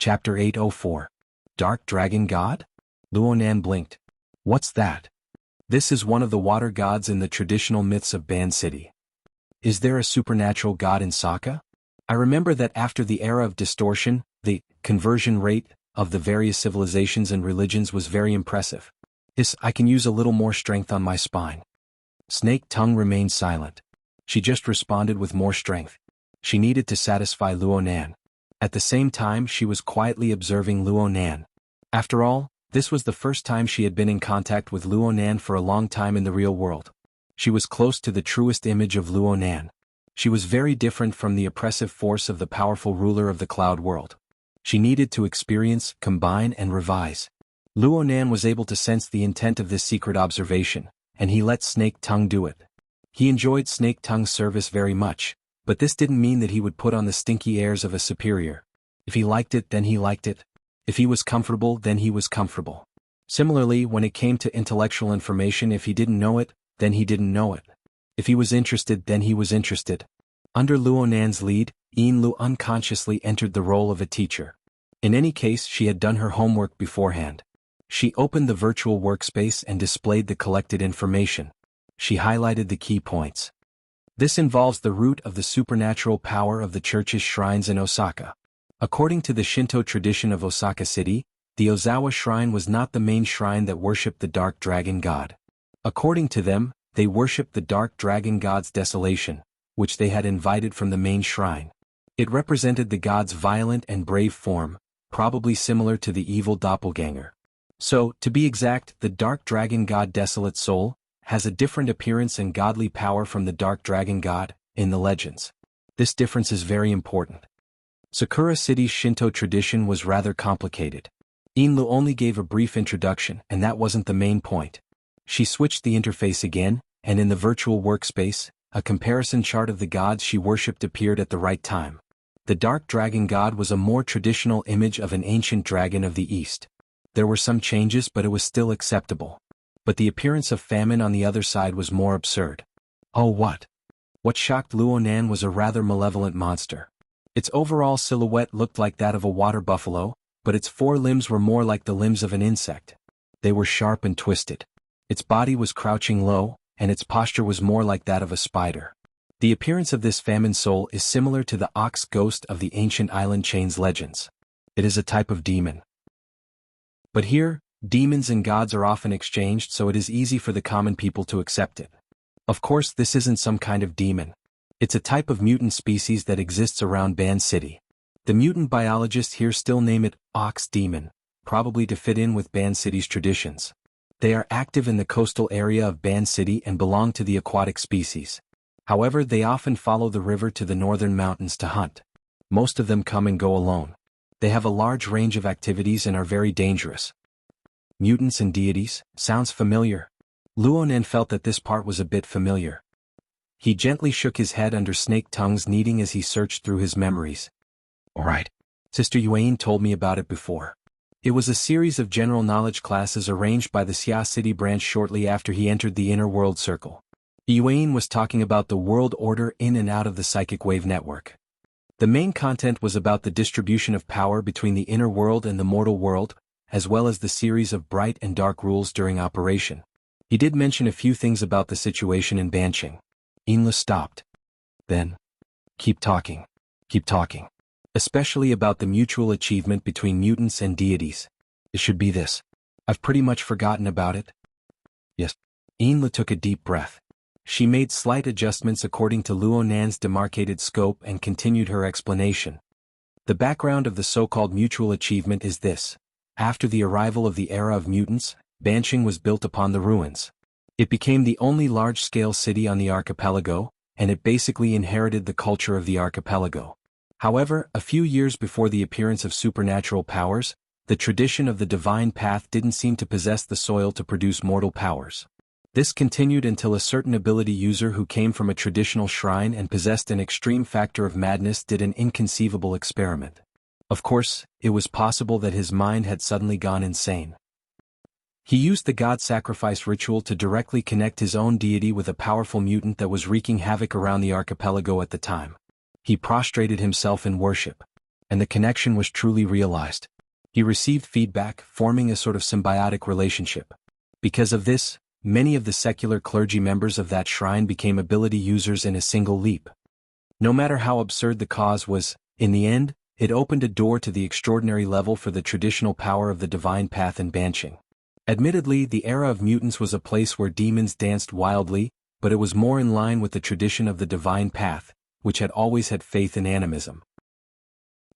Chapter 804. Dark Dragon God? Luonan blinked. What's that? This is one of the water gods in the traditional myths of Ban City. Is there a supernatural god in Sokka? I remember that after the era of distortion, the conversion rate of the various civilizations and religions was very impressive. I can use a little more strength on my spine. Snake Tongue remained silent. She just responded with more strength. She needed to satisfy Luonan. At the same time, she was quietly observing Luonan. After all, this was the first time she had been in contact with Luonan for a long time in the real world. She was close to the truest image of Luonan. She was very different from the oppressive force of the powerful ruler of the cloud world. She needed to experience, combine, and revise. Luonan was able to sense the intent of this secret observation, and he let Snake Tongue do it. He enjoyed Snake Tongue's service very much, but this didn't mean that he would put on the stinky airs of a superior. If he liked it, then he liked it. If he was comfortable, then he was comfortable. Similarly, when it came to intellectual information, if he didn't know it, then he didn't know it. If he was interested, then he was interested. Under Luonan's lead, Lu unconsciously entered the role of a teacher. In any case, she had done her homework beforehand. She opened the virtual workspace and displayed the collected information. She highlighted the key points. This involves the root of the supernatural power of the church's shrines in Osaka. According to the Shinto tradition of Osaka City, the Ozawa Shrine was not the main shrine that worshipped the Dark Dragon God. According to them, they worshipped the Dark Dragon God's desolation, which they had invited from the main shrine. It represented the god's violent and brave form, probably similar to the evil doppelganger. So, to be exact, the Dark Dragon God Desolate Soul has a different appearance and godly power from the Dark Dragon God in the legends. This difference is very important. Sakura City's Shinto tradition was rather complicated. Lu only gave a brief introduction, and that wasn't the main point. She switched the interface again, and in the virtual workspace, a comparison chart of the gods she worshipped appeared at the right time. The Dark Dragon God was a more traditional image of an ancient dragon of the East. There were some changes, but it was still acceptable. But the appearance of famine on the other side was more absurd. Oh, what? What shocked Luonan was a rather malevolent monster. Its overall silhouette looked like that of a water buffalo, but its four limbs were more like the limbs of an insect. They were sharp and twisted. Its body was crouching low, and its posture was more like that of a spider. The appearance of this famine soul is similar to the ox ghost of the ancient island chain's legends. It is a type of demon. But here, demons and gods are often exchanged, so it is easy for the common people to accept it. Of course, this isn't some kind of demon. It's a type of mutant species that exists around Ban City. The mutant biologists here still name it ox demon, probably to fit in with Ban City's traditions. They are active in the coastal area of Ban City and belong to the aquatic species. However, they often follow the river to the northern mountains to hunt. Most of them come and go alone. They have a large range of activities and are very dangerous. Mutants and deities, sounds familiar. Luonan felt that this part was a bit familiar. He gently shook his head under Snake Tongue's kneading as he searched through his memories. Alright. Sister Yuan told me about it before. It was a series of general knowledge classes arranged by the Xia City branch shortly after he entered the Inner World Circle. Yuan was talking about the world order in and out of the psychic wave network. The main content was about the distribution of power between the inner world and the mortal world, as well as the series of bright and dark rules during operation. He did mention a few things about the situation in Banqing. Inla stopped. Then, keep talking. Especially about the mutual achievement between mutants and deities. It should be this. I've pretty much forgotten about it. Yes. Inla took a deep breath. She made slight adjustments according to Luonan's demarcated scope and continued her explanation. The background of the so-called mutual achievement is this. After the arrival of the era of mutants, Banqing was built upon the ruins. It became the only large-scale city on the archipelago, and it basically inherited the culture of the archipelago. However, a few years before the appearance of supernatural powers, the tradition of the divine path didn't seem to possess the soil to produce mortal powers. This continued until a certain ability user who came from a traditional shrine and possessed an extreme factor of madness did an inconceivable experiment. Of course, it was possible that his mind had suddenly gone insane. He used the god sacrifice ritual to directly connect his own deity with a powerful mutant that was wreaking havoc around the archipelago at the time. He prostrated himself in worship. and the connection was truly realized. He received feedback, forming a sort of symbiotic relationship. Because of this, many of the secular clergy members of that shrine became ability users in a single leap. No matter how absurd the cause was, in the end, it opened a door to the extraordinary level for the traditional power of the divine path in Banshing. Admittedly, the era of mutants was a place where demons danced wildly, but it was more in line with the tradition of the divine path, which had always had faith in animism.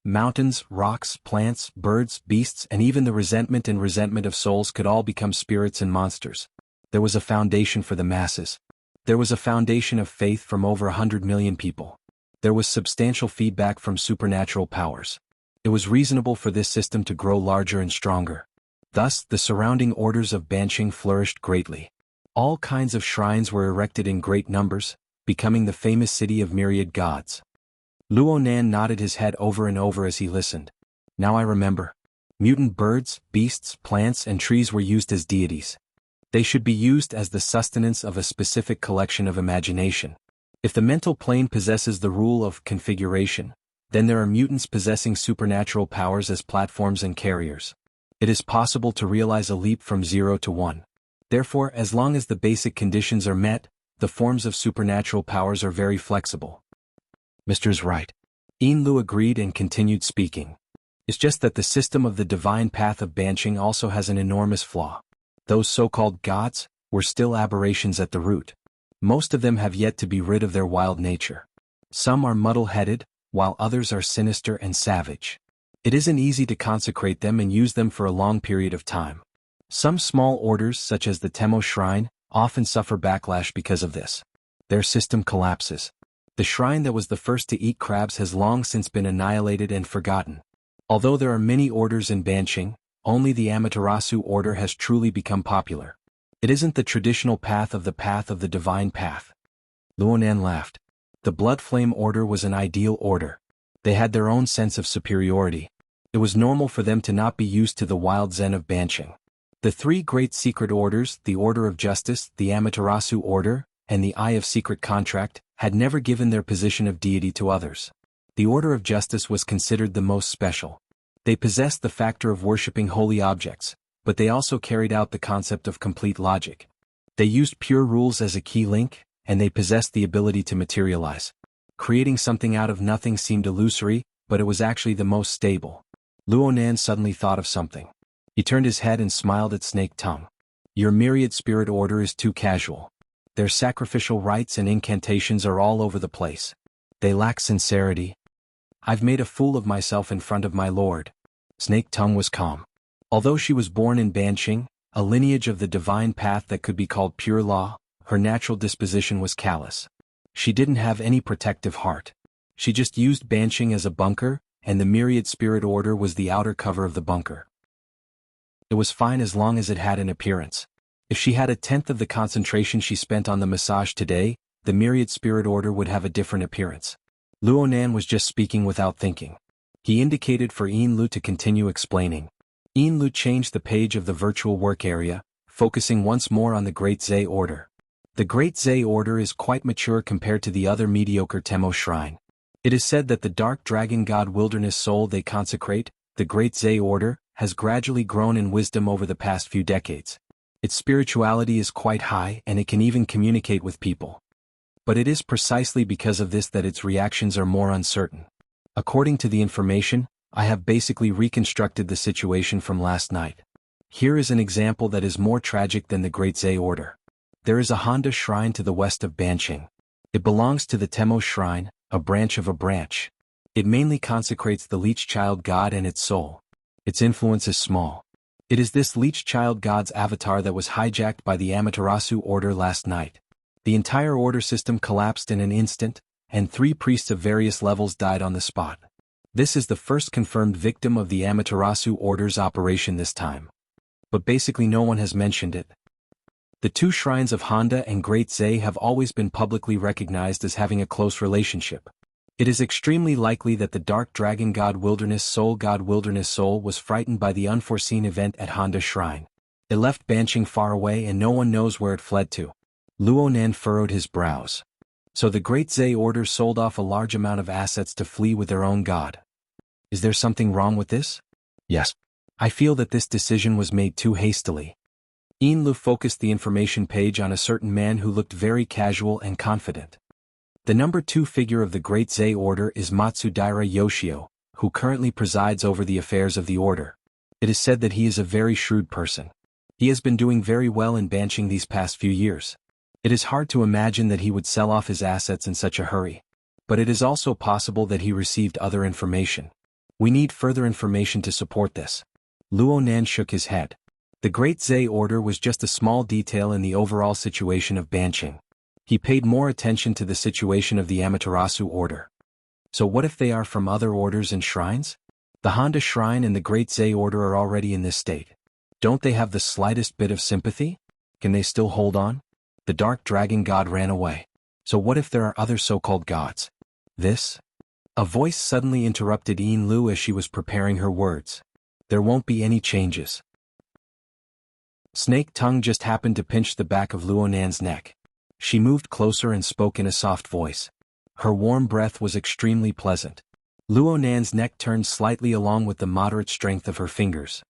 Mountains, rocks, plants, birds, beasts, and even the resentment of souls could all become spirits and monsters. There was a foundation for the masses. There was a foundation of faith from over 100 million people. There was substantial feedback from supernatural powers. It was reasonable for this system to grow larger and stronger. Thus, the surrounding orders of Banshing flourished greatly. All kinds of shrines were erected in great numbers, becoming the famous city of myriad gods. Luonan nodded his head over and over as he listened. Now I remember. Mutant birds, beasts, plants, and trees were used as deities. They should be used as the sustenance of a specific collection of imagination. If the mental plane possesses the rule of configuration, then there are mutants possessing supernatural powers as platforms and carriers. It is possible to realize a leap from 0 to 1. Therefore, as long as the basic conditions are met, the forms of supernatural powers are very flexible. Mr.'s right. Yin Lu agreed and continued speaking. It's just that the system of the divine path of Banshing also has an enormous flaw. Those so-called gods were still aberrations at the root. Most of them have yet to be rid of their wild nature. Some are muddle-headed, while others are sinister and savage. It isn't easy to consecrate them and use them for a long period of time. Some small orders, such as the Temo Shrine, often suffer backlash because of this. Their system collapses. The shrine that was the first to eat crabs has long since been annihilated and forgotten. Although there are many orders in Banshing, only the Amaterasu order has truly become popular. It isn't the traditional path of the divine path. Luonan laughed. The Blood Flame order was an ideal order. They had their own sense of superiority. It was normal for them to not be used to the wild zen of Banshing. The three great secret orders, the Order of Justice, the Amaterasu Order, and the Eye of Secret Contract, had never given their position of deity to others. The Order of Justice was considered the most special. They possessed the factor of worshipping holy objects, but they also carried out the concept of complete logic. They used pure rules as a key link, and they possessed the ability to materialize. Creating something out of nothing seemed illusory, but it was actually the most stable. Luonan suddenly thought of something. He turned his head and smiled at Snake Tongue. Your myriad spirit order is too casual. Their sacrificial rites and incantations are all over the place. They lack sincerity. I've made a fool of myself in front of my lord. Snake Tongue was calm. Although she was born in Banshing, a lineage of the divine path that could be called pure law, her natural disposition was callous. She didn't have any protective heart. She just used Banshing as a bunker, and the myriad spirit order was the outer cover of the bunker. It was fine as long as it had an appearance. If she had 1/10 of the concentration she spent on the massage today, the myriad spirit order would have a different appearance. Luonan was just speaking without thinking. He indicated for Yin Lu to continue explaining. Yin Lu changed the page of the virtual work area, focusing once more on the Great Zay Order. The Great Zay Order is quite mature compared to the other mediocre Temo Shrine. It is said that the dark dragon god wilderness soul they consecrate, the Great Zay Order, has gradually grown in wisdom over the past few decades. Its spirituality is quite high and it can even communicate with people. But it is precisely because of this that its reactions are more uncertain. According to the information, I have basically reconstructed the situation from last night. Here is an example that is more tragic than the Great Zay Order. There is a Honda shrine to the west of Banshing. It belongs to the Temo Shrine, a branch of a branch. It mainly consecrates the Leech Child God and its soul. Its influence is small. It is this Leech Child God's avatar that was hijacked by the Amaterasu Order last night. The entire order system collapsed in an instant, and 3 priests of various levels died on the spot. This is the first confirmed victim of the Amaterasu Order's operation this time. But basically no one has mentioned it. The 2 shrines of Honda and Great Zay have always been publicly recognized as having a close relationship. It is extremely likely that the Dark Dragon God Wilderness Soul was frightened by the unforeseen event at Honda Shrine. It left Banshing far away and no one knows where it fled to. Luonan furrowed his brows. So the Great Zay Order sold off a large amount of assets to flee with their own god. Is there something wrong with this? Yes. I feel that this decision was made too hastily. Yin Lu focused the information page on a certain man who looked very casual and confident. The number 2 figure of the Great Zei Order is Matsudaira Yoshio, who currently presides over the affairs of the order. It is said that he is a very shrewd person. He has been doing very well in banching these past few years. It is hard to imagine that he would sell off his assets in such a hurry. But it is also possible that he received other information. We need further information to support this. Luonan shook his head. The Great Zei Order was just a small detail in the overall situation of banching. He paid more attention to the situation of the Amaterasu Order. So what if they are from other orders and shrines? The Honda Shrine and the Great Zei Order are already in this state. Don't they have the slightest bit of sympathy? Can they still hold on? The Dark Dragon God ran away. So what if there are other so-called gods? This? A voice suddenly interrupted Yin Lu as she was preparing her words. There won't be any changes. Snake Tongue just happened to pinch the back of Luonan's neck. She moved closer and spoke in a soft voice. Her warm breath was extremely pleasant. Luonan's neck turned slightly along with the moderate strength of her fingers.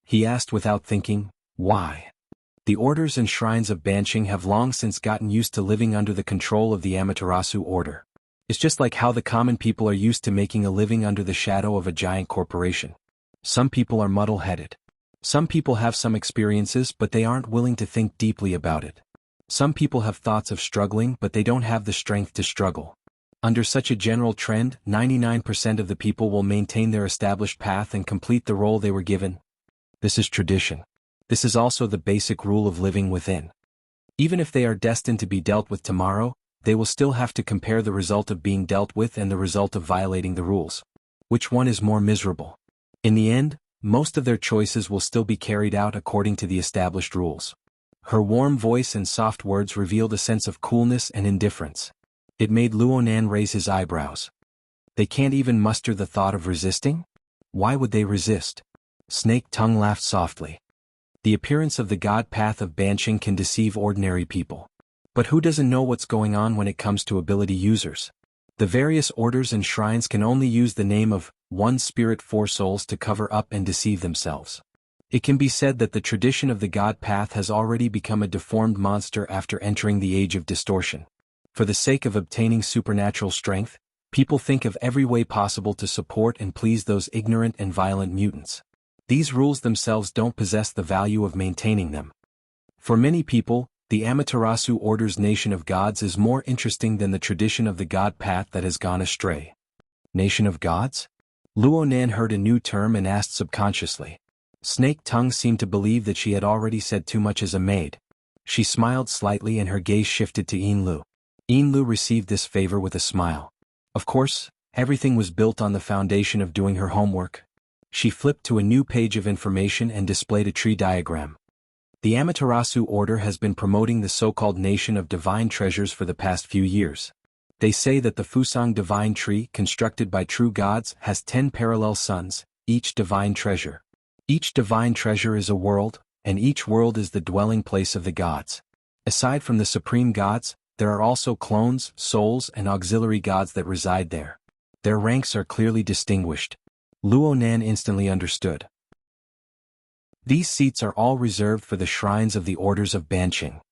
He asked without thinking, why? The orders and shrines of banching have long since gotten used to living under the control of the Amaterasu Order. It's just like how the common people are used to making a living under the shadow of a giant corporation. Some people are muddle-headed. Some people have some experiences but they aren't willing to think deeply about it. Some people have thoughts of struggling but they don't have the strength to struggle. Under such a general trend, 99% of the people will maintain their established path and complete the role they were given. This is tradition. This is also the basic rule of living within. Even if they are destined to be dealt with tomorrow, they will still have to compare the result of being dealt with and the result of violating the rules. Which one is more miserable? In the end, most of their choices will still be carried out according to the established rules. Her warm voice and soft words revealed a sense of coolness and indifference. It made Luonan raise his eyebrows. They can't even muster the thought of resisting? Why would they resist? Snake Tongue laughed softly. The appearance of the god path of banching can deceive ordinary people. But who doesn't know what's going on when it comes to ability users? The various orders and shrines can only use the name of one spirit four souls to cover up and deceive themselves. It can be said that the tradition of the god path has already become a deformed monster after entering the age of distortion. For the sake of obtaining supernatural strength, people think of every way possible to support and please those ignorant and violent mutants. These rules themselves don't possess the value of maintaining them. For many people, the Amaterasu Order's nation of gods is more interesting than the tradition of the god path that has gone astray. Nation of gods? Luonan heard a new term and asked subconsciously. Snake Tongue seemed to believe that she had already said too much as a maid. She smiled slightly and her gaze shifted to Yin Lu. Yin Lu received this favor with a smile. Of course, everything was built on the foundation of doing her homework. She flipped to a new page of information and displayed a tree diagram. The Amaterasu Order has been promoting the so-called Nation of Divine Treasures for the past few years. They say that the Fusang Divine Tree, constructed by true gods, has 10 parallel suns, each divine treasure. Each divine treasure is a world, and each world is the dwelling place of the gods. Aside from the supreme gods, there are also clones, souls, and auxiliary gods that reside there. Their ranks are clearly distinguished. Luonan instantly understood. These seats are all reserved for the shrines of the orders of banching.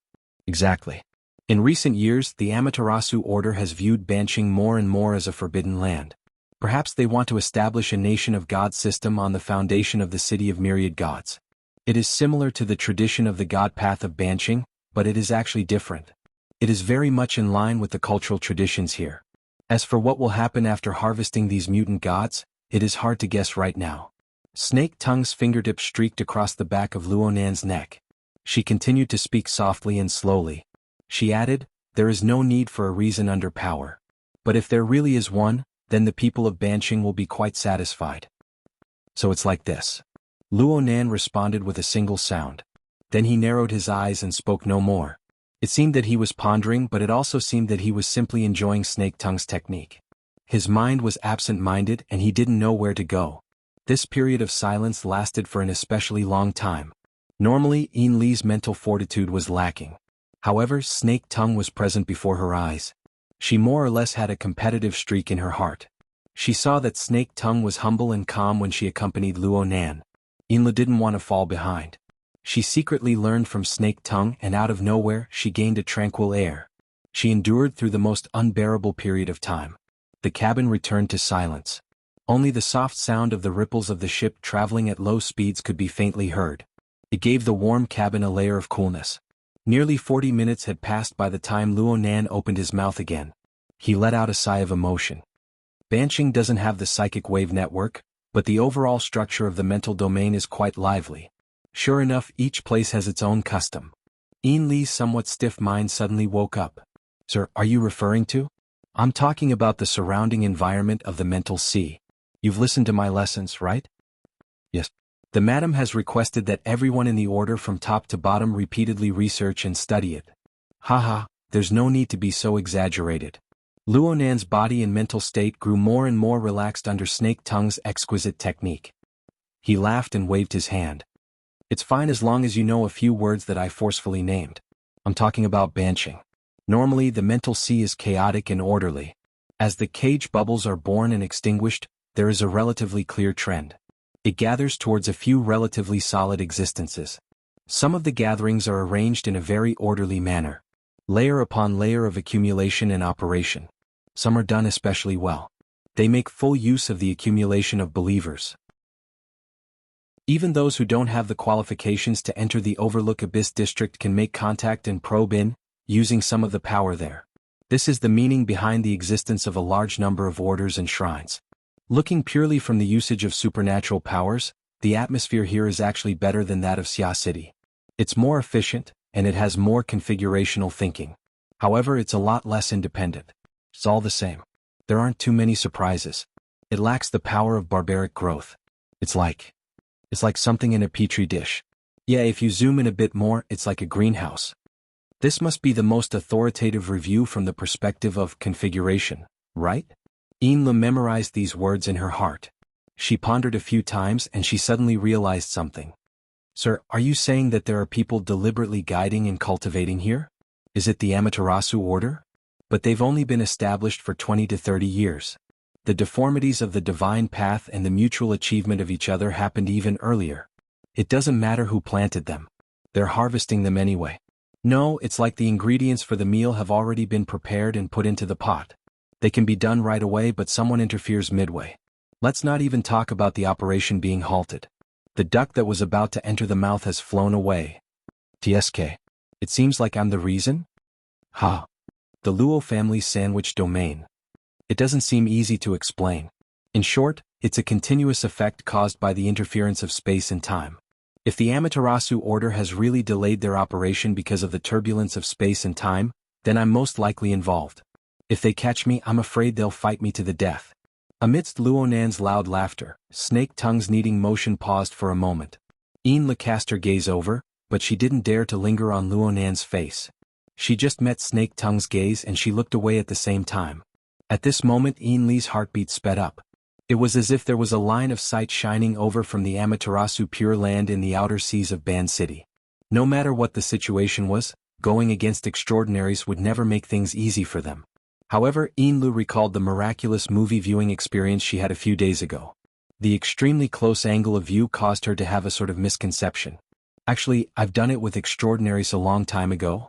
Exactly. In recent years, the Amaterasu Order has viewed banching more and more as a forbidden land. Perhaps they want to establish a nation of god system on the foundation of the city of myriad gods. It is similar to the tradition of the god path of banching, but it is actually different. It is very much in line with the cultural traditions here. As for what will happen after harvesting these mutant gods, it is hard to guess right now. Snake Tongue's fingertip streaked across the back of Luonan's neck. She continued to speak softly and slowly. She added, there is no need for a reason under power. But if there really is one, then the people of banching will be quite satisfied. So it's like this. Luonan responded with a single sound. Then he narrowed his eyes and spoke no more. It seemed that he was pondering, but it also seemed that he was simply enjoying Snake Tongue's technique. His mind was absent-minded and he didn't know where to go. This period of silence lasted for an especially long time. Normally, Yin Li's mental fortitude was lacking. However, Snake Tongue was present before her eyes. She more or less had a competitive streak in her heart. She saw that Snake Tongue was humble and calm when she accompanied Luo Nan. Yinlu didn't want to fall behind. She secretly learned from Snake Tongue, and out of nowhere she gained a tranquil air. She endured through the most unbearable period of time. The cabin returned to silence. Only the soft sound of the ripples of the ship traveling at low speeds could be faintly heard. It gave the warm cabin a layer of coolness. Nearly 40 minutes had passed by the time Luo Nan opened his mouth again. He let out a sigh of emotion. Banshing doesn't have the psychic wave network, but the overall structure of the mental domain is quite lively. Sure enough, each place has its own custom. Yin Li's somewhat stiff mind suddenly woke up. Sir, are you referring to? I'm talking about the surrounding environment of the mental sea. You've listened to my lessons, right? Yes. The madam has requested that everyone in the order from top to bottom repeatedly research and study it. Haha, there's no need to be so exaggerated. Luo Nan's body and mental state grew more and more relaxed under Snake Tongue's exquisite technique. He laughed and waved his hand. It's fine as long as you know a few words that I forcefully named. I'm talking about banshing. Normally the mental sea is chaotic and orderly. As the cage bubbles are born and extinguished, there is a relatively clear trend. It gathers towards a few relatively solid existences. Some of the gatherings are arranged in a very orderly manner. Layer upon layer of accumulation and operation. Some are done especially well. They make full use of the accumulation of believers. Even those who don't have the qualifications to enter the Overlook Abyss district can make contact and probe in, using some of the power there. This is the meaning behind the existence of a large number of orders and shrines. Looking purely from the usage of supernatural powers, the atmosphere here is actually better than that of Xia City. It's more efficient, and it has more configurational thinking. However, it's a lot less independent. It's all the same. There aren't too many surprises. It lacks the power of barbaric growth. It's like something in a petri dish. Yeah, if you zoom in a bit more, it's like a greenhouse. This must be the most authoritative review from the perspective of configuration, right? Yinlu memorized these words in her heart. She pondered a few times and she suddenly realized something. Sir, are you saying that there are people deliberately guiding and cultivating here? Is it the Amaterasu order? But they've only been established for 20 to 30 years. The deformities of the divine path and the mutual achievement of each other happened even earlier. It doesn't matter who planted them. They're harvesting them anyway. No, it's like the ingredients for the meal have already been prepared and put into the pot. They can be done right away, but someone interferes midway. Let's not even talk about the operation being halted. The duck that was about to enter the mouth has flown away. TSK. It seems like I'm the reason? Ha. The Luo family's sandwich domain. It doesn't seem easy to explain. In short, it's a continuous effect caused by the interference of space and time. If the Amaterasu order has really delayed their operation because of the turbulence of space and time, then I'm most likely involved. If they catch me, I'm afraid they'll fight me to the death. Amidst Luo Nan's loud laughter, Snake Tongue's kneading motion paused for a moment. Yinlu cast her gaze over, but she didn't dare to linger on Luo Nan's face. She just met Snake Tongue's gaze and she looked away at the same time. At this moment Yin Li's heartbeat sped up. It was as if there was a line of sight shining over from the Amaterasu Pure Land in the outer seas of Ban City. No matter what the situation was, going against extraordinaries would never make things easy for them. However, Yinlu recalled the miraculous movie viewing experience she had a few days ago. The extremely close angle of view caused her to have a sort of misconception. Actually, I've done it with extraordinaries a long time ago.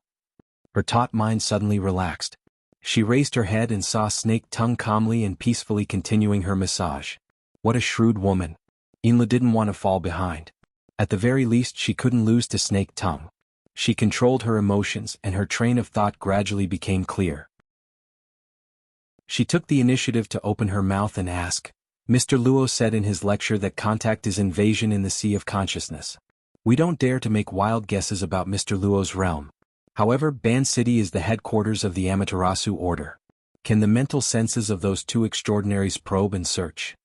Her taut mind suddenly relaxed. She raised her head and saw Snake Tongue calmly and peacefully continuing her massage. What a shrewd woman. Yinlu didn't want to fall behind. At the very least she couldn't lose to Snake Tongue. She controlled her emotions and her train of thought gradually became clear. She took the initiative to open her mouth and ask. Mr. Luo said in his lecture that contact is invasion in the sea of consciousness. We don't dare to make wild guesses about Mr. Luo's realm. However, Ban City is the headquarters of the Amaterasu order. Can the mental senses of those two extraordinaries probe and search?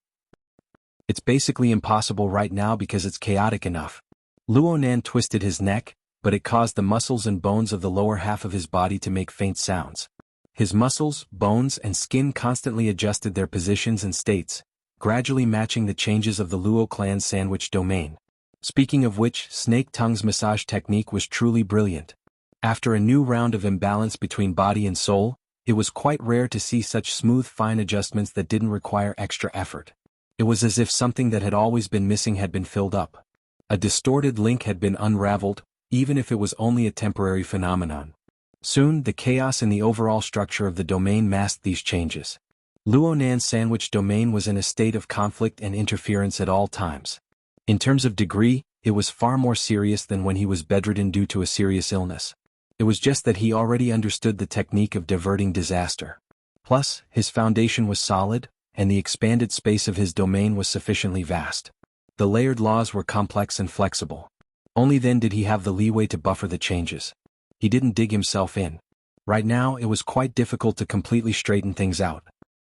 It's basically impossible right now because it's chaotic enough. Luo Nan twisted his neck, but it caused the muscles and bones of the lower half of his body to make faint sounds. His muscles, bones, and skin constantly adjusted their positions and states, gradually matching the changes of the Luo clan's sandwich domain. Speaking of which, Snake Tongue's massage technique was truly brilliant. After a new round of imbalance between body and soul, It was quite rare to see such smooth fine adjustments that didn't require extra effort. It was as if something that had always been missing had been filled up. A distorted link had been unraveled, even if it was only a temporary phenomenon. Soon, the chaos in the overall structure of the domain masked these changes. Luonan's sandwich domain was in a state of conflict and interference at all times. In terms of degree, it was far more serious than when he was bedridden due to a serious illness. It was just that he already understood the technique of diverting disaster. Plus, his foundation was solid, and the expanded space of his domain was sufficiently vast. The layered laws were complex and flexible. Only then did he have the leeway to buffer the changes. He didn't dig himself in. Right now, it was quite difficult to completely straighten things out.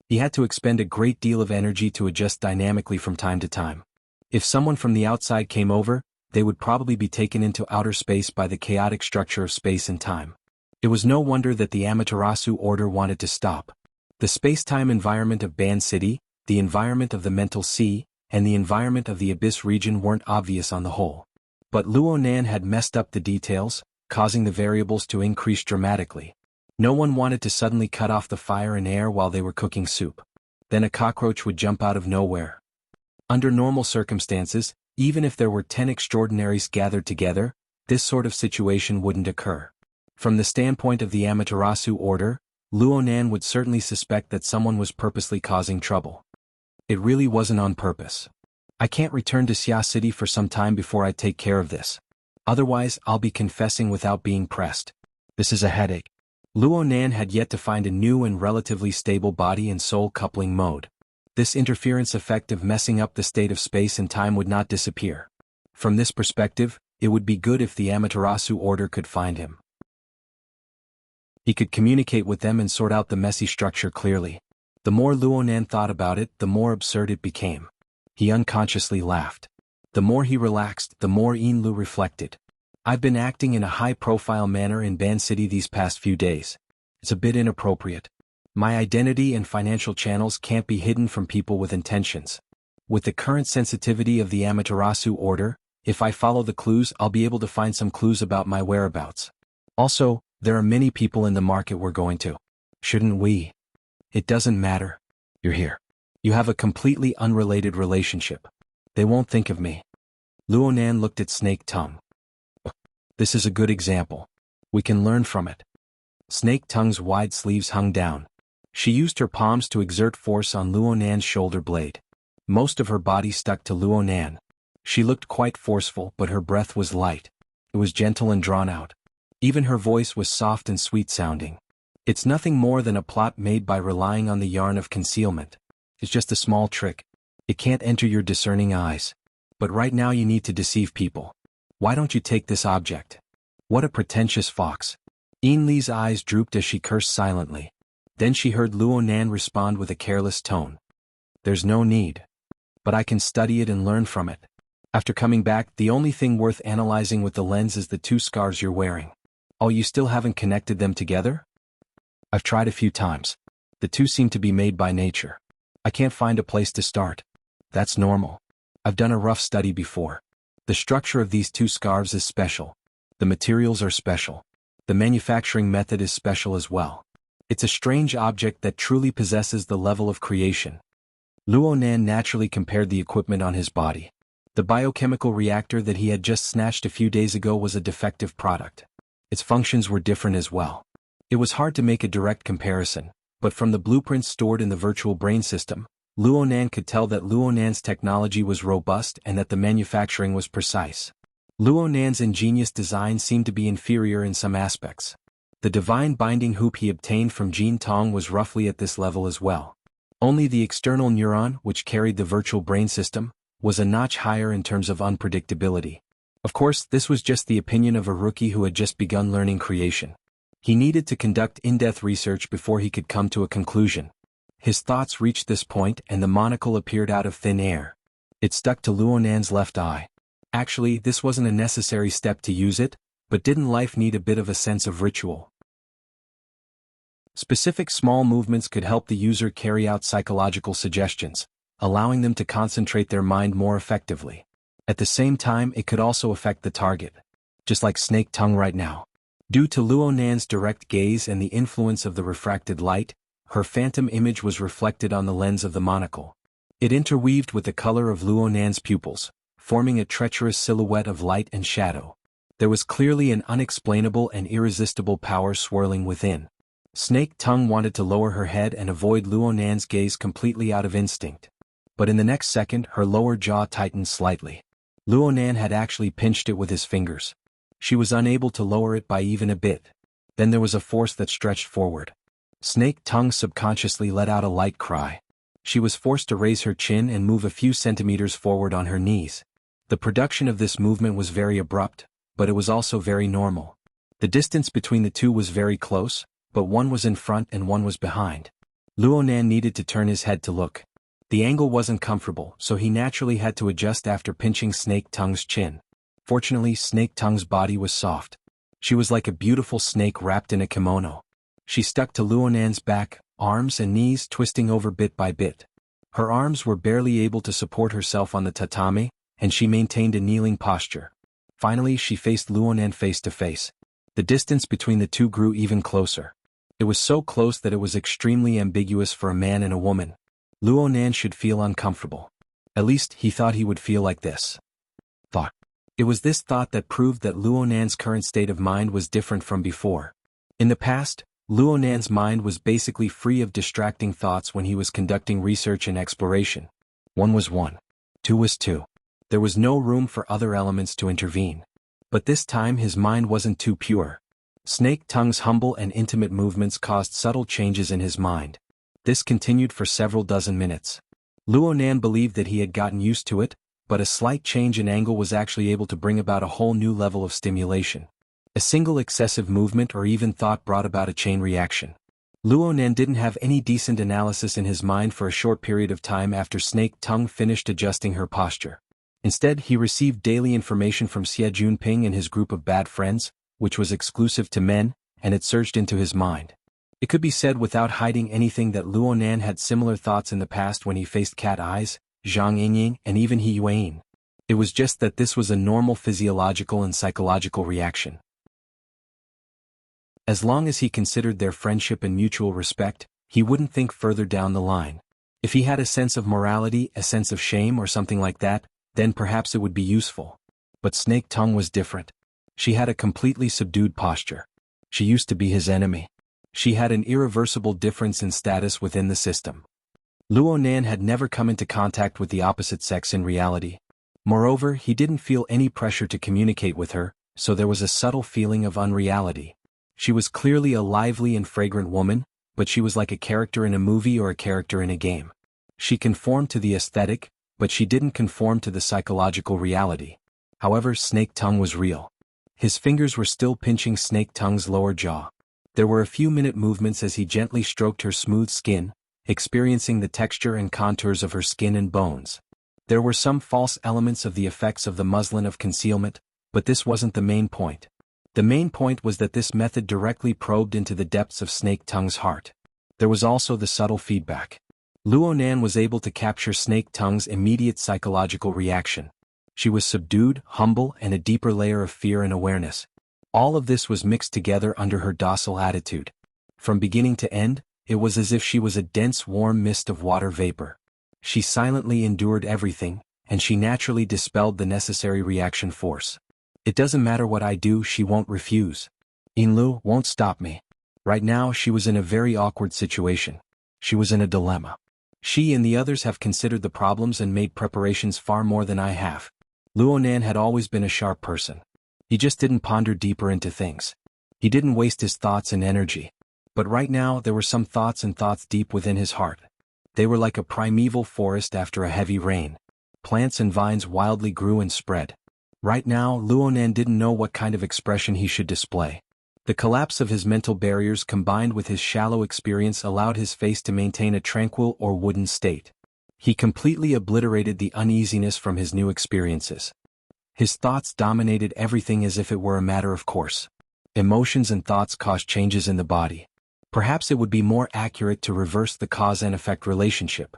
He had to expend a great deal of energy to adjust dynamically from time to time. If someone from the outside came over, they would probably be taken into outer space by the chaotic structure of space and time. It was no wonder that the Amaterasu order wanted to stop. The space-time environment of Ban City, the environment of the Mental Sea, and the environment of the Abyss region weren't obvious on the whole. But Luonan had messed up the details, causing the variables to increase dramatically. No one wanted to suddenly cut off the fire and air while they were cooking soup. Then a cockroach would jump out of nowhere. Under normal circumstances, even if there were 10 extraordinaries gathered together, this sort of situation wouldn't occur. From the standpoint of the Amaterasu order, Luonan would certainly suspect that someone was purposely causing trouble. It really wasn't on purpose. I can't return to Xia City for some time before I take care of this. Otherwise, I'll be confessing without being pressed. This is a headache. Luonan had yet to find a new and relatively stable body and soul coupling mode. This interference effect of messing up the state of space and time would not disappear. From this perspective, it would be good if the Amaterasu order could find him. He could communicate with them and sort out the messy structure clearly. The more Luonan thought about it, the more absurd it became. He unconsciously laughed. The more he relaxed, the more Inlu reflected. I've been acting in a high-profile manner in Ban City these past few days. It's a bit inappropriate. My identity and financial channels can't be hidden from people with intentions. With the current sensitivity of the Amaterasu order, if I follow the clues, I'll be able to find some clues about my whereabouts. Also, there are many people in the market we're going to. Shouldn't we? It doesn't matter. You're here. You have a completely unrelated relationship. They won't think of me. Luonan looked at Snake Tongue. This is a good example. We can learn from it. Snake Tongue's wide sleeves hung down. She used her palms to exert force on Luonan's shoulder blade. Most of her body stuck to Luonan. She looked quite forceful, but her breath was light. It was gentle and drawn out. Even her voice was soft and sweet-sounding. It's nothing more than a plot made by relying on the yarn of concealment. It's just a small trick. It can't enter your discerning eyes. But right now you need to deceive people. Why don't you take this object? What a pretentious fox. Inli's eyes drooped as she cursed silently. Then she heard Luonan respond with a careless tone. There's no need. But I can study it and learn from it. After coming back, the only thing worth analyzing with the lens is the 2 scarves you're wearing. Oh, you still haven't connected them together? I've tried a few times. The 2 seem to be made by nature. I can't find a place to start. That's normal. I've done a rough study before. The structure of these 2 scarves is special. The materials are special. The manufacturing method is special as well. It's a strange object that truly possesses the level of creation. Luonan naturally compared the equipment on his body. The biochemical reactor that he had just snatched a few days ago was a defective product. Its functions were different as well. It was hard to make a direct comparison, but from the blueprints stored in the virtual brain system, Luonan could tell that Luonan's technology was robust and that the manufacturing was precise. Luonan's ingenious design seemed to be inferior in some aspects. The divine binding hoop he obtained from Jin Tong was roughly at this level as well. Only the external neuron, which carried the virtual brain system, was a notch higher in terms of unpredictability. Of course, this was just the opinion of a rookie who had just begun learning creation. He needed to conduct in-depth research before he could come to a conclusion. His thoughts reached this point and the monocle appeared out of thin air. It stuck to Luonan's left eye. Actually, this wasn't a necessary step to use it, but didn't life need a bit of a sense of ritual? Specific small movements could help the user carry out psychological suggestions, allowing them to concentrate their mind more effectively. At the same time, it could also affect the target. Just like Snake Tongue right now. Due to Luonan's direct gaze and the influence of the refracted light, her phantom image was reflected on the lens of the monocle. It interweaved with the color of Luonan's pupils, forming a treacherous silhouette of light and shadow. There was clearly an unexplainable and irresistible power swirling within. Snake Tongue wanted to lower her head and avoid Luonan's gaze completely out of instinct. But in the next second her lower jaw tightened slightly. Luonan had actually pinched it with his fingers. She was unable to lower it by even a bit. Then there was a force that stretched forward. Snake Tongue subconsciously let out a light cry. She was forced to raise her chin and move a few centimeters forward on her knees. The production of this movement was very abrupt, but it was also very normal. The distance between the two was very close, but one was in front and one was behind. Luonan needed to turn his head to look. The angle wasn't comfortable, so he naturally had to adjust after pinching Snake Tongue's chin. Fortunately, Snake Tongue's body was soft. She was like a beautiful snake wrapped in a kimono. She stuck to Luonan's back, arms and knees twisting over bit by bit. Her arms were barely able to support herself on the tatami, and she maintained a kneeling posture. Finally, she faced Luonan face to face. The distance between the two grew even closer. It was so close that it was extremely ambiguous for a man and a woman. Luonan should feel uncomfortable. At least, he thought he would feel like this. Thought. It was this thought that proved that Luonan's current state of mind was different from before. In the past, Luonan's mind was basically free of distracting thoughts when he was conducting research and exploration. 1 was 1. 2 was 2. There was no room for other elements to intervene. But this time his mind wasn't too pure. Snake Tongue's humble and intimate movements caused subtle changes in his mind. This continued for several dozen minutes. Luonan believed that he had gotten used to it, but a slight change in angle was actually able to bring about a whole new level of stimulation. A single excessive movement or even thought brought about a chain reaction. Luonan didn't have any decent analysis in his mind for a short period of time after Snake Tongue finished adjusting her posture. Instead, he received daily information from Xie Junping and his group of bad friends, which was exclusive to men, and it surged into his mind. It could be said without hiding anything that Luonan had similar thoughts in the past when he faced Cat Eyes, Zhang Yingying, and even He Yuan. It was just that this was a normal physiological and psychological reaction. As long as he considered their friendship and mutual respect, he wouldn't think further down the line. If he had a sense of morality, a sense of shame or something like that, then perhaps it would be useful. But Snake Tongue was different. She had a completely subdued posture. She used to be his enemy. She had an irreversible difference in status within the system. Luonan had never come into contact with the opposite sex in reality. Moreover, he didn't feel any pressure to communicate with her, so there was a subtle feeling of unreality. She was clearly a lively and fragrant woman, but she was like a character in a movie or a character in a game. She conformed to the aesthetic, but she didn't conform to the psychological reality. However, Snake Tongue was real. His fingers were still pinching Snake Tongue's lower jaw. There were a few minute movements as he gently stroked her smooth skin, experiencing the texture and contours of her skin and bones. There were some false elements of the effects of the muslin of concealment, but this wasn't the main point. The main point was that this method directly probed into the depths of Snake Tongue's heart. There was also the subtle feedback. Luonan was able to capture Snake Tongue's immediate psychological reaction. She was subdued, humble, and a deeper layer of fear and awareness. All of this was mixed together under her docile attitude. From beginning to end, it was as if she was a dense warm mist of water vapor. She silently endured everything, and she naturally dispelled the necessary reaction force. It doesn't matter what I do, she won't refuse. Inlu won't stop me. Right now she was in a very awkward situation. She was in a dilemma. She and the others have considered the problems and made preparations far more than I have. Luonan had always been a sharp person. He just didn't ponder deeper into things. He didn't waste his thoughts and energy. But right now there were some thoughts deep within his heart. They were like a primeval forest after a heavy rain. Plants and vines wildly grew and spread. Right now Luonan didn't know what kind of expression he should display. The collapse of his mental barriers combined with his shallow experience allowed his face to maintain a tranquil or wooden state. He completely obliterated the uneasiness from his new experiences. His thoughts dominated everything as if it were a matter of course. Emotions and thoughts caused changes in the body. Perhaps it would be more accurate to reverse the cause and effect relationship.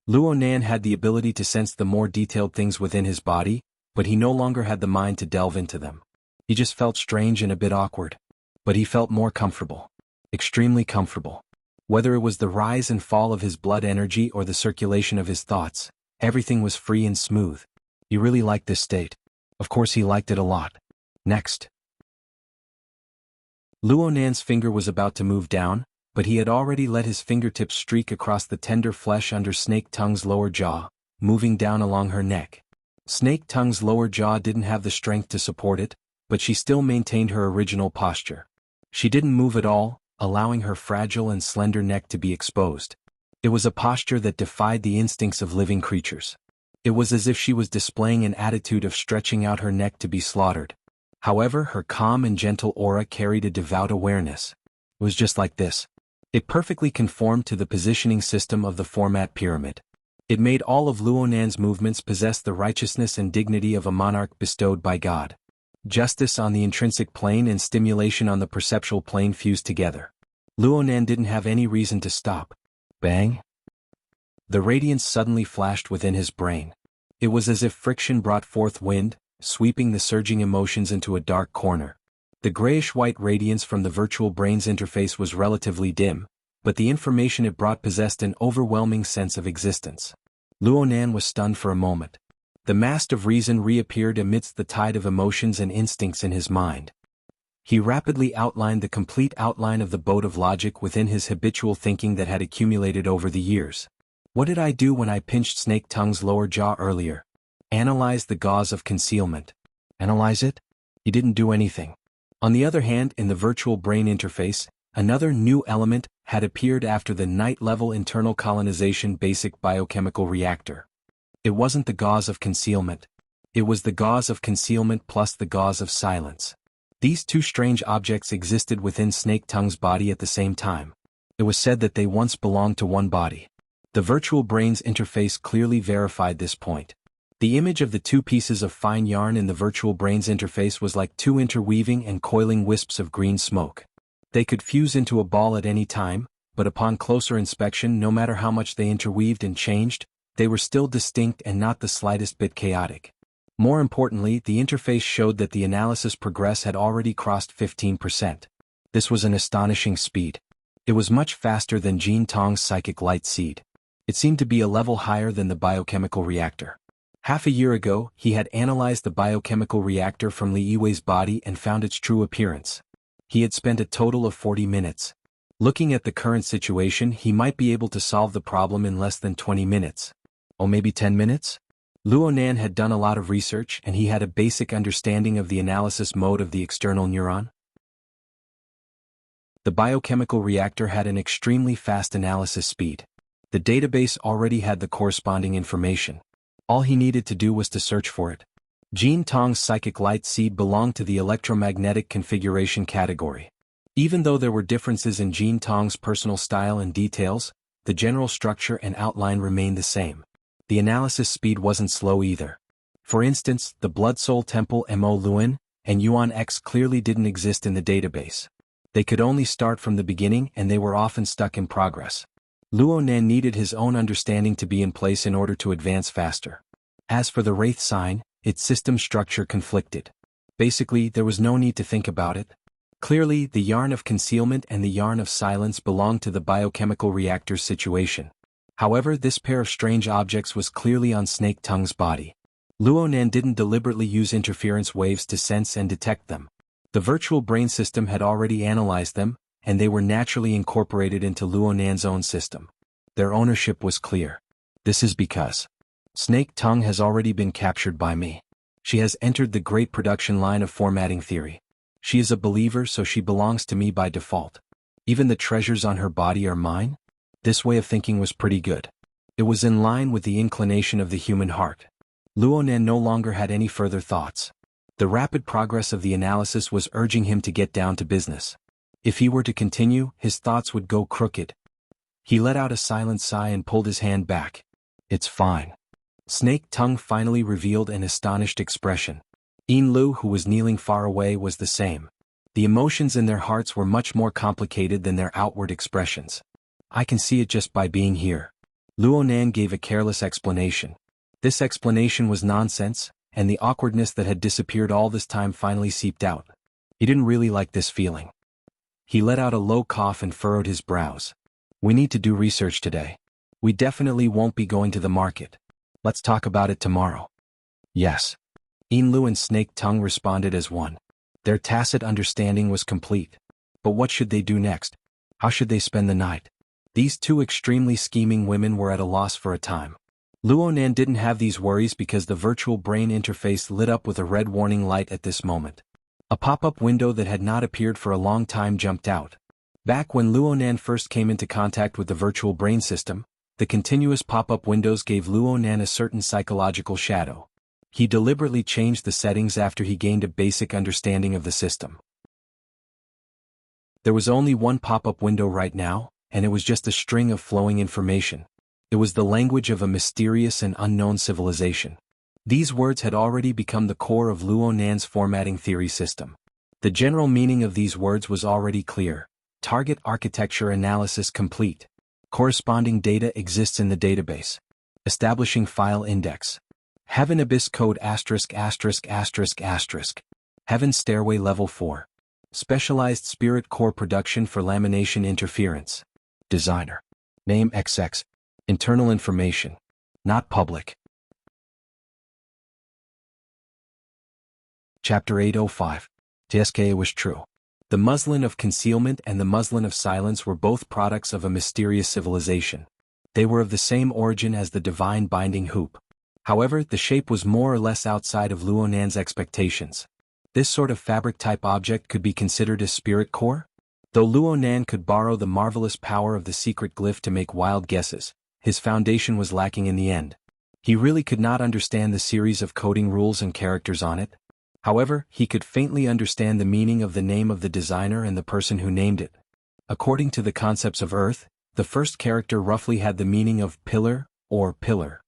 Luonan had the ability to sense the more detailed things within his body, but he no longer had the mind to delve into them. He just felt strange and a bit awkward. but he felt more comfortable. Extremely comfortable. Whether it was the rise and fall of his blood energy or the circulation of his thoughts, everything was free and smooth. He really liked this state. Of course he liked it a lot. Next. Luonan's finger was about to move down, but he had already let his fingertips streak across the tender flesh under Snake Tongue's lower jaw, moving down along her neck. Snake Tongue's lower jaw didn't have the strength to support it, but she still maintained her original posture. She didn't move at all, allowing her fragile and slender neck to be exposed. It was a posture that defied the instincts of living creatures. It was as if she was displaying an attitude of stretching out her neck to be slaughtered. However, her calm and gentle aura carried a devout awareness. It was just like this. It perfectly conformed to the positioning system of the format pyramid. It made all of Luonan's movements possess the righteousness and dignity of a monarch bestowed by God. Justice on the intrinsic plane and stimulation on the perceptual plane fused together. Luonan didn't have any reason to stop. Bang! The radiance suddenly flashed within his brain. It was as if friction brought forth wind, sweeping the surging emotions into a dark corner. The grayish-white radiance from the virtual brain's interface was relatively dim, but the information it brought possessed an overwhelming sense of existence. Luonan was stunned for a moment. The mast of reason reappeared amidst the tide of emotions and instincts in his mind. He rapidly outlined the complete outline of the boat of logic within his habitual thinking that had accumulated over the years. What did I do when I pinched Snake Tongue's lower jaw earlier? Analyze the gauze of concealment. Analyze it? He didn't do anything. On the other hand, in the virtual brain interface, another new element had appeared after the night-level internal colonization basic biochemical reactor. It wasn't the gauze of concealment. It was the gauze of concealment plus the gauze of silence. These two strange objects existed within Snake Tongue's body at the same time. It was said that they once belonged to one body. The virtual brain's interface clearly verified this point. The image of the two pieces of fine yarn in the virtual brain's interface was like two interweaving and coiling wisps of green smoke. They could fuse into a ball at any time, but upon closer inspection, no matter how much they interweaved and changed, they were still distinct and not the slightest bit chaotic. More importantly, the interface showed that the analysis progress had already crossed 15%. This was an astonishing speed. It was much faster than Jean Tong's psychic light seed. It seemed to be a level higher than the biochemical reactor. Half a year ago, he had analyzed the biochemical reactor from Li Yiwei's body and found its true appearance. He had spent a total of 40 minutes. Looking at the current situation, he might be able to solve the problem in less than 20 minutes. Or maybe 10 minutes? Luonan had done a lot of research and he had a basic understanding of the analysis mode of the external neuron. The biochemical reactor had an extremely fast analysis speed. The database already had the corresponding information. All he needed to do was to search for it. Jean Tong's psychic light seed belonged to the electromagnetic configuration category. Even though there were differences in Jean Tong's personal style and details, the general structure and outline remained the same. The analysis speed wasn't slow either. For instance, the Blood Soul Temple Mo Luan and Yuan X clearly didn't exist in the database. They could only start from the beginning and they were often stuck in progress. Luonan needed his own understanding to be in place in order to advance faster. As for the Wraith sign, its system structure conflicted. Basically, there was no need to think about it. Clearly, the yarn of concealment and the yarn of silence belonged to the biochemical reactor's situation. However, this pair of strange objects was clearly on Snake Tongue's body. Luonan didn't deliberately use interference waves to sense and detect them. The virtual brain system had already analyzed them, and they were naturally incorporated into Luonan's own system. Their ownership was clear. This is because Snake Tongue has already been captured by me. She has entered the great production line of formatting theory. She is a believer, so she belongs to me by default. Even the treasures on her body are mine? This way of thinking was pretty good. It was in line with the inclination of the human heart. Luonan no longer had any further thoughts. The rapid progress of the analysis was urging him to get down to business. If he were to continue, his thoughts would go crooked. He let out a silent sigh and pulled his hand back. It's fine. Snake Tongue finally revealed an astonished expression. Yin Lu, who was kneeling far away, was the same. The emotions in their hearts were much more complicated than their outward expressions. I can see it just by being here. Luonan gave a careless explanation. This explanation was nonsense, and the awkwardness that had disappeared all this time finally seeped out. He didn't really like this feeling. He let out a low cough and furrowed his brows. We need to do research today. We definitely won't be going to the market. Let's talk about it tomorrow. Yes. Lu and Snake Tongue responded as one. Their tacit understanding was complete. But what should they do next? How should they spend the night? These two extremely scheming women were at a loss for a time. Luonan didn't have these worries because the virtual brain interface lit up with a red warning light at this moment. A pop-up window that had not appeared for a long time jumped out. Back when Luonan first came into contact with the virtual brain system, the continuous pop-up windows gave Luonan a certain psychological shadow. He deliberately changed the settings after he gained a basic understanding of the system. There was only one pop-up window right now, and it was just a string of flowing information. It was the language of a mysterious and unknown civilization. These words had already become the core of Luonan's formatting theory system. The general meaning of these words was already clear. Target architecture analysis complete. Corresponding data exists in the database. Establishing file index. Heaven Abyss Code *******. Heaven Stairway Level 4. Specialized Spirit Core Production for Lamination Interference. Designer. Name XX. Internal information. Not public. Chapter 805. TSK was true. The muslin of concealment and the muslin of silence were both products of a mysterious civilization. They were of the same origin as the divine binding hoop. However, the shape was more or less outside of Luonan's expectations. This sort of fabric-type object could be considered a spirit core? Though Luonan could borrow the marvelous power of the secret glyph to make wild guesses, his foundation was lacking in the end. He really could not understand the series of coding rules and characters on it. However, he could faintly understand the meaning of the name of the designer and the person who named it. According to the concepts of Earth, the first character roughly had the meaning of pillar or pillar.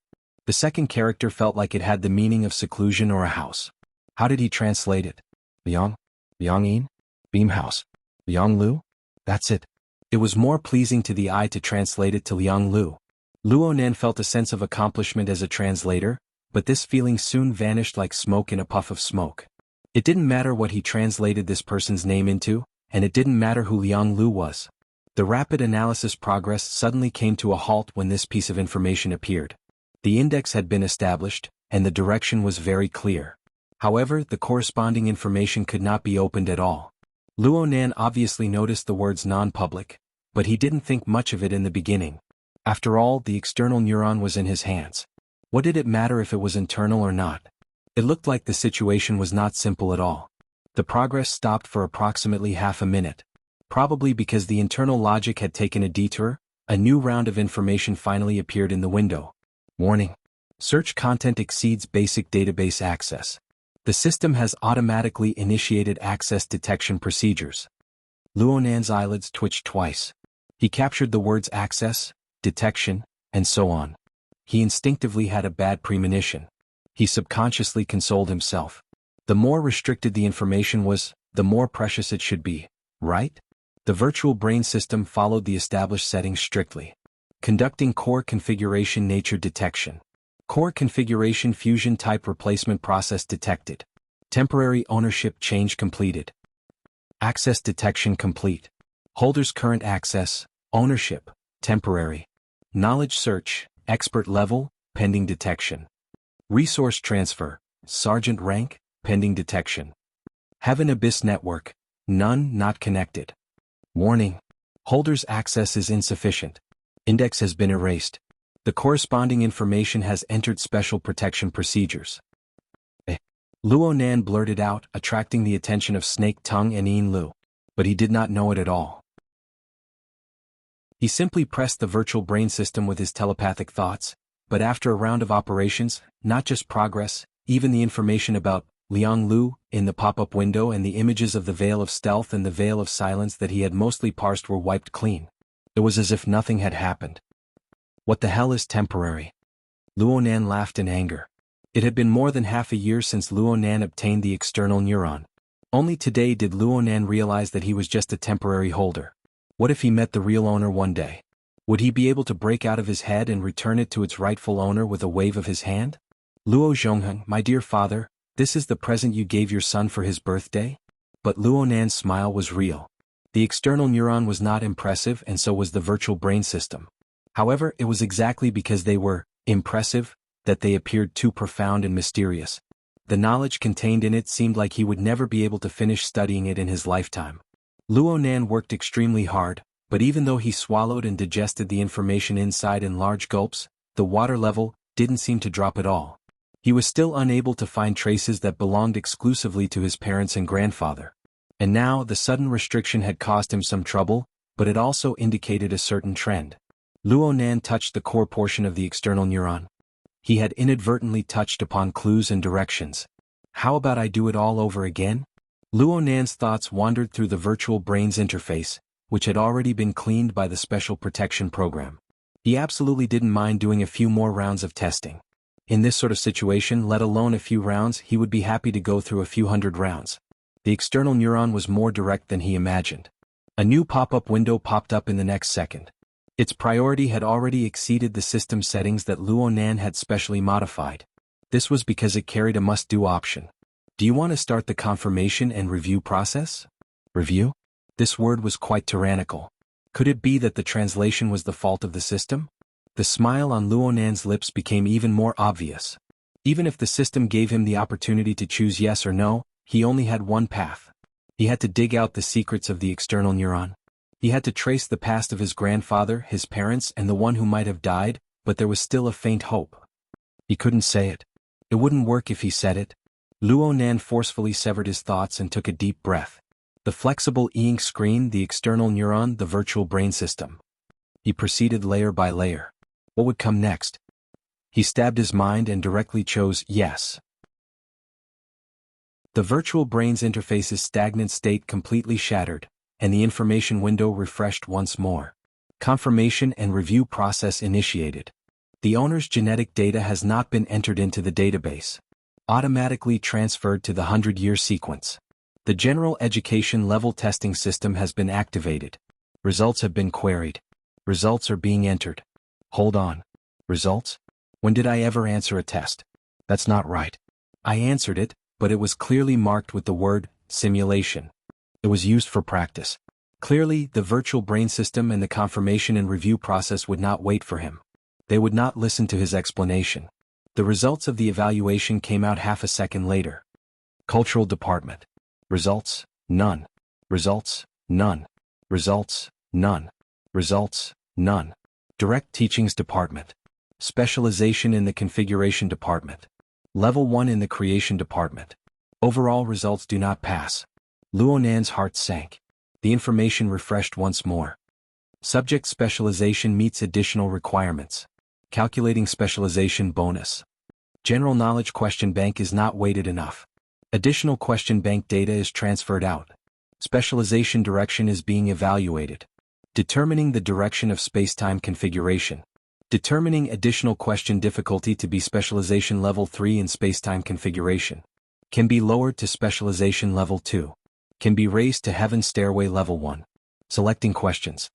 The second character felt like it had the meaning of seclusion or a house. How did he translate it? Liang? Liang-in? Beamhouse? Liang Lu? That's it. It was more pleasing to the eye to translate it to Liang Lu. Luonan felt a sense of accomplishment as a translator, but this feeling soon vanished like smoke in a puff of smoke. It didn't matter what he translated this person's name into, and it didn't matter who Liang Lu was. The rapid analysis progress suddenly came to a halt when this piece of information appeared. The index had been established, and the direction was very clear. However, the corresponding information could not be opened at all. Luonan obviously noticed the words non-public, but he didn't think much of it in the beginning. After all, the external neuron was in his hands. What did it matter if it was internal or not? It looked like the situation was not simple at all. The progress stopped for approximately half a minute. Probably because the internal logic had taken a detour, a new round of information finally appeared in the window. Warning. Search content exceeds basic database access. The system has automatically initiated access detection procedures. Luonan's eyelids twitched twice. He captured the words access, detection, and so on. He instinctively had a bad premonition. He subconsciously consoled himself. The more restricted the information was, the more precious it should be, right? The virtual brain system followed the established settings strictly. Conducting core configuration nature detection. Core configuration fusion type replacement process detected. Temporary ownership change completed. Access detection complete. Holder's current access, ownership, temporary. Knowledge search, expert level, pending detection. Resource transfer, sergeant rank, pending detection. Heaven Abyss network, none not connected. Warning. Holder's access is insufficient. Index has been erased. The corresponding information has entered special protection procedures. Luonan blurted out, attracting the attention of Snake Tongue and Lu, but he did not know it at all. He simply pressed the virtual brain system with his telepathic thoughts, but after a round of operations, not just progress, even the information about Liang Lu in the pop-up window and the images of the Veil of Stealth and the Veil of Silence that he had mostly parsed were wiped clean. It was as if nothing had happened. What the hell is temporary? Luonan laughed in anger. It had been more than half a year since Luonan obtained the external neuron. Only today did Luonan realize that he was just a temporary holder. What if he met the real owner one day? Would he be able to break out of his head and return it to its rightful owner with a wave of his hand? Luo Zhongheng, my dear father, this is the present you gave your son for his birthday? But Luonan's smile was real. The external neuron was not impressive and so was the virtual brain system. However, it was exactly because they were impressive that they appeared too profound and mysterious. The knowledge contained in it seemed like he would never be able to finish studying it in his lifetime. Luo Nan worked extremely hard, but even though he swallowed and digested the information inside in large gulps, the water level didn't seem to drop at all. He was still unable to find traces that belonged exclusively to his parents and grandfather. And now the sudden restriction had caused him some trouble, but it also indicated a certain trend. Luo Nan touched the core portion of the external neuron. He had inadvertently touched upon clues and directions. How about I do it all over again? Luo Nan's thoughts wandered through the virtual brain's interface, which had already been cleaned by the special protection program. He absolutely didn't mind doing a few more rounds of testing. In this sort of situation, let alone a few rounds, he would be happy to go through a few hundred rounds. The external neuron was more direct than he imagined. A new pop-up window popped up in the next second. Its priority had already exceeded the system settings that Luo Nan had specially modified. This was because it carried a must-do option. Do you want to start the confirmation and review process? Review? This word was quite tyrannical. Could it be that the translation was the fault of the system? The smile on Luo Nan's lips became even more obvious. Even if the system gave him the opportunity to choose yes or no, he only had one path. He had to dig out the secrets of the external neuron. He had to trace the past of his grandfather, his parents, and the one who might have died, but there was still a faint hope. He couldn't say it. It wouldn't work if he said it. Luo Nan forcefully severed his thoughts and took a deep breath. The flexible e-ink screen, the external neuron, the virtual brain system. He proceeded layer by layer. What would come next? He stabbed his mind and directly chose yes. The virtual brain's interface's stagnant state completely shattered, and the information window refreshed once more. Confirmation and review process initiated. The owner's genetic data has not been entered into the database. Automatically transferred to the 100-year sequence. The general education level testing system has been activated. Results have been queried. Results are being entered. Hold on. Results? When did I ever answer a test? That's not right. I answered it, but it was clearly marked with the word simulation. It was used for practice. Clearly, the virtual brain system and the confirmation and review process would not wait for him. They would not listen to his explanation. The results of the evaluation came out half a second later. Cultural Department. Results, none. Results, none. Results, none. Results, none. Direct Teachings Department. Specialization in the Configuration Department. Level 1 in the Creation Department. Overall results do not pass. Luo Nan's heart sank. The information refreshed once more. Subject specialization meets additional requirements. Calculating specialization bonus. General knowledge question bank is not weighted enough. Additional question bank data is transferred out. Specialization direction is being evaluated. Determining the direction of spacetime configuration. Determining additional question difficulty to be specialization level 3 in spacetime configuration. Can be lowered to specialization level 2. Can be raised to heaven stairway level 1. Selecting questions.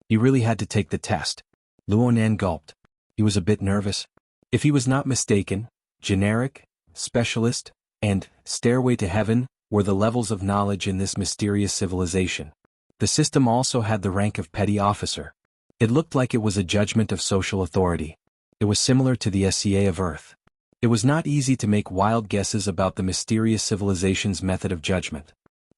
He really had to take the test. Luo Nan gulped. He was a bit nervous. If he was not mistaken, generic, specialist, and stairway to heaven were the levels of knowledge in this mysterious civilization. The system also had the rank of petty officer. It looked like it was a judgment of social authority. It was similar to the SCA of Earth. It was not easy to make wild guesses about the mysterious civilization's method of judgment.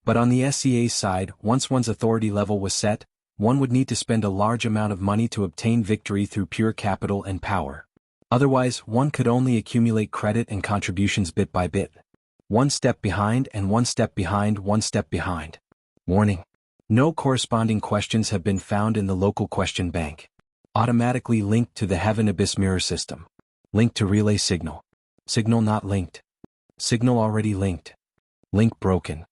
But on the SCA's side, once one's authority level was set, one would need to spend a large amount of money to obtain victory through pure capital and power. Otherwise, one could only accumulate credit and contributions bit by bit. One step behind and one step behind, one step behind. Warning. No corresponding questions have been found in the local question bank. Automatically linked to the Heaven Abyss Mirror System. Link to relay signal. Signal not linked. Signal already linked. Link broken.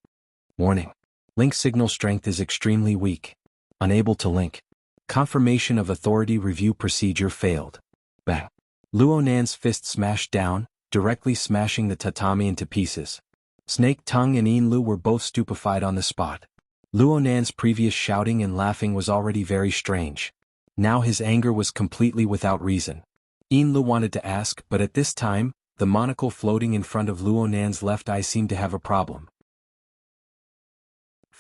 Warning. Link signal strength is extremely weak. Unable to link. Confirmation of authority review procedure failed. Bang. Luo Nan's fist smashed down, directly smashing the tatami into pieces. Snake Tongue and Yin Lu were both stupefied on the spot. Luo Nan's previous shouting and laughing was already very strange. Now his anger was completely without reason. Yin Lu wanted to ask, but at this time, the monocle floating in front of Luo Nan's left eye seemed to have a problem.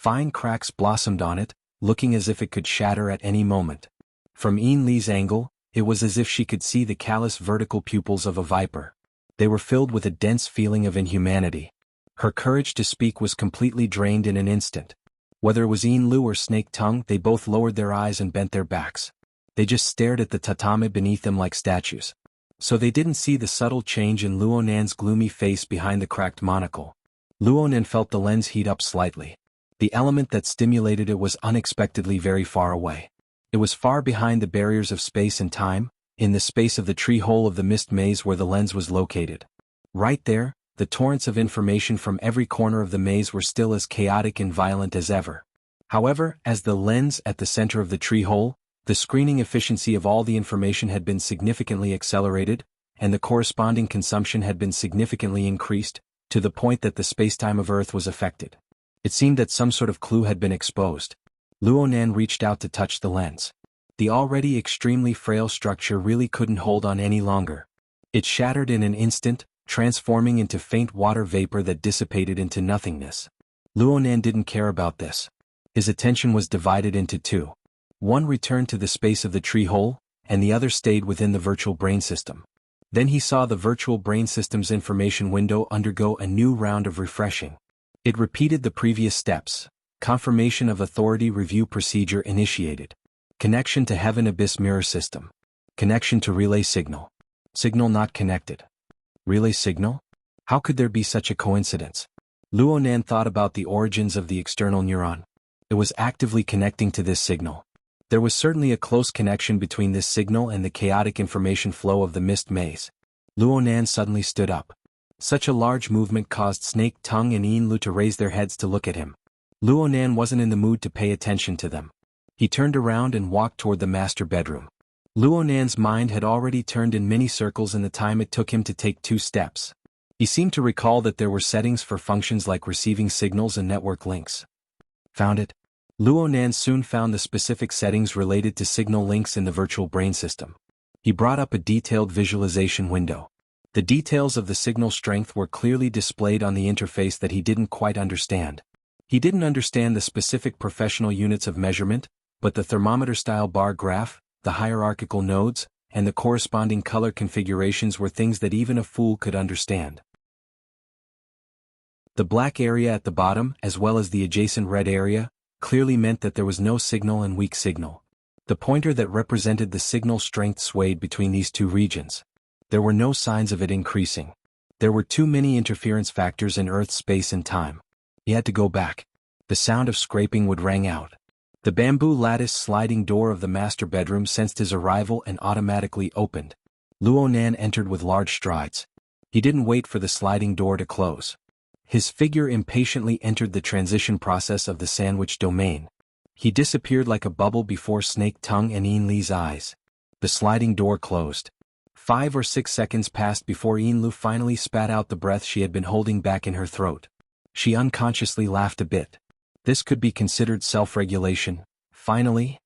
Fine cracks blossomed on it, looking as if it could shatter at any moment. From Yin Li's angle, it was as if she could see the callous vertical pupils of a viper. They were filled with a dense feeling of inhumanity. Her courage to speak was completely drained in an instant. Whether it was Yin Lu or Snake Tongue, they both lowered their eyes and bent their backs. They just stared at the tatami beneath them like statues. So they didn't see the subtle change in Luonan's gloomy face behind the cracked monocle. Luonan felt the lens heat up slightly. The element that stimulated it was unexpectedly very far away. It was far behind the barriers of space and time, in the space of the tree hole of the mist maze where the lens was located. Right there, the torrents of information from every corner of the maze were still as chaotic and violent as ever. However, as the lens at the center of the tree hole, the screening efficiency of all the information had been significantly accelerated, and the corresponding consumption had been significantly increased, to the point that the spacetime of Earth was affected. It seemed that some sort of clue had been exposed. Luonan reached out to touch the lens. The already extremely frail structure really couldn't hold on any longer. It shattered in an instant, transforming into faint water vapor that dissipated into nothingness. Luonan didn't care about this. His attention was divided into two. One returned to the space of the tree hole, and the other stayed within the virtual brain system. Then he saw the virtual brain system's information window undergo a new round of refreshing. It repeated the previous steps. Confirmation of authority review procedure initiated. Connection to Heaven Abyss Mirror System. Connection to relay signal. Signal not connected. Relay signal? How could there be such a coincidence? Luonan thought about the origins of the external neuron. It was actively connecting to this signal. There was certainly a close connection between this signal and the chaotic information flow of the mist maze. Luonan suddenly stood up. Such a large movement caused Snake Tongue and Yin Lu to raise their heads to look at him. Luonan wasn't in the mood to pay attention to them. He turned around and walked toward the master bedroom. Luonan's mind had already turned in many circles in the time it took him to take 2 steps. He seemed to recall that there were settings for functions like receiving signals and network links. Found it? Luonan soon found the specific settings related to signal links in the virtual brain system. He brought up a detailed visualization window. The details of the signal strength were clearly displayed on the interface that he didn't quite understand. He didn't understand the specific professional units of measurement, but the thermometer-style bar graph, the hierarchical nodes, and the corresponding color configurations were things that even a fool could understand. The black area at the bottom, as well as the adjacent red area, clearly meant that there was no signal and weak signal. The pointer that represented the signal strength swayed between these two regions. There were no signs of it increasing. There were too many interference factors in Earth's space and time. He had to go back. The sound of scraping would ring out. The bamboo lattice sliding door of the master bedroom sensed his arrival and automatically opened. Luonan entered with large strides. He didn't wait for the sliding door to close. His figure impatiently entered the transition process of the sandwich domain. He disappeared like a bubble before Snake Tongue and Yin Li's eyes. The sliding door closed. 5 or 6 seconds passed before Yin Lu finally spat out the breath she had been holding back in her throat. She unconsciously laughed a bit. This could be considered self-regulation. Finally?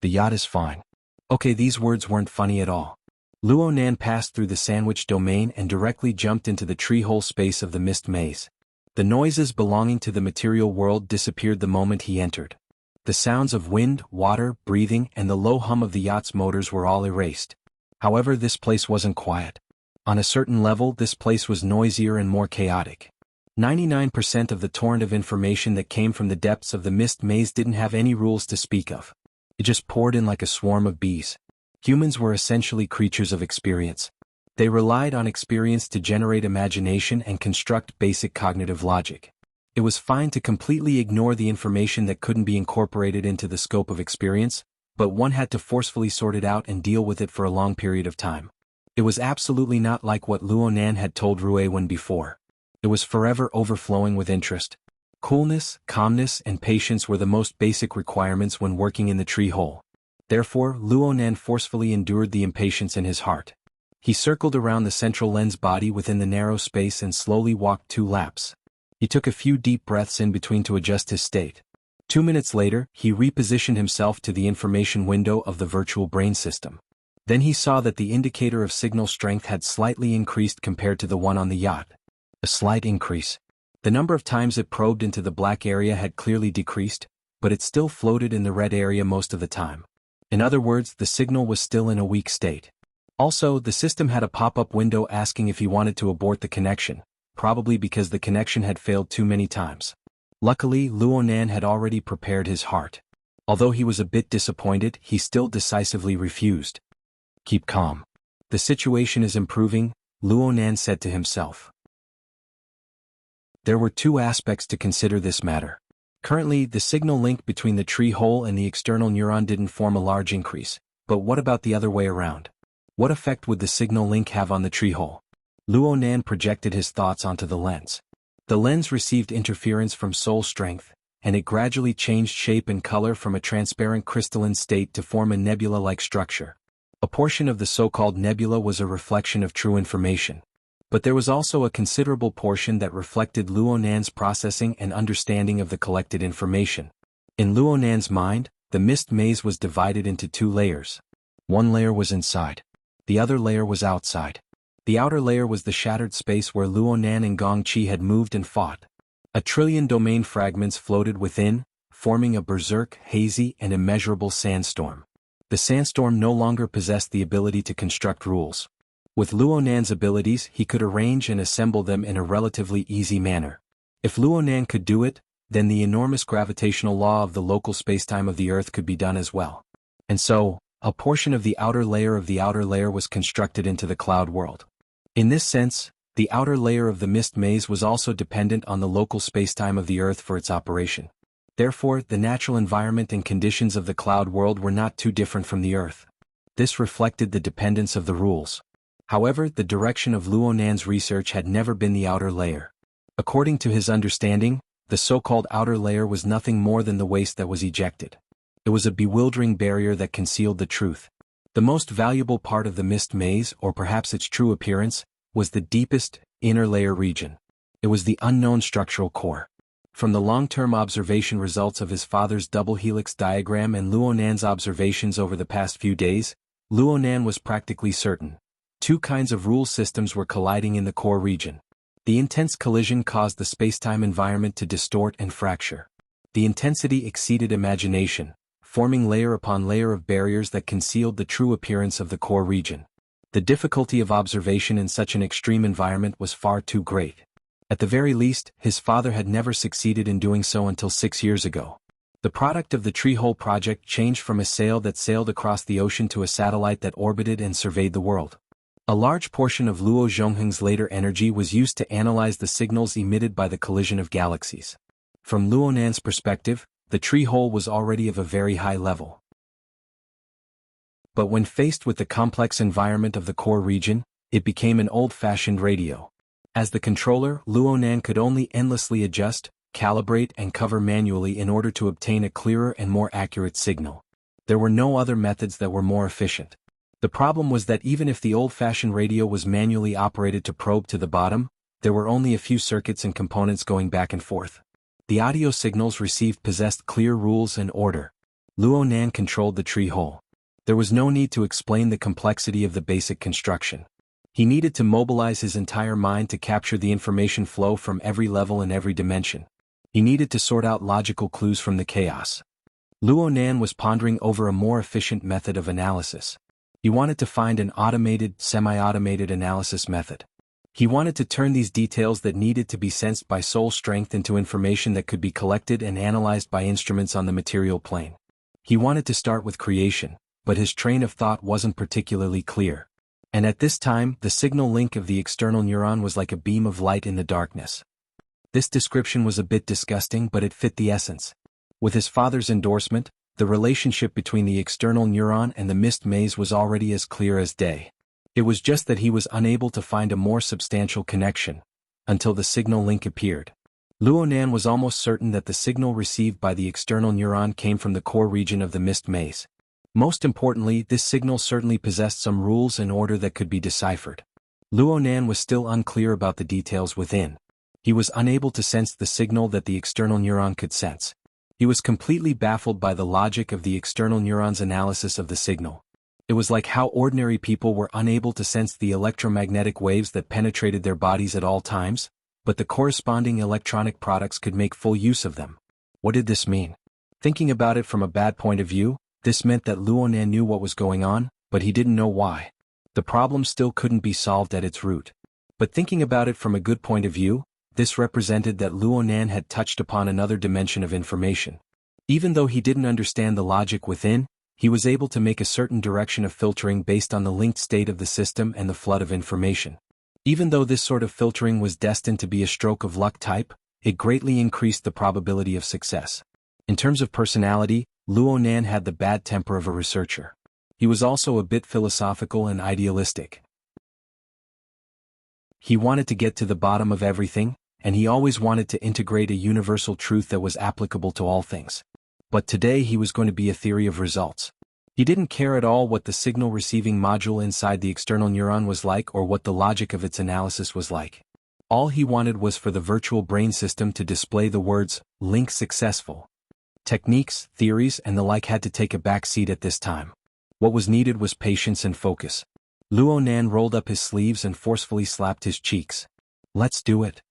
The yacht is fine. Okay, these words weren't funny at all. Luonan passed through the sandwich domain and directly jumped into the tree-hole space of the mist maze. The noises belonging to the material world disappeared the moment he entered. The sounds of wind, water, breathing, and the low hum of the yacht's motors were all erased. However, this place wasn't quiet. On a certain level, this place was noisier and more chaotic. 99% of the torrent of information that came from the depths of the mist maze didn't have any rules to speak of. It just poured in like a swarm of bees. Humans were essentially creatures of experience. They relied on experience to generate imagination and construct basic cognitive logic. It was fine to completely ignore the information that couldn't be incorporated into the scope of experience, but one had to forcefully sort it out and deal with it for a long period of time. It was absolutely not like what Luonan had told Ruewen before. It was forever overflowing with interest. Coolness, calmness, and patience were the most basic requirements when working in the tree hole. Therefore, Luonan forcefully endured the impatience in his heart. He circled around the central lens body within the narrow space and slowly walked 2 laps. He took a few deep breaths in between to adjust his state. 2 minutes later, he repositioned himself to the information window of the virtual brain system. Then he saw that the indicator of signal strength had slightly increased compared to the one on the yacht. A slight increase. The number of times it probed into the black area had clearly decreased, but it still floated in the red area most of the time. In other words, the signal was still in a weak state. Also, the system had a pop-up window asking if he wanted to abort the connection, probably because the connection had failed too many times. Luckily, Luonan had already prepared his heart. Although he was a bit disappointed, he still decisively refused. Keep calm. The situation is improving, Luonan said to himself. There were two aspects to consider this matter. Currently, the signal link between the tree hole and the external neuron didn't form a large increase, but what about the other way around? What effect would the signal link have on the tree hole? Luonan projected his thoughts onto the lens. The lens received interference from soul strength, and it gradually changed shape and color from a transparent crystalline state to form a nebula-like structure. A portion of the so-called nebula was a reflection of true information. But there was also a considerable portion that reflected Luonan's processing and understanding of the collected information. In Luonan's mind, the mist maze was divided into two layers. One layer was inside. The other layer was outside. The outer layer was the shattered space where Luonan and Gongqi had moved and fought. 1 trillion domain fragments floated within, forming a berserk, hazy, and immeasurable sandstorm. The sandstorm no longer possessed the ability to construct rules. With Luonan's abilities, he could arrange and assemble them in a relatively easy manner. If Luonan could do it, then the enormous gravitational law of the local spacetime of the Earth could be done as well. And so, a portion of the outer layer was constructed into the cloud world. In this sense, the outer layer of the mist maze was also dependent on the local spacetime of the Earth for its operation. Therefore, the natural environment and conditions of the cloud world were not too different from the Earth. This reflected the dependence of the rules. However, the direction of Luonan's research had never been the outer layer. According to his understanding, the so-called outer layer was nothing more than the waste that was ejected. It was a bewildering barrier that concealed the truth. The most valuable part of the mist maze, or perhaps its true appearance, was the deepest, inner layer region. It was the unknown structural core. From the long-term observation results of his father's double helix diagram and Luonan's observations over the past few days, Luonan was practically certain. Two kinds of rule systems were colliding in the core region. The intense collision caused the spacetime environment to distort and fracture. The intensity exceeded imagination, forming layer upon layer of barriers that concealed the true appearance of the core region. The difficulty of observation in such an extreme environment was far too great. At the very least, his father had never succeeded in doing so until 6 years ago. The product of the Tree Hole project changed from a sail that sailed across the ocean to a satellite that orbited and surveyed the world. A large portion of Luo Zhongheng's later energy was used to analyze the signals emitted by the collision of galaxies. From Luonan's perspective, the tree hole was already of a very high level. But when faced with the complex environment of the core region, it became an old-fashioned radio. As the controller, Luonan could only endlessly adjust, calibrate and cover manually in order to obtain a clearer and more accurate signal. There were no other methods that were more efficient. The problem was that even if the old-fashioned radio was manually operated to probe to the bottom, there were only a few circuits and components going back and forth. The audio signals received possessed clear rules and order. Luonan controlled the tree hole. There was no need to explain the complexity of the basic construction. He needed to mobilize his entire mind to capture the information flow from every level and every dimension. He needed to sort out logical clues from the chaos. Luonan was pondering over a more efficient method of analysis. He wanted to find an automated, semi-automated analysis method. He wanted to turn these details that needed to be sensed by soul strength into information that could be collected and analyzed by instruments on the material plane. He wanted to start with creation, but his train of thought wasn't particularly clear. And at this time, the signal link of the external neuron was like a beam of light in the darkness. This description was a bit disgusting, but it fit the essence. With his father's endorsement, the relationship between the external neuron and the mist maze was already as clear as day. It was just that he was unable to find a more substantial connection, until the signal link appeared. Luonan was almost certain that the signal received by the external neuron came from the core region of the mist maze. Most importantly, this signal certainly possessed some rules and order that could be deciphered. Luonan was still unclear about the details within. He was unable to sense the signal that the external neuron could sense. He was completely baffled by the logic of the external neuron's analysis of the signal. It was like how ordinary people were unable to sense the electromagnetic waves that penetrated their bodies at all times, but the corresponding electronic products could make full use of them. What did this mean? Thinking about it from a bad point of view, this meant that Luonan knew what was going on, but he didn't know why. The problem still couldn't be solved at its root. But thinking about it from a good point of view, this represented that Luonan had touched upon another dimension of information. Even though he didn't understand the logic within, he was able to make a certain direction of filtering based on the linked state of the system and the flood of information. Even though this sort of filtering was destined to be a stroke of luck type, it greatly increased the probability of success. In terms of personality, Luonan had the bad temper of a researcher. He was also a bit philosophical and idealistic. He wanted to get to the bottom of everything, and he always wanted to integrate a universal truth that was applicable to all things. But today he was going to be a theory of results. He didn't care at all what the signal receiving module inside the external neuron was like or what the logic of its analysis was like. All he wanted was for the virtual brain system to display the words, "link successful." Techniques, theories, and the like had to take a back seat at this time. What was needed was patience and focus. Luonan rolled up his sleeves and forcefully slapped his cheeks. Let's do it.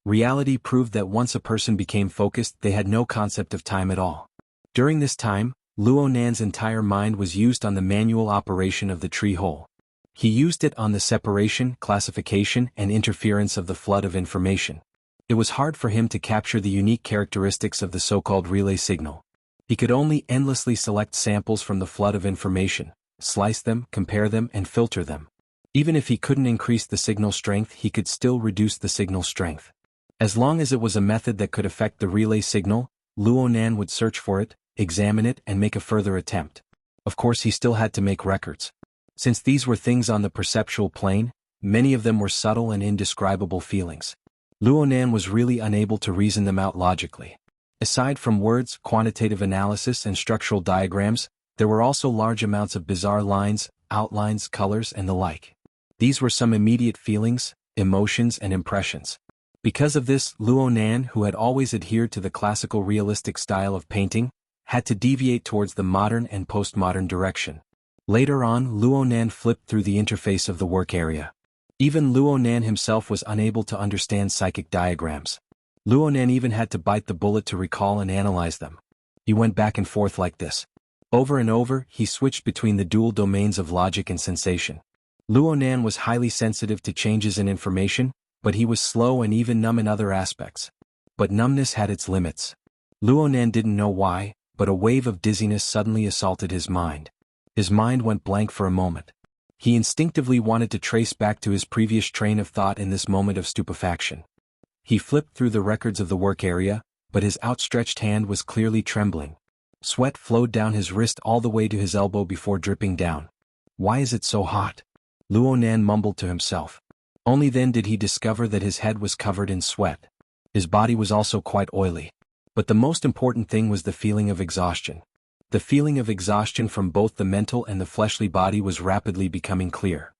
Reality proved that once a person became focused, they had no concept of time at all. During this time, Luonan's entire mind was used on the manual operation of the tree hole. He used it on the separation, classification, and interference of the flood of information. It was hard for him to capture the unique characteristics of the so-called relay signal. He could only endlessly select samples from the flood of information, slice them, compare them, and filter them. Even if he couldn't increase the signal strength, he could still reduce the signal strength. As long as it was a method that could affect the relay signal, Luonan would search for it, examine it, and make a further attempt. Of course, he still had to make records. Since these were things on the perceptual plane, many of them were subtle and indescribable feelings. Luonan was really unable to reason them out logically. Aside from words, quantitative analysis, and structural diagrams, there were also large amounts of bizarre lines, outlines, colors, and the like. These were some immediate feelings, emotions, and impressions. Because of this, Luonan, who had always adhered to the classical realistic style of painting, had to deviate towards the modern and postmodern direction. Later on, Luonan flipped through the interface of the work area. Even Luonan himself was unable to understand psychic diagrams. Luonan even had to bite the bullet to recall and analyze them. He went back and forth like this. Over and over, he switched between the dual domains of logic and sensation. Luonan was highly sensitive to changes in information, but he was slow and even numb in other aspects. But numbness had its limits. Luonan didn't know why, but a wave of dizziness suddenly assaulted his mind. His mind went blank for a moment. He instinctively wanted to trace back to his previous train of thought in this moment of stupefaction. He flipped through the records of the work area, but his outstretched hand was clearly trembling. Sweat flowed down his wrist all the way to his elbow before dripping down. "Why is it so hot?" Luonan mumbled to himself. Only then did he discover that his head was covered in sweat. His body was also quite oily. But the most important thing was the feeling of exhaustion. The feeling of exhaustion from both the mental and the fleshly body was rapidly becoming clear.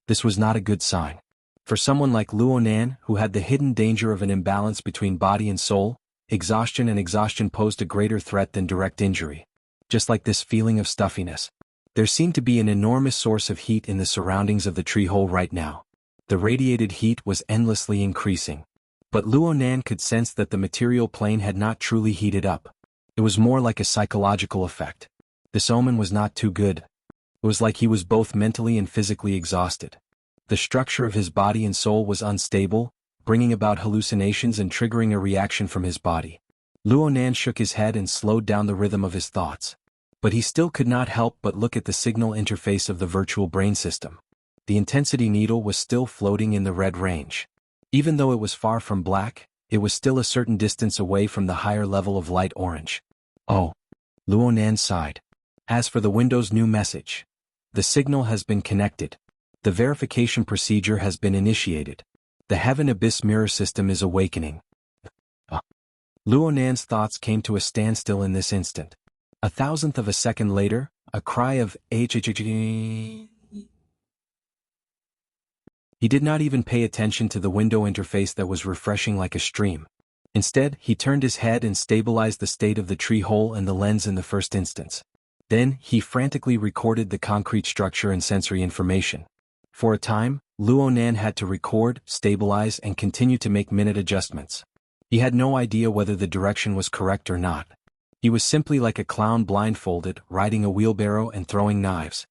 This was not a good sign. For someone like Luonan, who had the hidden danger of an imbalance between body and soul, exhaustion posed a greater threat than direct injury. Just like this feeling of stuffiness. There seemed to be an enormous source of heat in the surroundings of the tree hole right now. The radiated heat was endlessly increasing. But Luonan could sense that the material plane had not truly heated up. It was more like a psychological effect. This omen was not too good. It was like he was both mentally and physically exhausted. The structure of his body and soul was unstable, bringing about hallucinations and triggering a reaction from his body. Luonan shook his head and slowed down the rhythm of his thoughts. But he still could not help but look at the signal interface of the virtual brain system. The intensity needle was still floating in the red range. Even though it was far from black, it was still a certain distance away from the higher level of light orange. "Oh." Luonan sighed. As for the Windows new message, "The signal has been connected. The verification procedure has been initiated. The Heaven Abyss mirror system is awakening." Luonan's thoughts came to a standstill in this instant. A thousandth of a second later, a cry of "H." He did not even pay attention to the window interface that was refreshing like a stream. Instead, he turned his head and stabilized the state of the tree hole and the lens in the first instance. Then, he frantically recorded the concrete structure and sensory information. For a time, Luonan had to record, stabilize and continue to make minute adjustments. He had no idea whether the direction was correct or not. He was simply like a clown blindfolded, riding a wheelbarrow and throwing knives.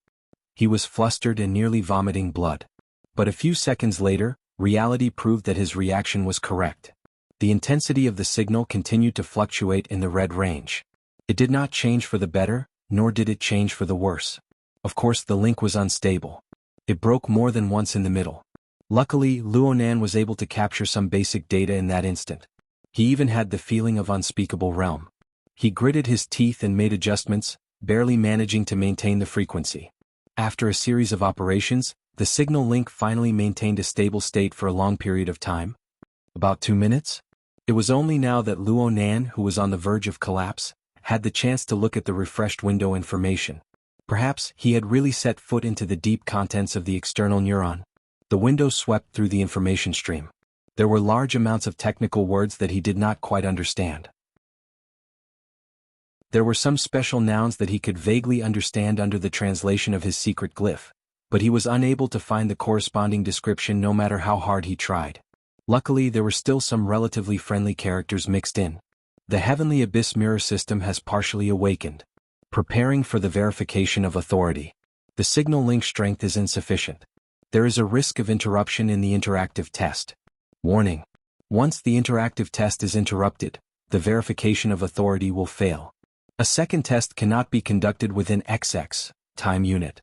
He was flustered and nearly vomiting blood. But a few seconds later, reality proved that his reaction was correct. The intensity of the signal continued to fluctuate in the red range. It did not change for the better, nor did it change for the worse. Of course, the link was unstable. It broke more than once in the middle. Luckily, Luonan was able to capture some basic data in that instant. He even had the feeling of unspeakable realm. He gritted his teeth and made adjustments, barely managing to maintain the frequency. After a series of operations, the signal link finally maintained a stable state for a long period of time. About 2 minutes? It was only now that Luonan, who was on the verge of collapse, had the chance to look at the refreshed window information. Perhaps he had really set foot into the deep contents of the external neuron. The window swept through the information stream. There were large amounts of technical words that he did not quite understand. There were some special nouns that he could vaguely understand under the translation of his secret glyph, but he was unable to find the corresponding description no matter how hard he tried. Luckily, there were still some relatively friendly characters mixed in. The Heavenly Abyss mirror system has partially awakened. Preparing for the verification of authority. The signal link strength is insufficient. There is a risk of interruption in the interactive test. Warning. Once the interactive test is interrupted, the verification of authority will fail. A second test cannot be conducted within XX time unit.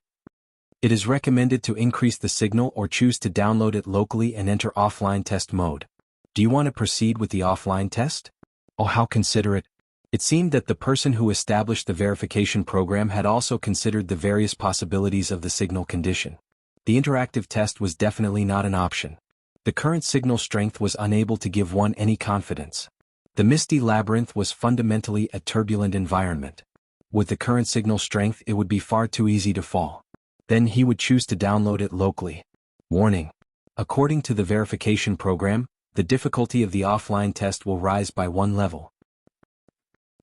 It is recommended to increase the signal or choose to download it locally and enter offline test mode. Do you want to proceed with the offline test? Oh, how considerate. It seemed that the person who established the verification program had also considered the various possibilities of the signal condition. The interactive test was definitely not an option. The current signal strength was unable to give one any confidence. The misty labyrinth was fundamentally a turbulent environment. With the current signal strength, it would be far too easy to fall. Then he would choose to download it locally. Warning. According to the verification program, the difficulty of the offline test will rise by 1 level.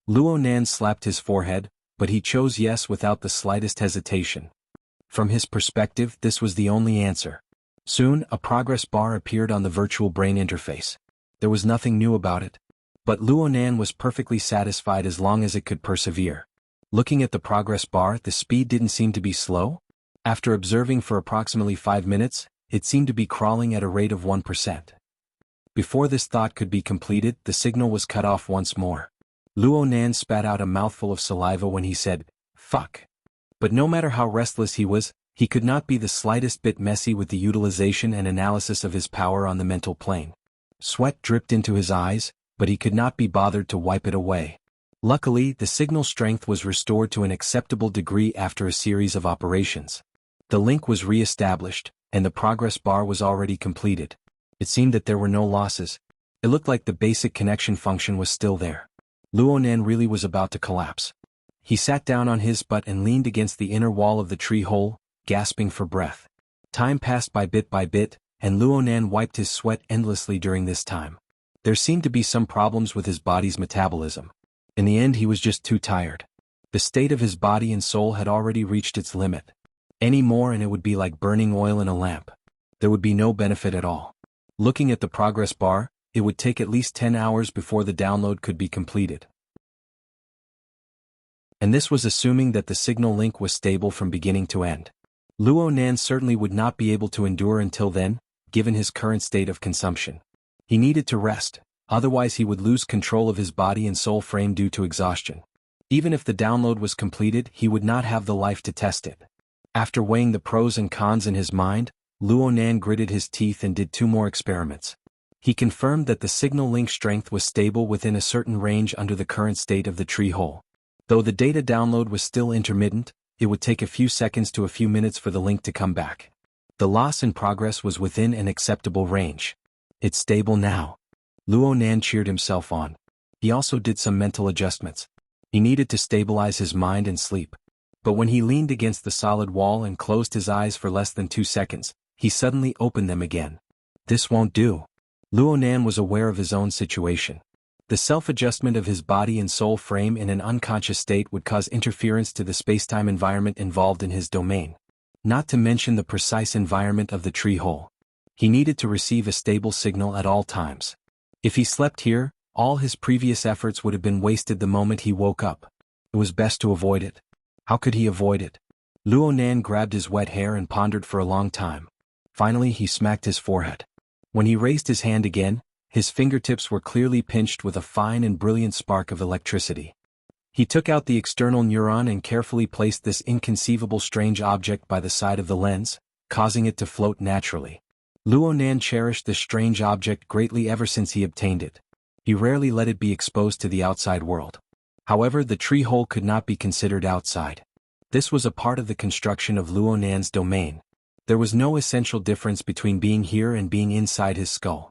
Luonan slapped his forehead, but he chose yes without the slightest hesitation. From his perspective, this was the only answer. Soon, a progress bar appeared on the virtual brain interface. There was nothing new about it. But Luonan was perfectly satisfied as long as it could persevere. Looking at the progress bar, the speed didn't seem to be slow. After observing for approximately 5 minutes, it seemed to be crawling at a rate of 1%. Before this thought could be completed, the signal was cut off once more. Luonan spat out a mouthful of saliva when he said, "Fuck." But no matter how restless he was, he could not be the slightest bit messy with the utilization and analysis of his power on the mental plane. Sweat dripped into his eyes, but he could not be bothered to wipe it away. Luckily, the signal strength was restored to an acceptable degree after a series of operations. The link was re-established, and the progress bar was already completed. It seemed that there were no losses. It looked like the basic connection function was still there. Luonan really was about to collapse. He sat down on his butt and leaned against the inner wall of the tree hole, gasping for breath. Time passed by bit, and Luonan wiped his sweat endlessly during this time. There seemed to be some problems with his body's metabolism. In the end, he was just too tired. The state of his body and soul had already reached its limit. Any more and it would be like burning oil in a lamp. There would be no benefit at all. Looking at the progress bar, it would take at least 10 hours before the download could be completed. And this was assuming that the signal link was stable from beginning to end. Luonan certainly would not be able to endure until then, given his current state of consumption. He needed to rest, otherwise he would lose control of his body and soul frame due to exhaustion. Even if the download was completed, he would not have the life to test it. After weighing the pros and cons in his mind, Luonan gritted his teeth and did 2 more experiments. He confirmed that the signal link strength was stable within a certain range under the current state of the tree hole. Though the data download was still intermittent, it would take a few seconds to a few minutes for the link to come back. The loss in progress was within an acceptable range. It's stable now. Luonan cheered himself on. He also did some mental adjustments. He needed to stabilize his mind and sleep. But when he leaned against the solid wall and closed his eyes for less than 2 seconds, he suddenly opened them again. This won't do. Luonan was aware of his own situation. The self-adjustment of his body and soul frame in an unconscious state would cause interference to the spacetime environment involved in his domain. not to mention the precise environment of the tree hole. He needed to receive a stable signal at all times. If he slept here, all his previous efforts would have been wasted the moment he woke up. It was best to avoid it. How could he avoid it? Luonan grabbed his wet hair and pondered for a long time. Finally he smacked his forehead. When he raised his hand again, his fingertips were clearly pinched with a fine and brilliant spark of electricity. He took out the external neuron and carefully placed this inconceivable strange object by the side of the lens, causing it to float naturally. Luonan cherished this strange object greatly ever since he obtained it. He rarely let it be exposed to the outside world. However, the tree hole could not be considered outside. This was a part of the construction of Luonan's domain. There was no essential difference between being here and being inside his skull.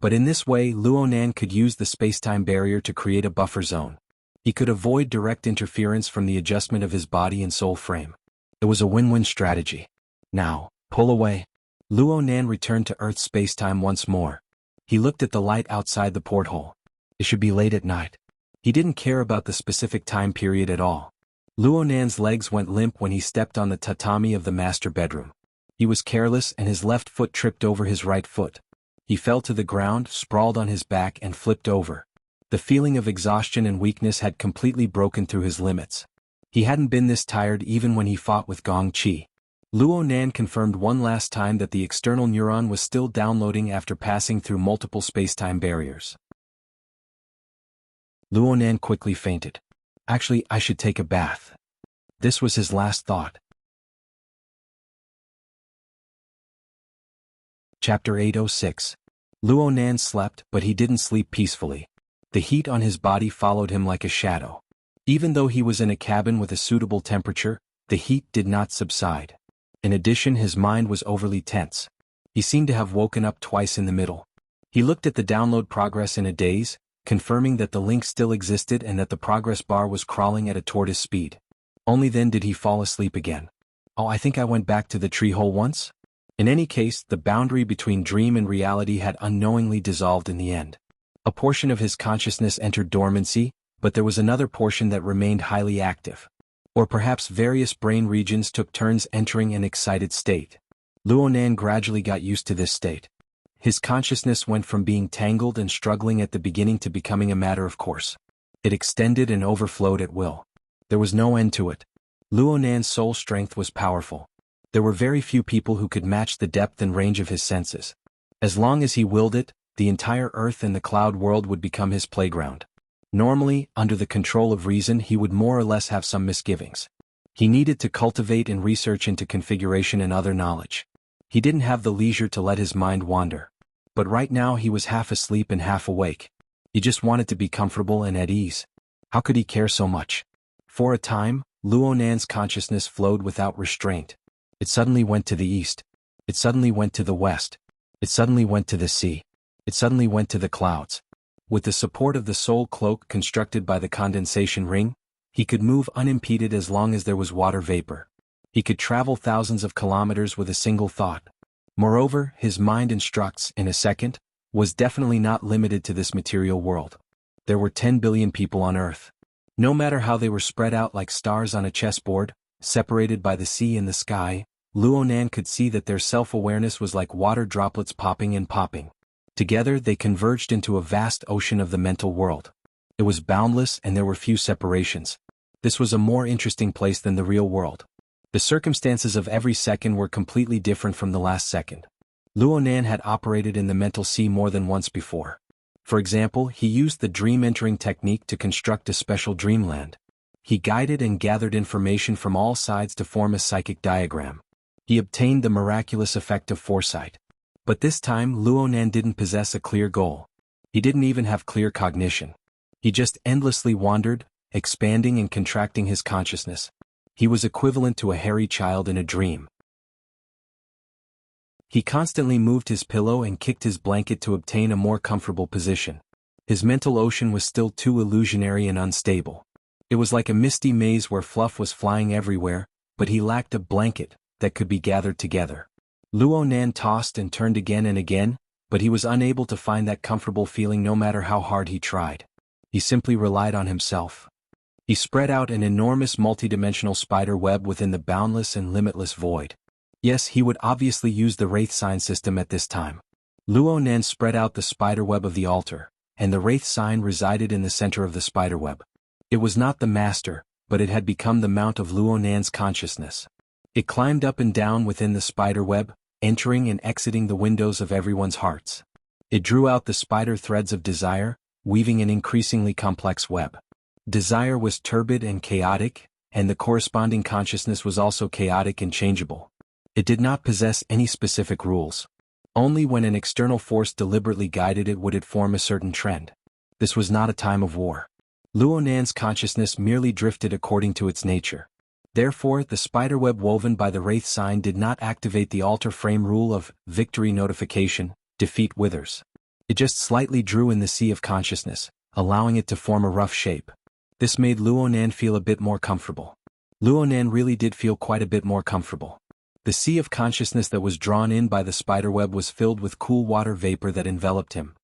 But in this way, Luonan could use the spacetime barrier to create a buffer zone. He could avoid direct interference from the adjustment of his body and soul frame. It was a win-win strategy. Now, pull away. Luonan returned to Earth's spacetime once more. He looked at the light outside the porthole. It should be late at night. He didn't care about the specific time period at all. Luonan's legs went limp when he stepped on the tatami of the master bedroom. He was careless and his left foot tripped over his right foot. He fell to the ground, sprawled on his back and flipped over. The feeling of exhaustion and weakness had completely broken through his limits. He hadn't been this tired even when he fought with Gong Qi. Luonan confirmed one last time that the external neuron was still downloading after passing through multiple spacetime barriers. Luonan quickly fainted. Actually, I should take a bath. This was his last thought. Chapter 806. Luonan slept, but he didn't sleep peacefully. The heat on his body followed him like a shadow. Even though he was in a cabin with a suitable temperature, the heat did not subside. In addition, his mind was overly tense. He seemed to have woken up twice in the middle. He looked at the download progress in a daze, confirming that the link still existed and that the progress bar was crawling at a tortoise speed. Only then did he fall asleep again. Oh, I think I went back to the tree hole once? In any case, the boundary between dream and reality had unknowingly dissolved in the end. A portion of his consciousness entered dormancy, but there was another portion that remained highly active. Or perhaps various brain regions took turns entering an excited state. Luonan gradually got used to this state. His consciousness went from being tangled and struggling at the beginning to becoming a matter of course. It extended and overflowed at will. There was no end to it. Luonan's soul strength was powerful. There were very few people who could match the depth and range of his senses. As long as he willed it, the entire Earth and the cloud world would become his playground. Normally, under the control of reason, he would more or less have some misgivings. He needed to cultivate and research into configuration and other knowledge. He didn't have the leisure to let his mind wander. But right now he was half asleep and half awake. He just wanted to be comfortable and at ease. How could he care so much? For a time, Luonan's consciousness flowed without restraint. It suddenly went to the east. It suddenly went to the west. It suddenly went to the sea. It suddenly went to the clouds. With the support of the soul cloak constructed by the condensation ring, he could move unimpeded as long as there was water vapor. He could travel thousands of kilometers with a single thought. Moreover, his mind instructs, in a second, was definitely not limited to this material world. There were 10 billion people on Earth. No matter how they were spread out like stars on a chessboard, separated by the sea and the sky, Luonan could see that their self-awareness was like water droplets popping and popping. Together they converged into a vast ocean of the mental world. It was boundless and there were few separations. This was a more interesting place than the real world. The circumstances of every second were completely different from the last second. Luonan had operated in the mental sea more than once before. For example, he used the dream entering technique to construct a special dreamland. He guided and gathered information from all sides to form a psychic diagram. He obtained the miraculous effect of foresight. But this time Luonan didn't possess a clear goal. He didn't even have clear cognition. He just endlessly wandered, expanding and contracting his consciousness. He was equivalent to a hairy child in a dream. He constantly moved his pillow and kicked his blanket to obtain a more comfortable position. His mental ocean was still too illusionary and unstable. It was like a misty maze where fluff was flying everywhere, but he lacked a blanket that could be gathered together. Luonan tossed and turned again and again, but he was unable to find that comfortable feeling no matter how hard he tried. He simply relied on himself. He spread out an enormous multidimensional spider web within the boundless and limitless void. Yes, he would obviously use the Wraith sign system at this time. Luonan spread out the spiderweb of the altar, and the Wraith sign resided in the center of the spiderweb. It was not the master, but it had become the mount of Luonan's consciousness. It climbed up and down within the spiderweb, entering and exiting the windows of everyone's hearts. It drew out the spider threads of desire, weaving an increasingly complex web. Desire was turbid and chaotic, and the corresponding consciousness was also chaotic and changeable. It did not possess any specific rules. Only when an external force deliberately guided it would it form a certain trend. This was not a time of war. Luonan's consciousness merely drifted according to its nature. Therefore, the spiderweb woven by the Wraith sign did not activate the altar frame rule of victory notification, defeat withers. It just slightly drew in the sea of consciousness, allowing it to form a rough shape. This made Luonan feel a bit more comfortable. Luonan really did feel quite a bit more comfortable. The sea of consciousness that was drawn in by the spiderweb was filled with cool water vapor that enveloped him.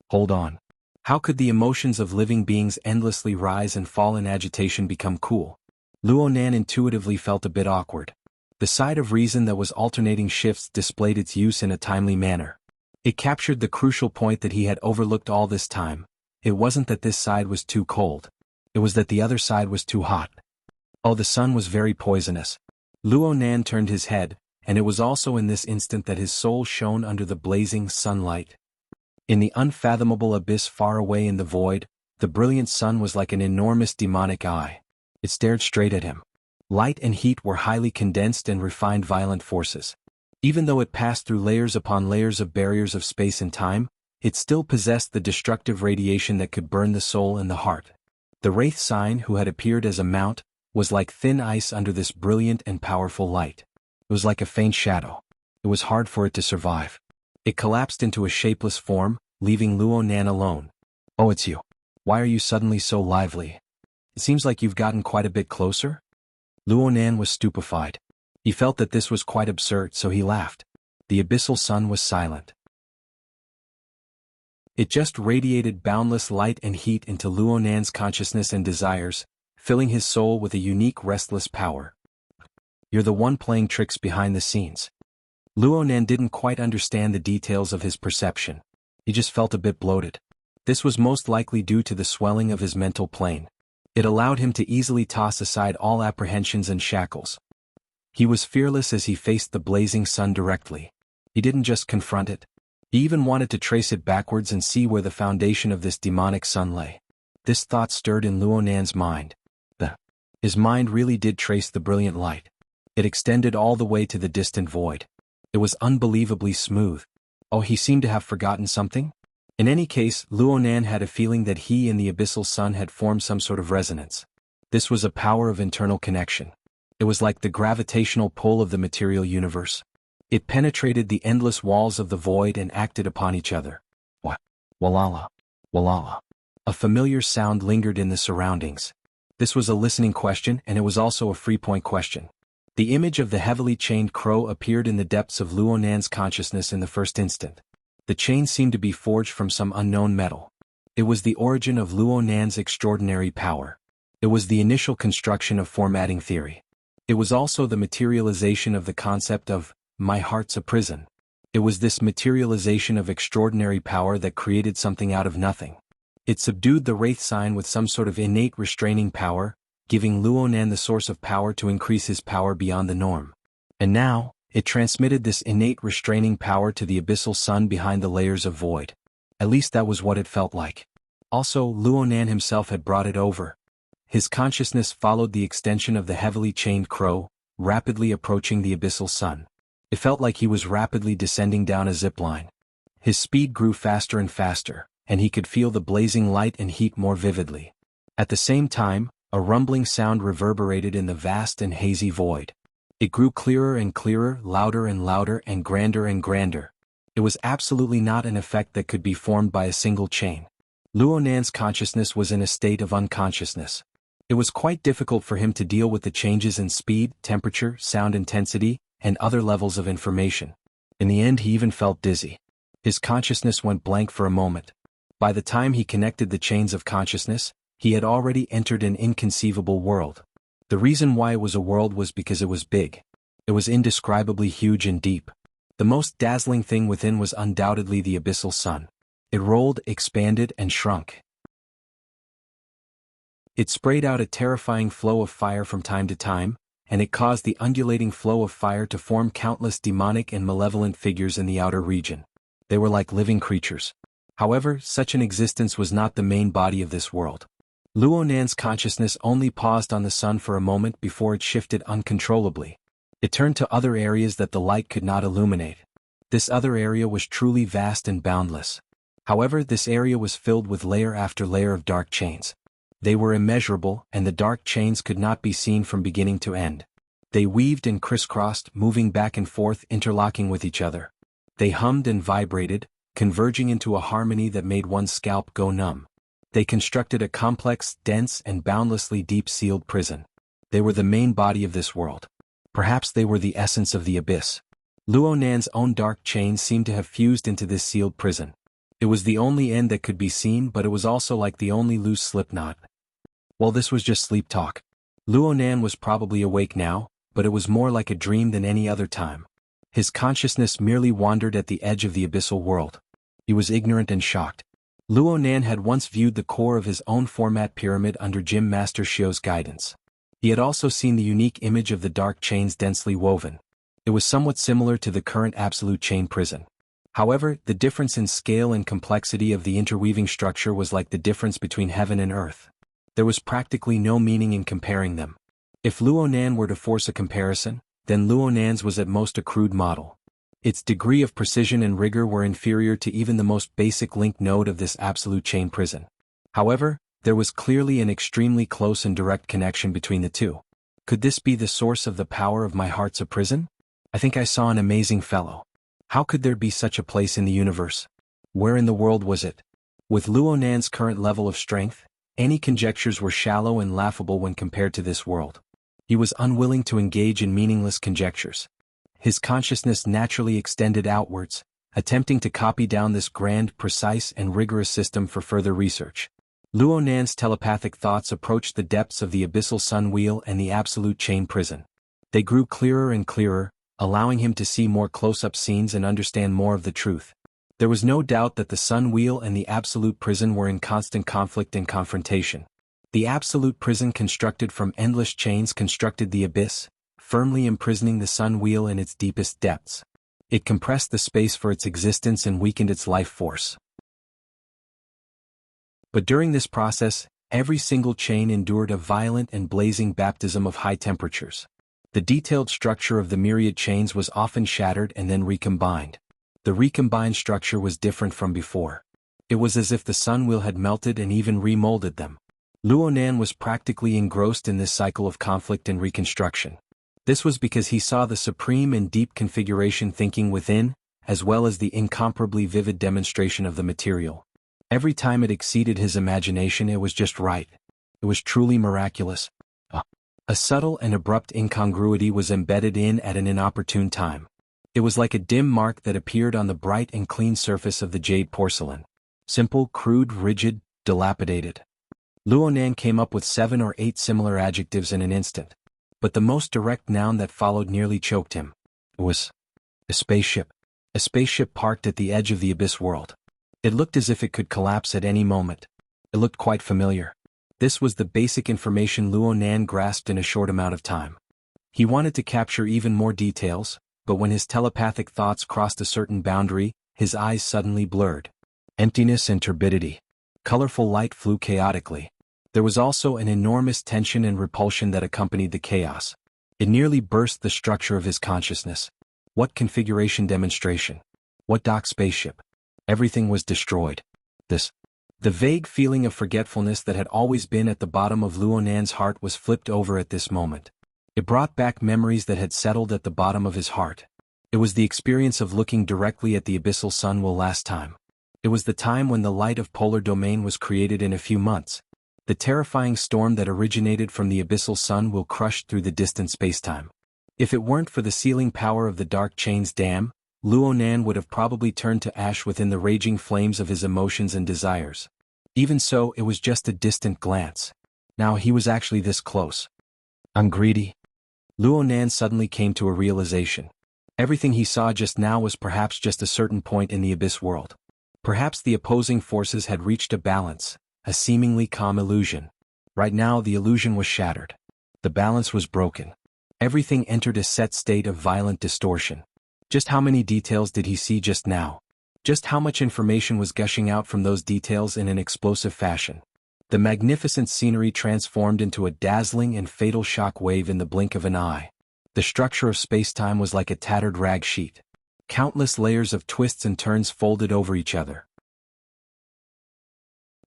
Hold on. How could the emotions of living beings endlessly rise and fall in agitation become cool? Luonan intuitively felt a bit awkward. The side of reason that was alternating shifts displayed its use in a timely manner. It captured the crucial point that he had overlooked all this time. It wasn't that this side was too cold. It was that the other side was too hot. Oh, the sun was very poisonous. Luonan turned his head, and it was also in this instant that his soul shone under the blazing sunlight. In the unfathomable abyss far away in the void, the brilliant sun was like an enormous demonic eye. It stared straight at him. Light and heat were highly condensed and refined violent forces. Even though it passed through layers upon layers of barriers of space and time, it still possessed the destructive radiation that could burn the soul and the heart. The Wraith sign, who had appeared as a mount, was like thin ice under this brilliant and powerful light. It was like a faint shadow. It was hard for it to survive. It collapsed into a shapeless form, leaving Luonan alone. Oh, it's you. Why are you suddenly so lively? It seems like you've gotten quite a bit closer? Luonan was stupefied. He felt that this was quite absurd, so he laughed. The abyssal sun was silent. It just radiated boundless light and heat into Luonan's consciousness and desires, filling his soul with a unique restless power. You're the one playing tricks behind the scenes. Luonan didn't quite understand the details of his perception. He just felt a bit bloated. This was most likely due to the swelling of his mental plane. It allowed him to easily toss aside all apprehensions and shackles. He was fearless as he faced the blazing sun directly. He didn't just confront it. He even wanted to trace it backwards and see where the foundation of this demonic sun lay. This thought stirred in Luonan's mind. His mind really did trace the brilliant light. It extended all the way to the distant void. It was unbelievably smooth. Oh, he seemed to have forgotten something? In any case, Luonan had a feeling that he and the abyssal sun had formed some sort of resonance. This was a power of internal connection. It was like the gravitational pull of the material universe. It penetrated the endless walls of the void and acted upon each other. Walala. Walala. A familiar sound lingered in the surroundings. This was a listening question, and it was also a free-point question. The image of the heavily chained crow appeared in the depths of Luonan's consciousness in the first instant. The chain seemed to be forged from some unknown metal. It was the origin of Luonan's extraordinary power. It was the initial construction of formatting theory. It was also the materialization of the concept of, my heart's a prison. It was this materialization of extraordinary power that created something out of nothing. It subdued the Wraith sign with some sort of innate restraining power, giving Luonan the source of power to increase his power beyond the norm. And now, it transmitted this innate restraining power to the abyssal sun behind the layers of void. At least that was what it felt like. Also, Luonan himself had brought it over. His consciousness followed the extension of the heavily chained crow, rapidly approaching the abyssal sun. It felt like he was rapidly descending down a zipline. His speed grew faster and faster, and he could feel the blazing light and heat more vividly. At the same time, a rumbling sound reverberated in the vast and hazy void. It grew clearer and clearer, louder and louder, and grander and grander. It was absolutely not an effect that could be formed by a single chain. Luonan's consciousness was in a state of unconsciousness. It was quite difficult for him to deal with the changes in speed, temperature, sound intensity, and other levels of information. In the end, he even felt dizzy. His consciousness went blank for a moment. By the time he connected the chains of consciousness, he had already entered an inconceivable world. The reason why it was a world was because it was big. It was indescribably huge and deep. The most dazzling thing within was undoubtedly the abyssal sun. It rolled, expanded, and shrunk. It sprayed out a terrifying flow of fire from time to time, and it caused the undulating flow of fire to form countless demonic and malevolent figures in the outer region. They were like living creatures. However, such an existence was not the main body of this world. Luonan's consciousness only paused on the sun for a moment before it shifted uncontrollably. It turned to other areas that the light could not illuminate. This other area was truly vast and boundless. However, this area was filled with layer after layer of dark chains. They were immeasurable, and the dark chains could not be seen from beginning to end. They weaved and crisscrossed, moving back and forth, interlocking with each other. They hummed and vibrated, converging into a harmony that made one's scalp go numb. They constructed a complex, dense, and boundlessly deep-sealed prison. They were the main body of this world. Perhaps they were the essence of the abyss. Luonan's own dark chains seemed to have fused into this sealed prison. It was the only end that could be seen, but it was also like the only loose slipknot. Well, this was just sleep talk. Luonan was probably awake now, but it was more like a dream than any other time. His consciousness merely wandered at the edge of the abyssal world. He was ignorant and shocked. Luonan had once viewed the core of his own format pyramid under Gym Master Xiu's guidance. He had also seen the unique image of the dark chains densely woven. It was somewhat similar to the current absolute chain prison. However, the difference in scale and complexity of the interweaving structure was like the difference between heaven and earth. There was practically no meaning in comparing them. If Luonan were to force a comparison, then Luonan's was at most a crude model. Its degree of precision and rigor were inferior to even the most basic link node of this absolute chain prison. However, there was clearly an extremely close and direct connection between the two. Could this be the source of the power of my heart's a prison? I think I saw an amazing fellow. How could there be such a place in the universe? Where in the world was it? With Luonan's current level of strength, any conjectures were shallow and laughable when compared to this world. He was unwilling to engage in meaningless conjectures. His consciousness naturally extended outwards, attempting to copy down this grand, precise, and rigorous system for further research. Luonan's telepathic thoughts approached the depths of the abyssal sun wheel and the absolute chain prison. They grew clearer and clearer, allowing him to see more close-up scenes and understand more of the truth. There was no doubt that the sun wheel and the absolute prison were in constant conflict and confrontation. The absolute prison constructed from endless chains constructed the abyss, firmly imprisoning the sun wheel in its deepest depths. It compressed the space for its existence and weakened its life force. But during this process, every single chain endured a violent and blazing baptism of high temperatures. The detailed structure of the myriad chains was often shattered and then recombined. The recombined structure was different from before. It was as if the sun wheel had melted and even remolded them. Luonan was practically engrossed in this cycle of conflict and reconstruction. This was because he saw the supreme and deep configuration thinking within, as well as the incomparably vivid demonstration of the material. Every time it exceeded his imagination, it was just right. It was truly miraculous. A subtle and abrupt incongruity was embedded in at an inopportune time. It was like a dim mark that appeared on the bright and clean surface of the jade porcelain. Simple, crude, rigid, dilapidated. Luonan came up with 7 or 8 similar adjectives in an instant. But the most direct noun that followed nearly choked him. It was a spaceship. A spaceship parked at the edge of the abyss world. It looked as if it could collapse at any moment. It looked quite familiar. This was the basic information Luonan grasped in a short amount of time. He wanted to capture even more details, but when his telepathic thoughts crossed a certain boundary, his eyes suddenly blurred. Emptiness and turbidity. Colorful light flew chaotically. There was also an enormous tension and repulsion that accompanied the chaos. It nearly burst the structure of his consciousness. What configuration demonstration? What dock spaceship? Everything was destroyed. The vague feeling of forgetfulness that had always been at the bottom of Luonan's heart was flipped over at this moment. It brought back memories that had settled at the bottom of his heart. It was the experience of looking directly at the abyssal sun wheel last time. It was the time when the light of polar domain was created in a few months. The terrifying storm that originated from the abyssal sun wheel crushed through the distant spacetime. If it weren't for the sealing power of the dark chains dam, Luonan would have probably turned to ash within the raging flames of his emotions and desires. Even so, it was just a distant glance. Now he was actually this close. I'm greedy. Luonan suddenly came to a realization. Everything he saw just now was perhaps just a certain point in the abyss world. Perhaps the opposing forces had reached a balance, a seemingly calm illusion. Right now the illusion was shattered. The balance was broken. Everything entered a set state of violent distortion. Just how many details did he see just now? Just how much information was gushing out from those details in an explosive fashion? The magnificent scenery transformed into a dazzling and fatal shock wave in the blink of an eye. The structure of space-time was like a tattered rag sheet. Countless layers of twists and turns folded over each other.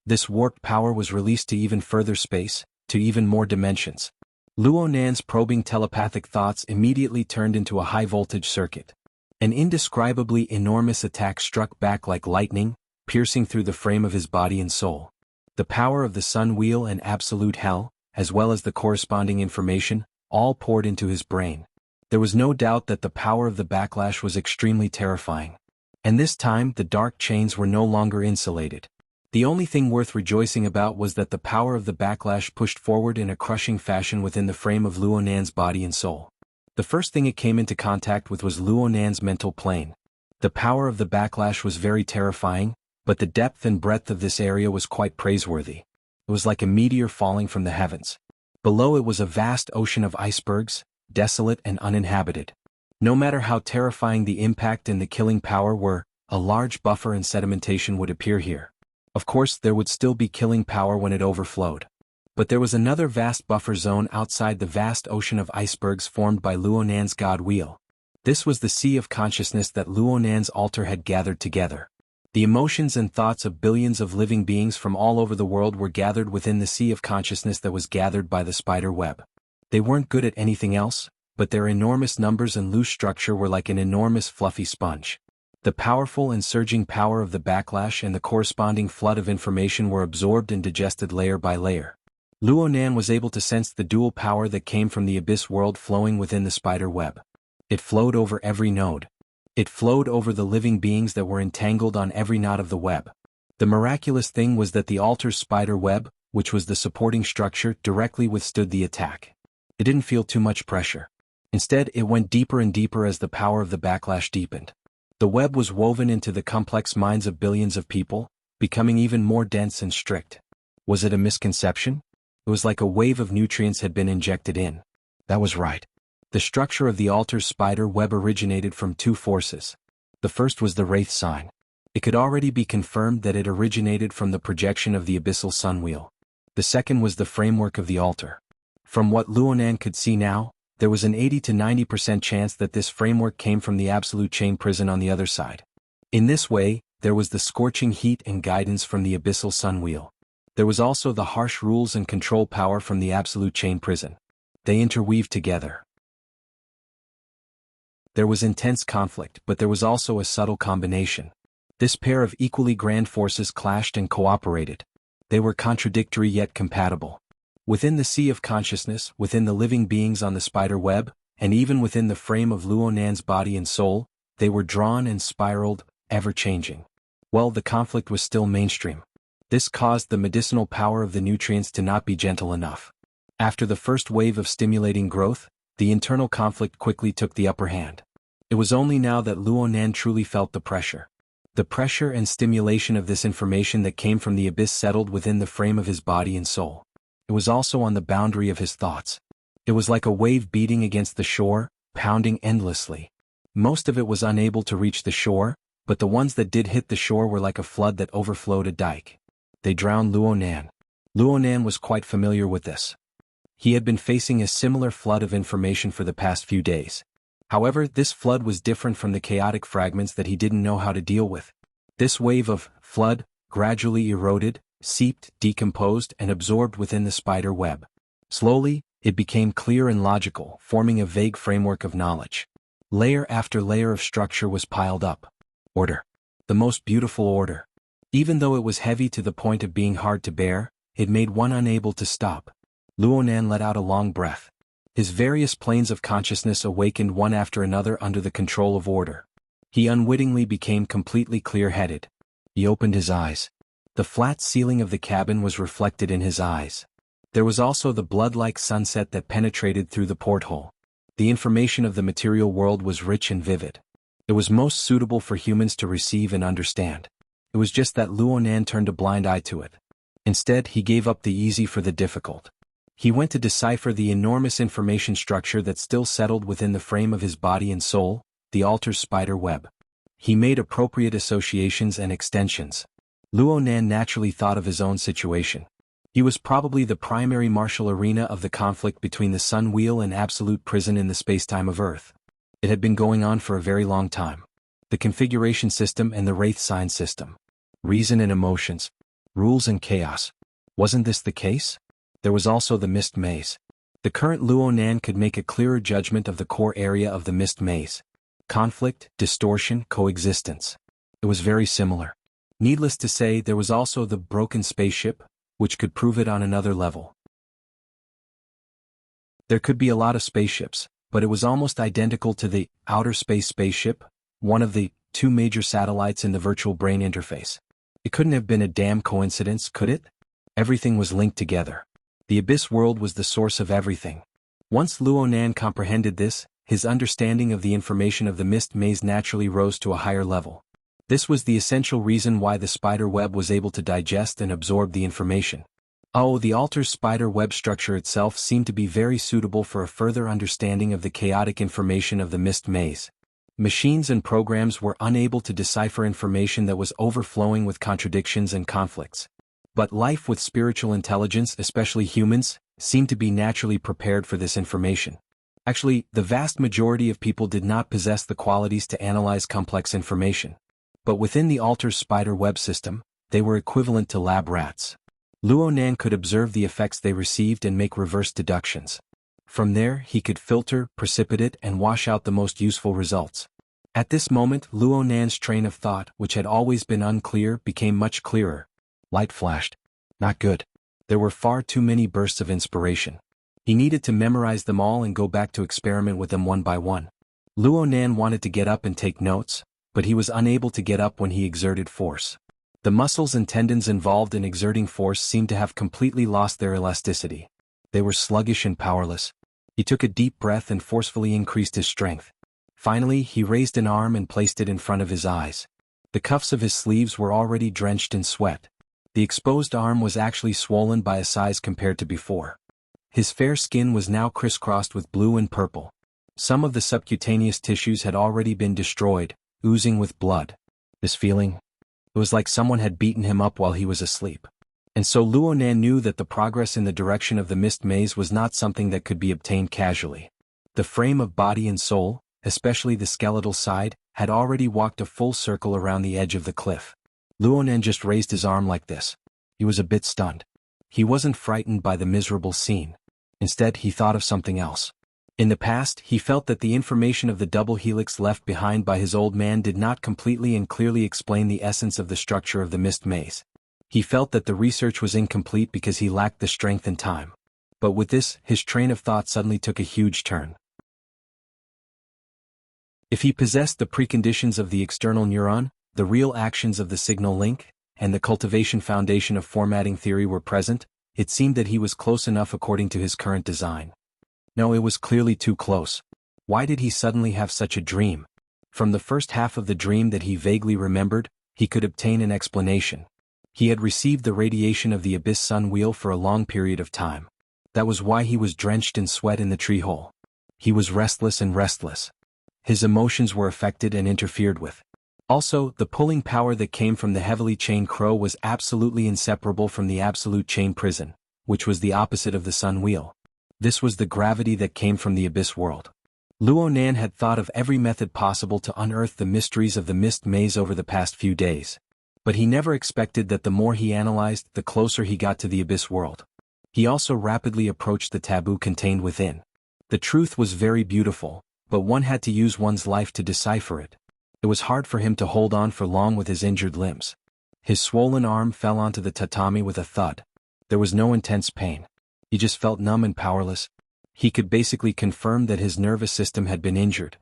This warped power was released to even further space, to even more dimensions. Luonan's probing telepathic thoughts immediately turned into a high-voltage circuit. An indescribably enormous attack struck back like lightning, piercing through the frame of his body and soul. The power of the sun wheel and absolute hell, as well as the corresponding information, all poured into his brain. There was no doubt that the power of the backlash was extremely terrifying. And this time the dark chains were no longer insulated. The only thing worth rejoicing about was that the power of the backlash pushed forward in a crushing fashion within the frame of Luonan's body and soul. The first thing it came into contact with was Luonan's mental plane. The power of the backlash was very terrifying, but the depth and breadth of this area was quite praiseworthy. It was like a meteor falling from the heavens. Below it was a vast ocean of icebergs, desolate and uninhabited. No matter how terrifying the impact and the killing power were, a large buffer and sedimentation would appear here. Of course, there would still be killing power when it overflowed. But there was another vast buffer zone outside the vast ocean of icebergs formed by Luonan's God Wheel. This was the sea of consciousness that Luonan's altar had gathered together. The emotions and thoughts of billions of living beings from all over the world were gathered within the sea of consciousness that was gathered by the spider web. They weren't good at anything else, but their enormous numbers and loose structure were like an enormous fluffy sponge. The powerful and surging power of the backlash and the corresponding flood of information were absorbed and digested layer by layer. Luonan was able to sense the dual power that came from the abyss world flowing within the spider web. It flowed over every node. It flowed over the living beings that were entangled on every knot of the web. The miraculous thing was that the altar's spider web, which was the supporting structure, directly withstood the attack. It didn't feel too much pressure. Instead, it went deeper and deeper as the power of the backlash deepened. The web was woven into the complex minds of billions of people, becoming even more dense and strict. Was it a misconception? It was like a wave of nutrients had been injected in. That was right. The structure of the altar's spider web originated from two forces. The first was the Wraith sign. It could already be confirmed that it originated from the projection of the abyssal sun wheel. The second was the framework of the altar. From what Luonan could see now, there was an 80 to 90% chance that this framework came from the absolute chain prison on the other side. In this way, there was the scorching heat and guidance from the abyssal sun wheel. There was also the harsh rules and control power from the absolute chain prison. They interweaved together. There was intense conflict, but there was also a subtle combination. This pair of equally grand forces clashed and cooperated. They were contradictory yet compatible. Within the sea of consciousness, within the living beings on the spider web, and even within the frame of Luonan's body and soul, they were drawn and spiraled, ever-changing. Well, the conflict was still mainstream. This caused the medicinal power of the nutrients to not be gentle enough. After the first wave of stimulating growth, the internal conflict quickly took the upper hand. It was only now that Luonan truly felt the pressure. The pressure and stimulation of this information that came from the abyss settled within the frame of his body and soul. It was also on the boundary of his thoughts. It was like a wave beating against the shore, pounding endlessly. Most of it was unable to reach the shore, but the ones that did hit the shore were like a flood that overflowed a dike. They drowned Luonan. Luonan was quite familiar with this. He had been facing a similar flood of information for the past few days. However, this flood was different from the chaotic fragments that he didn't know how to deal with. This wave of flood gradually eroded, seeped, decomposed, and absorbed within the spider web. Slowly, it became clear and logical, forming a vague framework of knowledge. Layer after layer of structure was piled up. Order. The most beautiful order. Even though it was heavy to the point of being hard to bear, it made one unable to stop. Luonan let out a long breath. His various planes of consciousness awakened one after another under the control of order. He unwittingly became completely clear-headed. He opened his eyes. The flat ceiling of the cabin was reflected in his eyes. There was also the blood-like sunset that penetrated through the porthole. The information of the material world was rich and vivid. It was most suitable for humans to receive and understand. It was just that Luonan turned a blind eye to it. Instead, he gave up the easy for the difficult. He went to decipher the enormous information structure that still settled within the frame of his body and soul, the altar's spider web. He made appropriate associations and extensions. Luonan naturally thought of his own situation. He was probably the primary martial arena of the conflict between the Sun Wheel and absolute prison in the spacetime of Earth. It had been going on for a very long time. The configuration system and the Wraith sign system. Reason and emotions. Rules and chaos. Wasn't this the case? There was also the Mist Maze. The current Luonan could make a clearer judgment of the core area of the Mist Maze. Conflict, distortion, coexistence. It was very similar. Needless to say, there was also the broken spaceship, which could prove it on another level. There could be a lot of spaceships, but it was almost identical to the outer space spaceship, one of the two major satellites in the virtual brain interface. It couldn't have been a damn coincidence, could it? Everything was linked together. The Abyss world was the source of everything. Once Luonan comprehended this, his understanding of the information of the Mist Maze naturally rose to a higher level. This was the essential reason why the spider web was able to digest and absorb the information. Oh, the altar's spider web structure itself seemed to be very suitable for a further understanding of the chaotic information of the Mist Maze. Machines and programs were unable to decipher information that was overflowing with contradictions and conflicts. But life with spiritual intelligence, especially humans, seemed to be naturally prepared for this information. Actually, the vast majority of people did not possess the qualities to analyze complex information. But within the altar's spider web system, they were equivalent to lab rats. Luonan could observe the effects they received and make reverse deductions. From there, he could filter, precipitate, and wash out the most useful results. At this moment, Luonan's train of thought, which had always been unclear, became much clearer. Light flashed. Not good. There were far too many bursts of inspiration. He needed to memorize them all and go back to experiment with them one by one. Luonan wanted to get up and take notes, but he was unable to get up when he exerted force. The muscles and tendons involved in exerting force seemed to have completely lost their elasticity. They were sluggish and powerless. He took a deep breath and forcefully increased his strength. Finally, he raised an arm and placed it in front of his eyes. The cuffs of his sleeves were already drenched in sweat. The exposed arm was actually swollen by a size compared to before. His fair skin was now crisscrossed with blue and purple. Some of the subcutaneous tissues had already been destroyed, oozing with blood. This feeling? It was like someone had beaten him up while he was asleep. And so Luonan knew that the progress in the direction of the Mist Maze was not something that could be obtained casually. The frame of body and soul, especially the skeletal side, had already walked a full circle around the edge of the cliff. Luonan just raised his arm like this. He was a bit stunned. He wasn't frightened by the miserable scene. Instead, he thought of something else. In the past, he felt that the information of the double helix left behind by his old man did not completely and clearly explain the essence of the structure of the Mist Maze. He felt that the research was incomplete because he lacked the strength and time. But with this, his train of thought suddenly took a huge turn. If he possessed the preconditions of the external neuron, the real actions of the signal link, and the cultivation foundation of formatting theory were present, it seemed that he was close enough according to his current design. No, it was clearly too close. Why did he suddenly have such a dream? From the first half of the dream that he vaguely remembered, he could obtain an explanation. He had received the radiation of the Abyss Sun Wheel for a long period of time. That was why he was drenched in sweat in the tree hole. He was restless and restless. His emotions were affected and interfered with. Also, the pulling power that came from the heavily chained crow was absolutely inseparable from the absolute chain prison, which was the opposite of the Sun Wheel. This was the gravity that came from the Abyss world. Luonan had thought of every method possible to unearth the mysteries of the Mist Maze over the past few days. But he never expected that the more he analyzed, the closer he got to the Abyss world. He also rapidly approached the taboo contained within. The truth was very beautiful, but one had to use one's life to decipher it. It was hard for him to hold on for long with his injured limbs. His swollen arm fell onto the tatami with a thud. There was no intense pain. He just felt numb and powerless. He could basically confirm that his nervous system had been injured.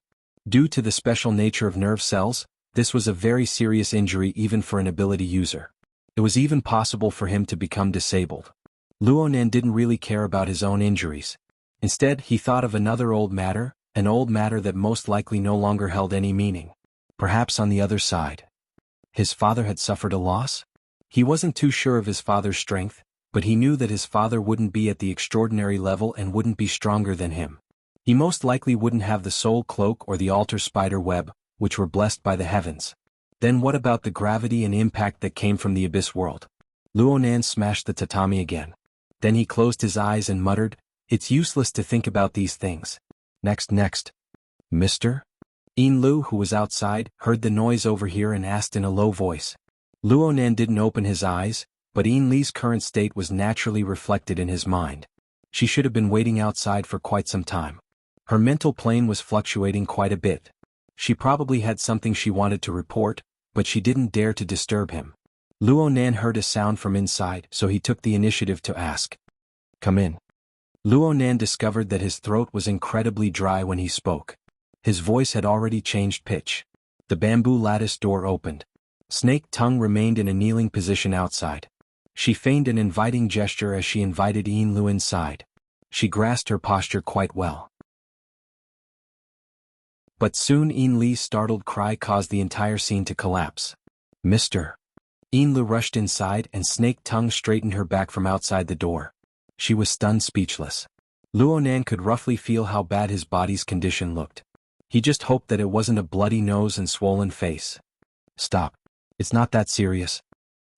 Due to the special nature of nerve cells, this was a very serious injury even for an ability user. It was even possible for him to become disabled. Luonan didn't really care about his own injuries. Instead, he thought of another old matter, An old matter that most likely no longer held any meaning. Perhaps on the other side. His father had suffered a loss? He wasn't too sure of his father's strength, but he knew that his father wouldn't be at the extraordinary level and wouldn't be stronger than him. He most likely wouldn't have the soul cloak or the altar spider web, which were blessed by the heavens. Then what about the gravity and impact that came from the abyss world? Luonan smashed the tatami again. Then he closed his eyes and muttered, "It's useless to think about these things. Next. Mister?" Lu, who was outside, heard the noise over here and asked in a low voice. Luonan didn't open his eyes, but Li's current state was naturally reflected in his mind. She should have been waiting outside for quite some time. Her mental plane was fluctuating quite a bit. She probably had something she wanted to report, but she didn't dare to disturb him. Luonan heard a sound from inside, so he took the initiative to ask. "Come in." Luonan discovered that his throat was incredibly dry when he spoke. His voice had already changed pitch. The bamboo lattice door opened. Snake Tongue remained in a kneeling position outside. She feigned an inviting gesture as she invited Lu inside. She grasped her posture quite well. But soon Li's startled cry caused the entire scene to collapse. "Mister." Lu rushed inside and Snake Tongue straightened her back from outside the door. She was stunned speechless. Luonan could roughly feel how bad his body's condition looked. He just hoped that it wasn't a bloody nose and swollen face. "Stop. It's not that serious."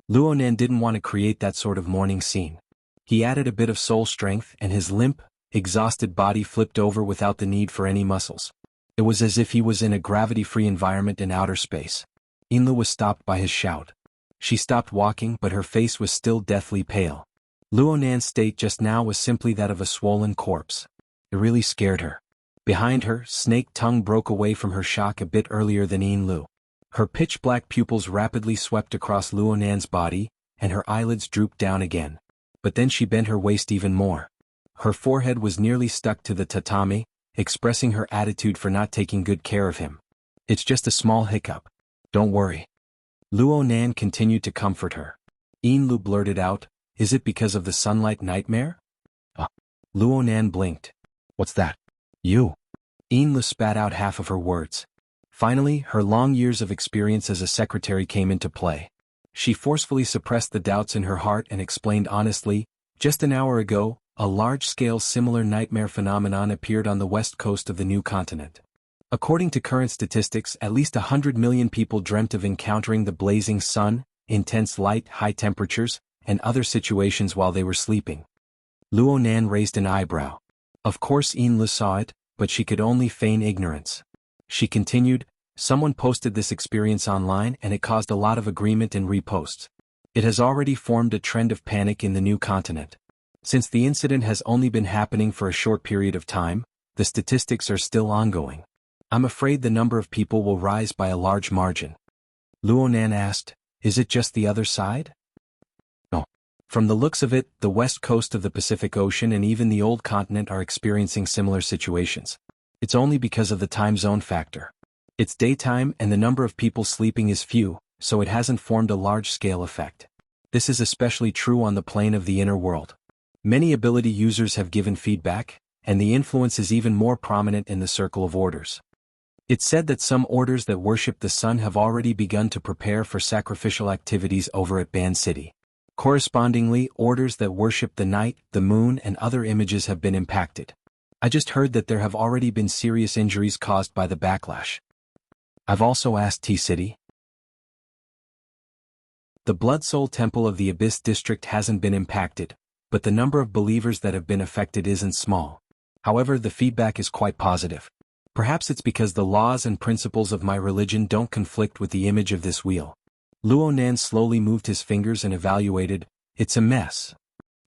Luonan didn't want to create that sort of mourning scene. He added a bit of soul strength and his limp, exhausted body flipped over without the need for any muscles. It was as if he was in a gravity-free environment in outer space. Lu was stopped by his shout. She stopped walking, but her face was still deathly pale. Luonan's state just now was simply that of a swollen corpse. It really scared her. Behind her, Snake Tongue broke away from her shock a bit earlier than Lu. Her pitch-black pupils rapidly swept across Luonan's body, and her eyelids drooped down again. But then she bent her waist even more. Her forehead was nearly stuck to the tatami, expressing her attitude for not taking good care of him. "It's just a small hiccup. Don't worry." Luonan continued to comfort her. Lu blurted out, "Is it because of the sunlight nightmare?" Luonan blinked. "What's that?" "You." Lu spat out half of her words. Finally, her long years of experience as a secretary came into play. She forcefully suppressed the doubts in her heart and explained honestly, "Just an hour ago, a large-scale similar nightmare phenomenon appeared on the west coast of the new continent. According to current statistics, at least 100 million people dreamt of encountering the blazing sun, intense light, high temperatures, and other situations while they were sleeping." Luonan raised an eyebrow. Of course Lu saw it, but she could only feign ignorance. She continued, "Someone posted this experience online and it caused a lot of agreement and reposts. It has already formed a trend of panic in the new continent. Since the incident has only been happening for a short period of time, the statistics are still ongoing. I'm afraid the number of people will rise by a large margin." Luonan asked, "Is it just the other side?" "No. From the looks of it, the west coast of the Pacific Ocean and even the old continent are experiencing similar situations. It's only because of the time zone factor. It's daytime and the number of people sleeping is few, so it hasn't formed a large-scale effect. This is especially true on the plane of the inner world. Many ability users have given feedback, and the influence is even more prominent in the Circle of Orders. It's said that some orders that worship the sun have already begun to prepare for sacrificial activities over at Ban City. Correspondingly, orders that worship the night, the moon and other images have been impacted. I just heard that there have already been serious injuries caused by the backlash. I've also asked T-City. The Blood Soul Temple of the Abyss District hasn't been impacted, but the number of believers that have been affected isn't small. However, the feedback is quite positive. Perhaps it's because the laws and principles of my religion don't conflict with the image of this wheel." Luonan slowly moved his fingers and evaluated, "It's a mess."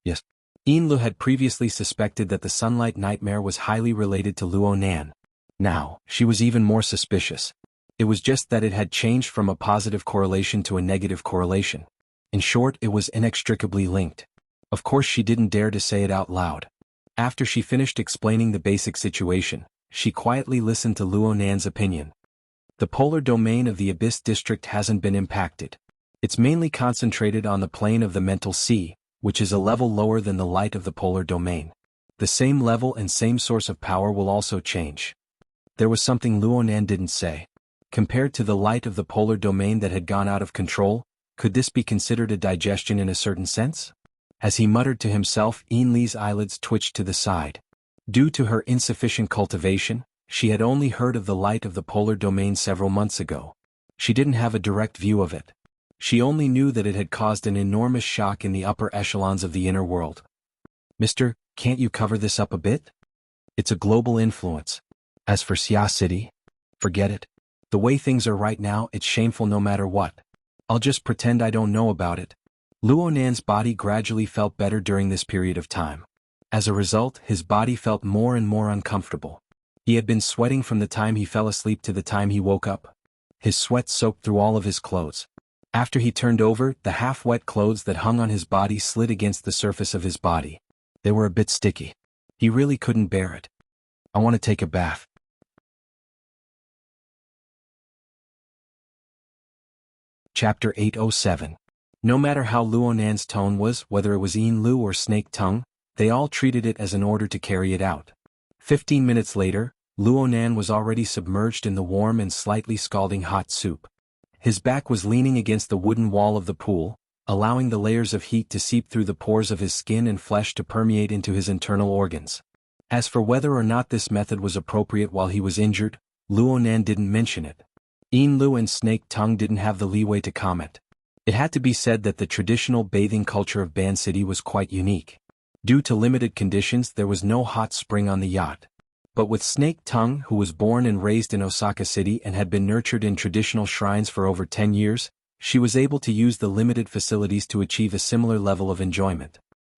Yes. Lu had previously suspected that the sunlight nightmare was highly related to Luonan. Now, she was even more suspicious. It was just that it had changed from a positive correlation to a negative correlation. In short, it was inextricably linked. Of course she didn't dare to say it out loud. After she finished explaining the basic situation, she quietly listened to Luonan's opinion. The polar domain of the Abyss District hasn't been impacted. It's mainly concentrated on the plane of the mental sea, which is a level lower than the light of the polar domain. The same level and same source of power will also change. There was something Luonan didn't say. Compared to the light of the polar domain that had gone out of control, could this be considered a digestion in a certain sense? As he muttered to himself, Li's eyelids twitched to the side. Due to her insufficient cultivation, she had only heard of the light of the polar domain several months ago. She didn't have a direct view of it. She only knew that it had caused an enormous shock in the upper echelons of the inner world. "Mister, can't you cover this up a bit? It's a global influence. As for Xia City, forget it. The way things are right now, it's shameful no matter what. I'll just pretend I don't know about it." Luonan's body gradually felt better during this period of time. As a result, his body felt more and more uncomfortable. He had been sweating from the time he fell asleep to the time he woke up. His sweat soaked through all of his clothes. After he turned over, the half-wet clothes that hung on his body slid against the surface of his body. They were a bit sticky. He really couldn't bear it. "I want to take a bath." Chapter 807. No matter how Luonan's tone was, whether it was Lu or Snake Tongue, they all treated it as an order to carry it out. 15 minutes later, Luonan was already submerged in the warm and slightly scalding hot soup. His back was leaning against the wooden wall of the pool, allowing the layers of heat to seep through the pores of his skin and flesh to permeate into his internal organs. As for whether or not this method was appropriate while he was injured, Luonan didn't mention it. Lu and Snake Tongue didn't have the leeway to comment. It had to be said that the traditional bathing culture of Ban City was quite unique. Due to limited conditions, there was no hot spring on the yacht. But with Snake Tongue, who was born and raised in Osaka City and had been nurtured in traditional shrines for over 10 years, she was able to use the limited facilities to achieve a similar level of enjoyment.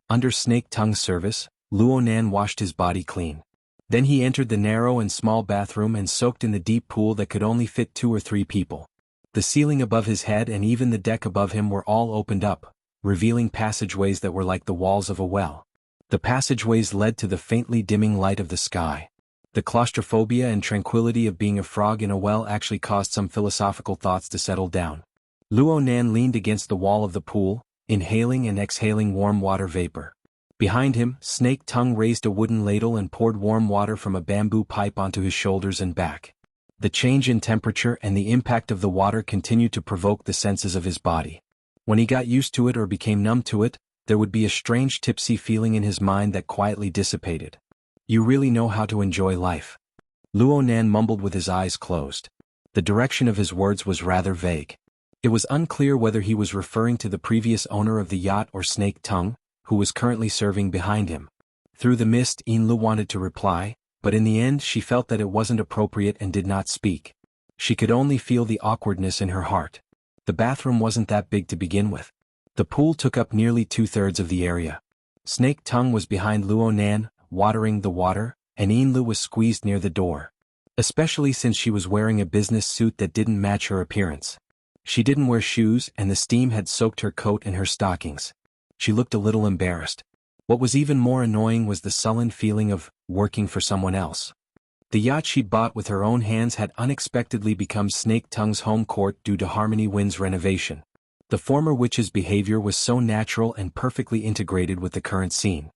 Under Snake Tongue's service, Luonan washed his body clean. Then he entered the narrow and small bathroom and soaked in the deep pool that could only fit 2 or 3 people. The ceiling above his head and even the deck above him were all opened up, revealing passageways that were like the walls of a well. The passageways led to the faintly dimming light of the sky. The claustrophobia and tranquility of being a frog in a well actually caused some philosophical thoughts to settle down. Luonan leaned against the wall of the pool, inhaling and exhaling warm water vapor. Behind him, Snake Tongue raised a wooden ladle and poured warm water from a bamboo pipe onto his shoulders and back. The change in temperature and the impact of the water continued to provoke the senses of his body. When he got used to it or became numb to it, there would be a strange tipsy feeling in his mind that quietly dissipated. "You really know how to enjoy life," Luonan mumbled with his eyes closed. The direction of his words was rather vague. It was unclear whether he was referring to the previous owner of the yacht or Snake Tongue, who was currently serving behind him. Through the mist, Lu wanted to reply, but in the end she felt that it wasn't appropriate and did not speak. She could only feel the awkwardness in her heart. The bathroom wasn't that big to begin with. The pool took up nearly 2/3 of the area. Snake Tongue was behind Luonan, watering the water, and Lu was squeezed near the door. Especially since she was wearing a business suit that didn't match her appearance. She didn't wear shoes and the steam had soaked her coat and her stockings. She looked a little embarrassed. What was even more annoying was the sullen feeling of working for someone else. The yacht she'd bought with her own hands had unexpectedly become Snake Tongue's home court due to Harmony Wind's renovation. The former witch's behavior was so natural and perfectly integrated with the current scene.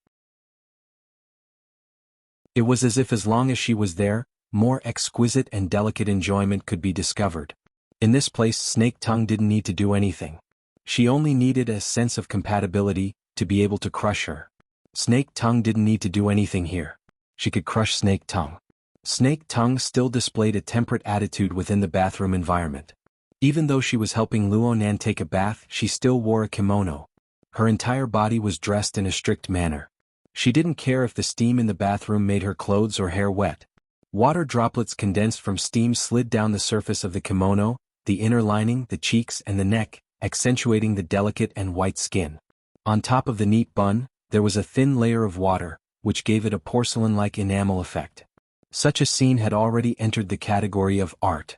It was as if as long as she was there, more exquisite and delicate enjoyment could be discovered. In this place, Snake Tongue didn't need to do anything. She only needed a sense of compatibility to be able to crush her. Snake Tongue didn't need to do anything here. She could crush Snake Tongue. Snake Tongue still displayed a temperate attitude within the bathroom environment. Even though she was helping Luonan take a bath, she still wore a kimono. Her entire body was dressed in a strict manner. She didn't care if the steam in the bathroom made her clothes or hair wet. Water droplets condensed from steam slid down the surface of the kimono, the inner lining, the cheeks and the neck, accentuating the delicate and white skin. On top of the neat bun, there was a thin layer of water, which gave it a porcelain-like enamel effect. Such a scene had already entered the category of art.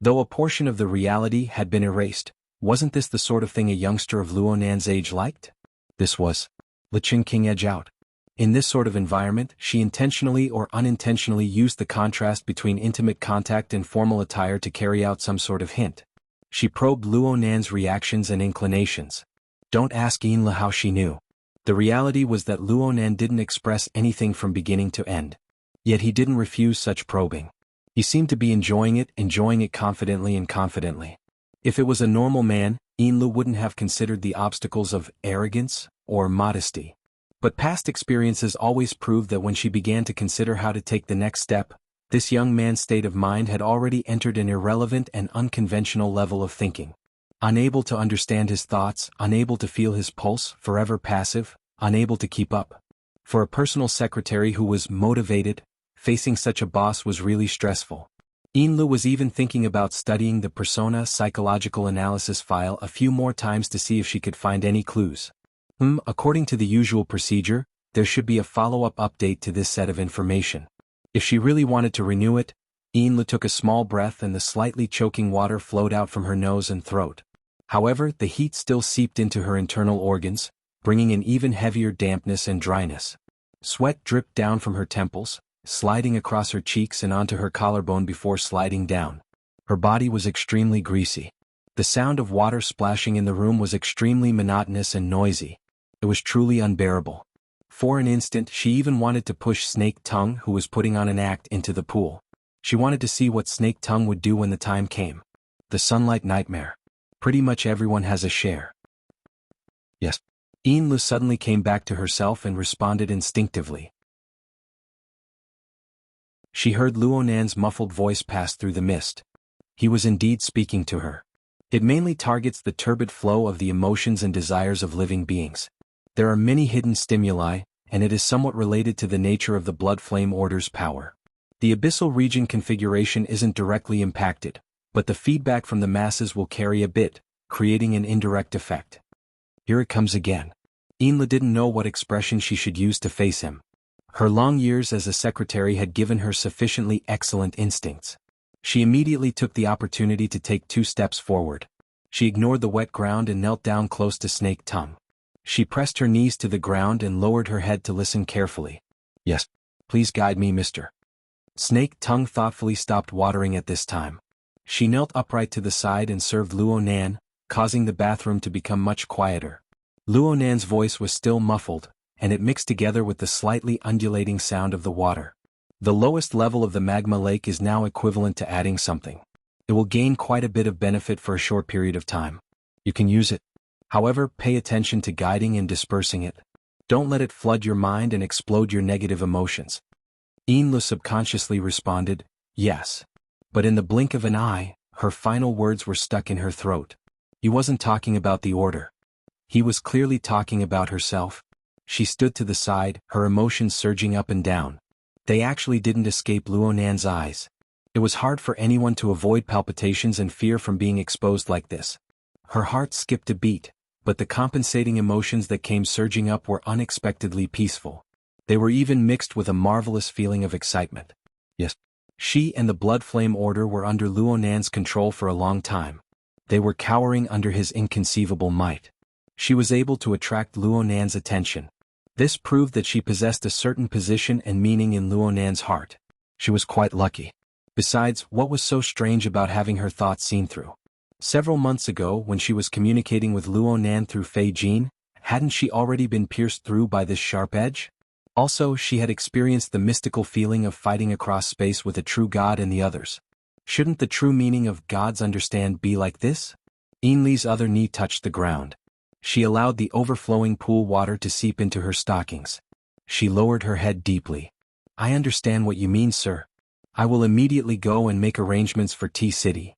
Though a portion of the reality had been erased, wasn't this the sort of thing a youngster of Luonan's age liked? This was Licheng King edge out. In this sort of environment, she intentionally or unintentionally used the contrast between intimate contact and formal attire to carry out some sort of hint. She probed Luonan's reactions and inclinations. Don't ask Inla how she knew. The reality was that Luonan didn't express anything from beginning to end. Yet he didn't refuse such probing. He seemed to be enjoying it confidently and confidently. If it was a normal man, Inlu wouldn't have considered the obstacles of arrogance or modesty. But past experiences always proved that when she began to consider how to take the next step, this young man's state of mind had already entered an irrelevant and unconventional level of thinking. Unable to understand his thoughts, unable to feel his pulse, forever passive, unable to keep up. For a personal secretary who was motivated, facing such a boss was really stressful. Inlu was even thinking about studying the persona psychological analysis file a few more times to see if she could find any clues. According to the usual procedure, there should be a follow-up update to this set of information. If she really wanted to renew it, Inlu took a small breath and the slightly choking water flowed out from her nose and throat. However, the heat still seeped into her internal organs, bringing an even heavier dampness and dryness. Sweat dripped down from her temples, sliding across her cheeks and onto her collarbone before sliding down. Her body was extremely greasy. The sound of water splashing in the room was extremely monotonous and noisy. It was truly unbearable. For an instant she even wanted to push Snake Tongue, who was putting on an act, into the pool. She wanted to see what Snake Tongue would do when the time came. The sunlight nightmare. Pretty much everyone has a share. Yes. Inlu suddenly came back to herself and responded instinctively. She heard Luonan's muffled voice pass through the mist. He was indeed speaking to her. It mainly targets the turbid flow of the emotions and desires of living beings. There are many hidden stimuli, and it is somewhat related to the nature of the Blood Flame Order's power. The abyssal region configuration isn't directly impacted, but the feedback from the masses will carry a bit, creating an indirect effect. Here it comes again. Inla didn't know what expression she should use to face him. Her long years as a secretary had given her sufficiently excellent instincts. She immediately took the opportunity to take 2 steps forward. She ignored the wet ground and knelt down close to Snake Tongue. She pressed her knees to the ground and lowered her head to listen carefully. Yes. Please guide me, mister. Snake Tongue thoughtfully stopped watering at this time. She knelt upright to the side and served Luonan, causing the bathroom to become much quieter. Luonan's voice was still muffled, and it mixed together with the slightly undulating sound of the water. The lowest level of the magma lake is now equivalent to adding something. It will gain quite a bit of benefit for a short period of time. You can use it. However, pay attention to guiding and dispersing it. Don't let it flood your mind and explode your negative emotions. Inlu subconsciously responded, yes. But in the blink of an eye, her final words were stuck in her throat. He wasn't talking about the order. He was clearly talking about herself. She stood to the side, her emotions surging up and down. They actually didn't escape Luonan's eyes. It was hard for anyone to avoid palpitations and fear from being exposed like this. Her heart skipped a beat, but the compensating emotions that came surging up were unexpectedly peaceful. They were even mixed with a marvelous feeling of excitement. Yes. She and the Blood Flame Order were under Luonan's control for a long time. They were cowering under his inconceivable might. She was able to attract Luonan's attention. This proved that she possessed a certain position and meaning in Luonan's heart. She was quite lucky. Besides, what was so strange about having her thoughts seen through? Several months ago, when she was communicating with Luonan through Fei Jin, hadn't she already been pierced through by this sharp edge? Also, she had experienced the mystical feeling of fighting across space with a true god and the others. Shouldn't the true meaning of God's understand be like this? Inli's other knee touched the ground. She allowed the overflowing pool water to seep into her stockings. She lowered her head deeply. I understand what you mean, sir. I will immediately go and make arrangements for T-City.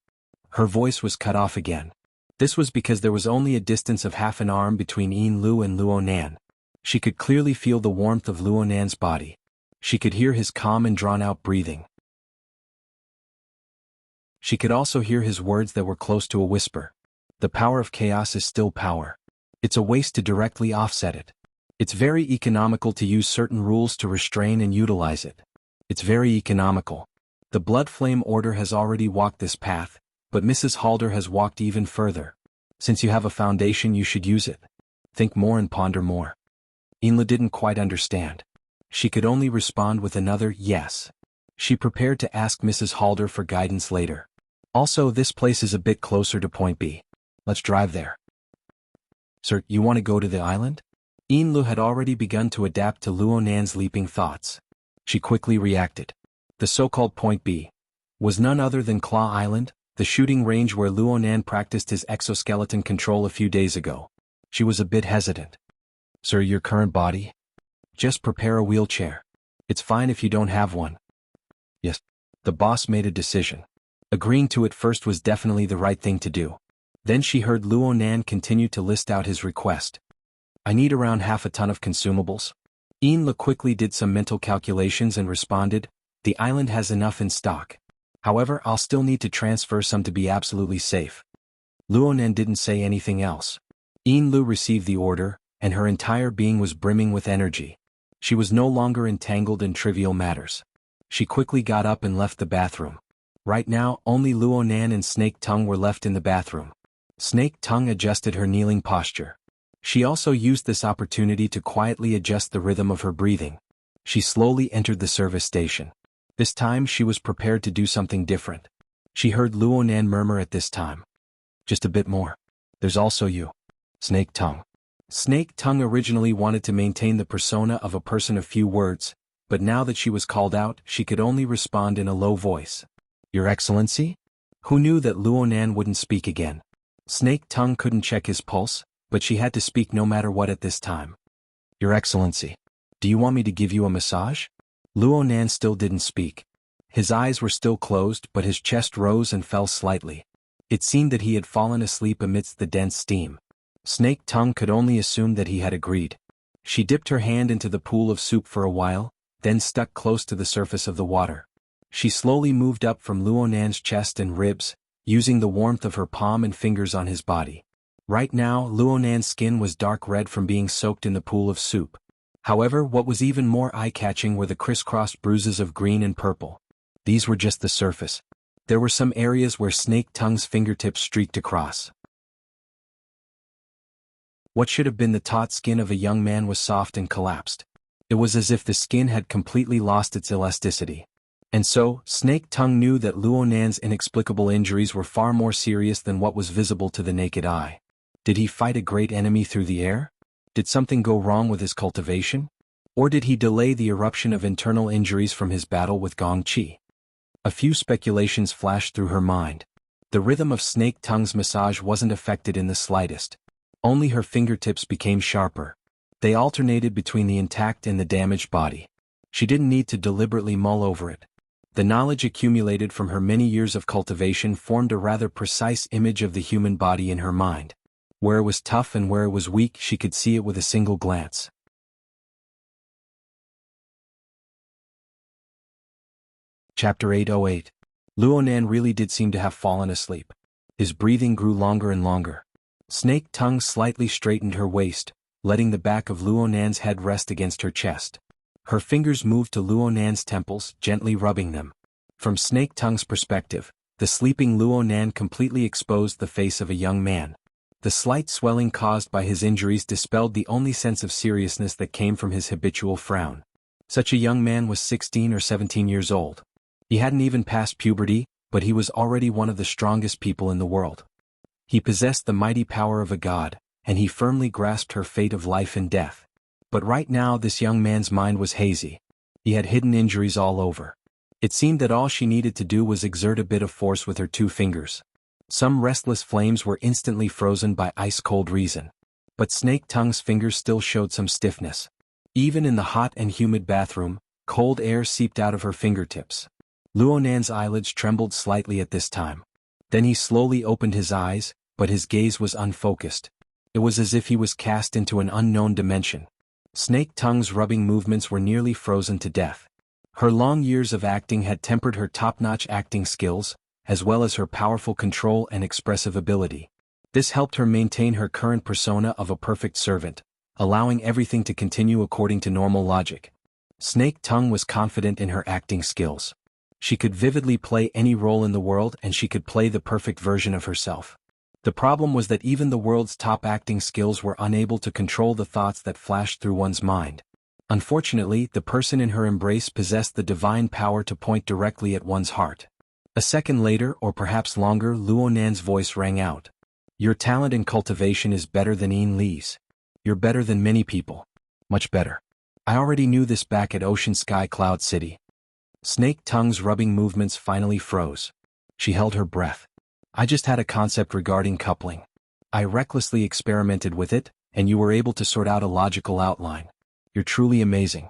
Her voice was cut off again. This was because there was only a distance of half an arm between Inlu and Luonan. She could clearly feel the warmth of Luonan's body. She could hear his calm and drawn-out breathing. She could also hear his words that were close to a whisper. The power of chaos is still power. It's a waste to directly offset it. It's very economical to use certain rules to restrain and utilize it. It's very economical. The Blood Flame Order has already walked this path, but Mrs. Halder has walked even further. Since you have a foundation, you should use it. Think more and ponder more. Inla didn't quite understand. She could only respond with another yes. She prepared to ask Mrs. Halder for guidance later. Also, this place is a bit closer to Point B. Let's drive there. Sir, you want to go to the island? Inlu had already begun to adapt to Luonan's leaping thoughts. She quickly reacted. The so-called Point B. was none other than Claw Island, the shooting range where Luonan practiced his exoskeleton control a few days ago. She was a bit hesitant. Sir, your current body? Just prepare a wheelchair. It's fine if you don't have one. Yes. The boss made a decision. Agreeing to it first was definitely the right thing to do. Then she heard Luonan continue to list out his request. I need around half a ton of consumables. Ian quickly did some mental calculations and responded, the island has enough in stock. However, I'll still need to transfer some to be absolutely safe. Luonan didn't say anything else. Ian Lu received the order, and her entire being was brimming with energy. She was no longer entangled in trivial matters. She quickly got up and left the bathroom. Right now, only Luonan and Snake Tongue were left in the bathroom. Snake Tongue adjusted her kneeling posture. She also used this opportunity to quietly adjust the rhythm of her breathing. She slowly entered the service station. This time she was prepared to do something different. She heard Luonan murmur at this time. Just a bit more. There's also you. Snake Tongue. Snake Tongue originally wanted to maintain the persona of a person of few words, but now that she was called out, she could only respond in a low voice. Your Excellency? Who knew that Luonan wouldn't speak again? Snake Tongue couldn't check his pulse, but she had to speak no matter what at this time. Your Excellency. Do you want me to give you a massage? Luonan still didn't speak. His eyes were still closed, but his chest rose and fell slightly. It seemed that he had fallen asleep amidst the dense steam. Snake Tongue could only assume that he had agreed. She dipped her hand into the pool of soup for a while, then stuck close to the surface of the water. She slowly moved up from Luonan's chest and ribs, using the warmth of her palm and fingers on his body. Right now, Luonan's skin was dark red from being soaked in the pool of soup. However, what was even more eye-catching were the crisscrossed bruises of green and purple. These were just the surface. There were some areas where Snake Tongue's fingertips streaked across. What should have been the taut skin of a young man was soft and collapsed. It was as if the skin had completely lost its elasticity. And so, Snake Tongue knew that Luonan's inexplicable injuries were far more serious than what was visible to the naked eye. Did he fight a great enemy through the air? Did something go wrong with his cultivation? Or did he delay the eruption of internal injuries from his battle with Gong Qi? A few speculations flashed through her mind. The rhythm of Snake Tongue's massage wasn't affected in the slightest. Only her fingertips became sharper. They alternated between the intact and the damaged body. She didn't need to deliberately mull over it. The knowledge accumulated from her many years of cultivation formed a rather precise image of the human body in her mind. Where it was tough and where it was weak, she could see it with a single glance. Chapter 808. Luonan really did seem to have fallen asleep. His breathing grew longer and longer. Snake Tongue slightly straightened her waist, letting the back of Luonan's head rest against her chest. Her fingers moved to Luonan's temples, gently rubbing them. From Snake Tongue's perspective, the sleeping Luonan completely exposed the face of a young man. The slight swelling caused by his injuries dispelled the only sense of seriousness that came from his habitual frown. Such a young man was 16 or 17 years old. He hadn't even passed puberty, but he was already one of the strongest people in the world. He possessed the mighty power of a god, and he firmly grasped her fate of life and death. But right now this young man's mind was hazy. He had hidden injuries all over. It seemed that all she needed to do was exert a bit of force with her 2 fingers. Some restless flames were instantly frozen by ice-cold reason. But Snake Tongue's fingers still showed some stiffness. Even in the hot and humid bathroom, cold air seeped out of her fingertips. Luonan's eyelids trembled slightly at this time. Then he slowly opened his eyes, but his gaze was unfocused. It was as if he was cast into an unknown dimension. Snake Tongue's rubbing movements were nearly frozen to death. Her long years of acting had tempered her top-notch acting skills, as well as her powerful control and expressive ability. This helped her maintain her current persona of a perfect servant, allowing everything to continue according to normal logic. Snake Tongue was confident in her acting skills. She could vividly play any role in the world, and she could play the perfect version of herself. The problem was that even the world's top acting skills were unable to control the thoughts that flashed through one's mind. Unfortunately, the person in her embrace possessed the divine power to point directly at one's heart. A second later, or perhaps longer, Luonan's voice rang out. Your talent in cultivation is better than Ian Lee's. You're better than many people. Much better. I already knew this back at Ocean Sky Cloud City. Snake Tongue's rubbing movements finally froze. She held her breath. I just had a concept regarding coupling. I recklessly experimented with it, and you were able to sort out a logical outline. You're truly amazing.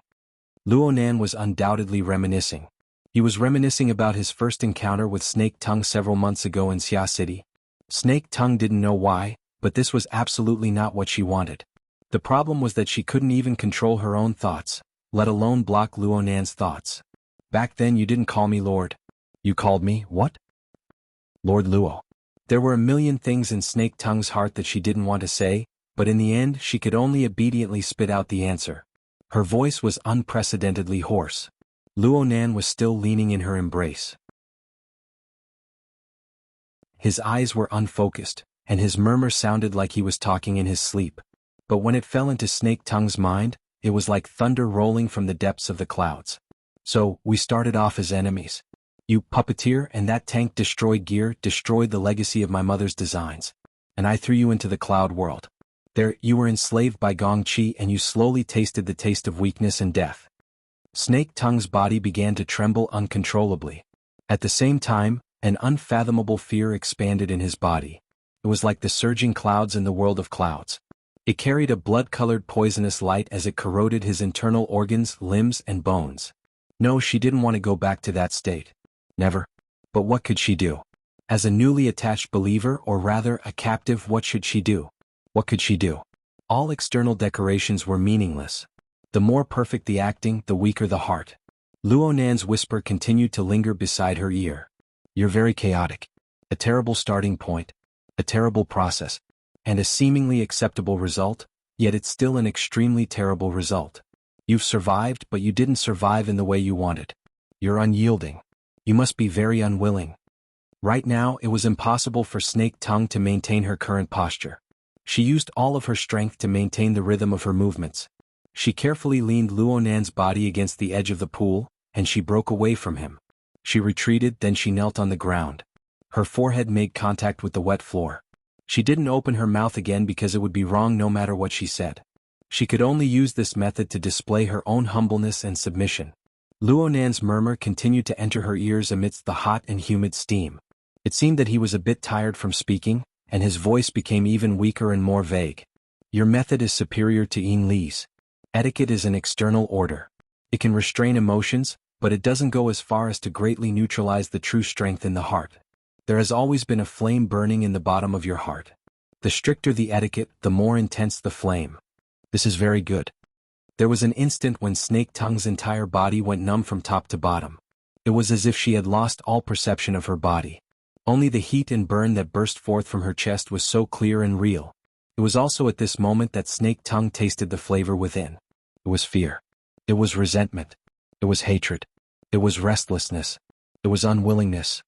Luonan was undoubtedly reminiscing. He was reminiscing about his first encounter with Snake Tongue several months ago in Xia City. Snake Tongue didn't know why, but this was absolutely not what she wanted. The problem was that she couldn't even control her own thoughts, let alone block Luonan's thoughts. Back then you didn't call me Lord. You called me, what? Lord Luo. There were a million things in Snake Tongue's heart that she didn't want to say, but in the end she could only obediently spit out the answer. Her voice was unprecedentedly hoarse. Luonan was still leaning in her embrace. His eyes were unfocused, and his murmur sounded like he was talking in his sleep. But when it fell into Snake Tongue's mind, it was like thunder rolling from the depths of the clouds. So, we started off as enemies. You puppeteer and that tank destroyed gear destroyed the legacy of my mother's designs. And I threw you into the cloud world. There, you were enslaved by Gongqi and you slowly tasted the taste of weakness and death. Snake Tongue's body began to tremble uncontrollably. At the same time, an unfathomable fear expanded in his body. It was like the surging clouds in the world of clouds. It carried a blood-colored poisonous light as it corroded his internal organs, limbs, and bones. No, she didn't want to go back to that state. Never. But what could she do? As a newly attached believer, or rather a captive, what should she do? What could she do? All external decorations were meaningless. The more perfect the acting, the weaker the heart. Luonan's whisper continued to linger beside her ear. You're very chaotic. A terrible starting point. A terrible process. And a seemingly acceptable result, yet it's still an extremely terrible result. You've survived, but you didn't survive in the way you wanted. You're unyielding. You must be very unwilling. Right now, it was impossible for Snake Tongue to maintain her current posture. She used all of her strength to maintain the rhythm of her movements. She carefully leaned Luonan's body against the edge of the pool, and she broke away from him. She retreated, then she knelt on the ground. Her forehead made contact with the wet floor. She didn't open her mouth again because it would be wrong no matter what she said. She could only use this method to display her own humbleness and submission. Luonan's murmur continued to enter her ears amidst the hot and humid steam. It seemed that he was a bit tired from speaking, and his voice became even weaker and more vague. Your method is superior to Yin Li's. Etiquette is an external order. It can restrain emotions, but it doesn't go as far as to greatly neutralize the true strength in the heart. There has always been a flame burning in the bottom of your heart. The stricter the etiquette, the more intense the flame. This is very good. There was an instant when Snake Tongue's entire body went numb from top to bottom. It was as if she had lost all perception of her body. Only the heat and burn that burst forth from her chest was so clear and real. It was also at this moment that Snake Tongue tasted the flavor within. It was fear. It was resentment. It was hatred. It was restlessness. It was unwillingness.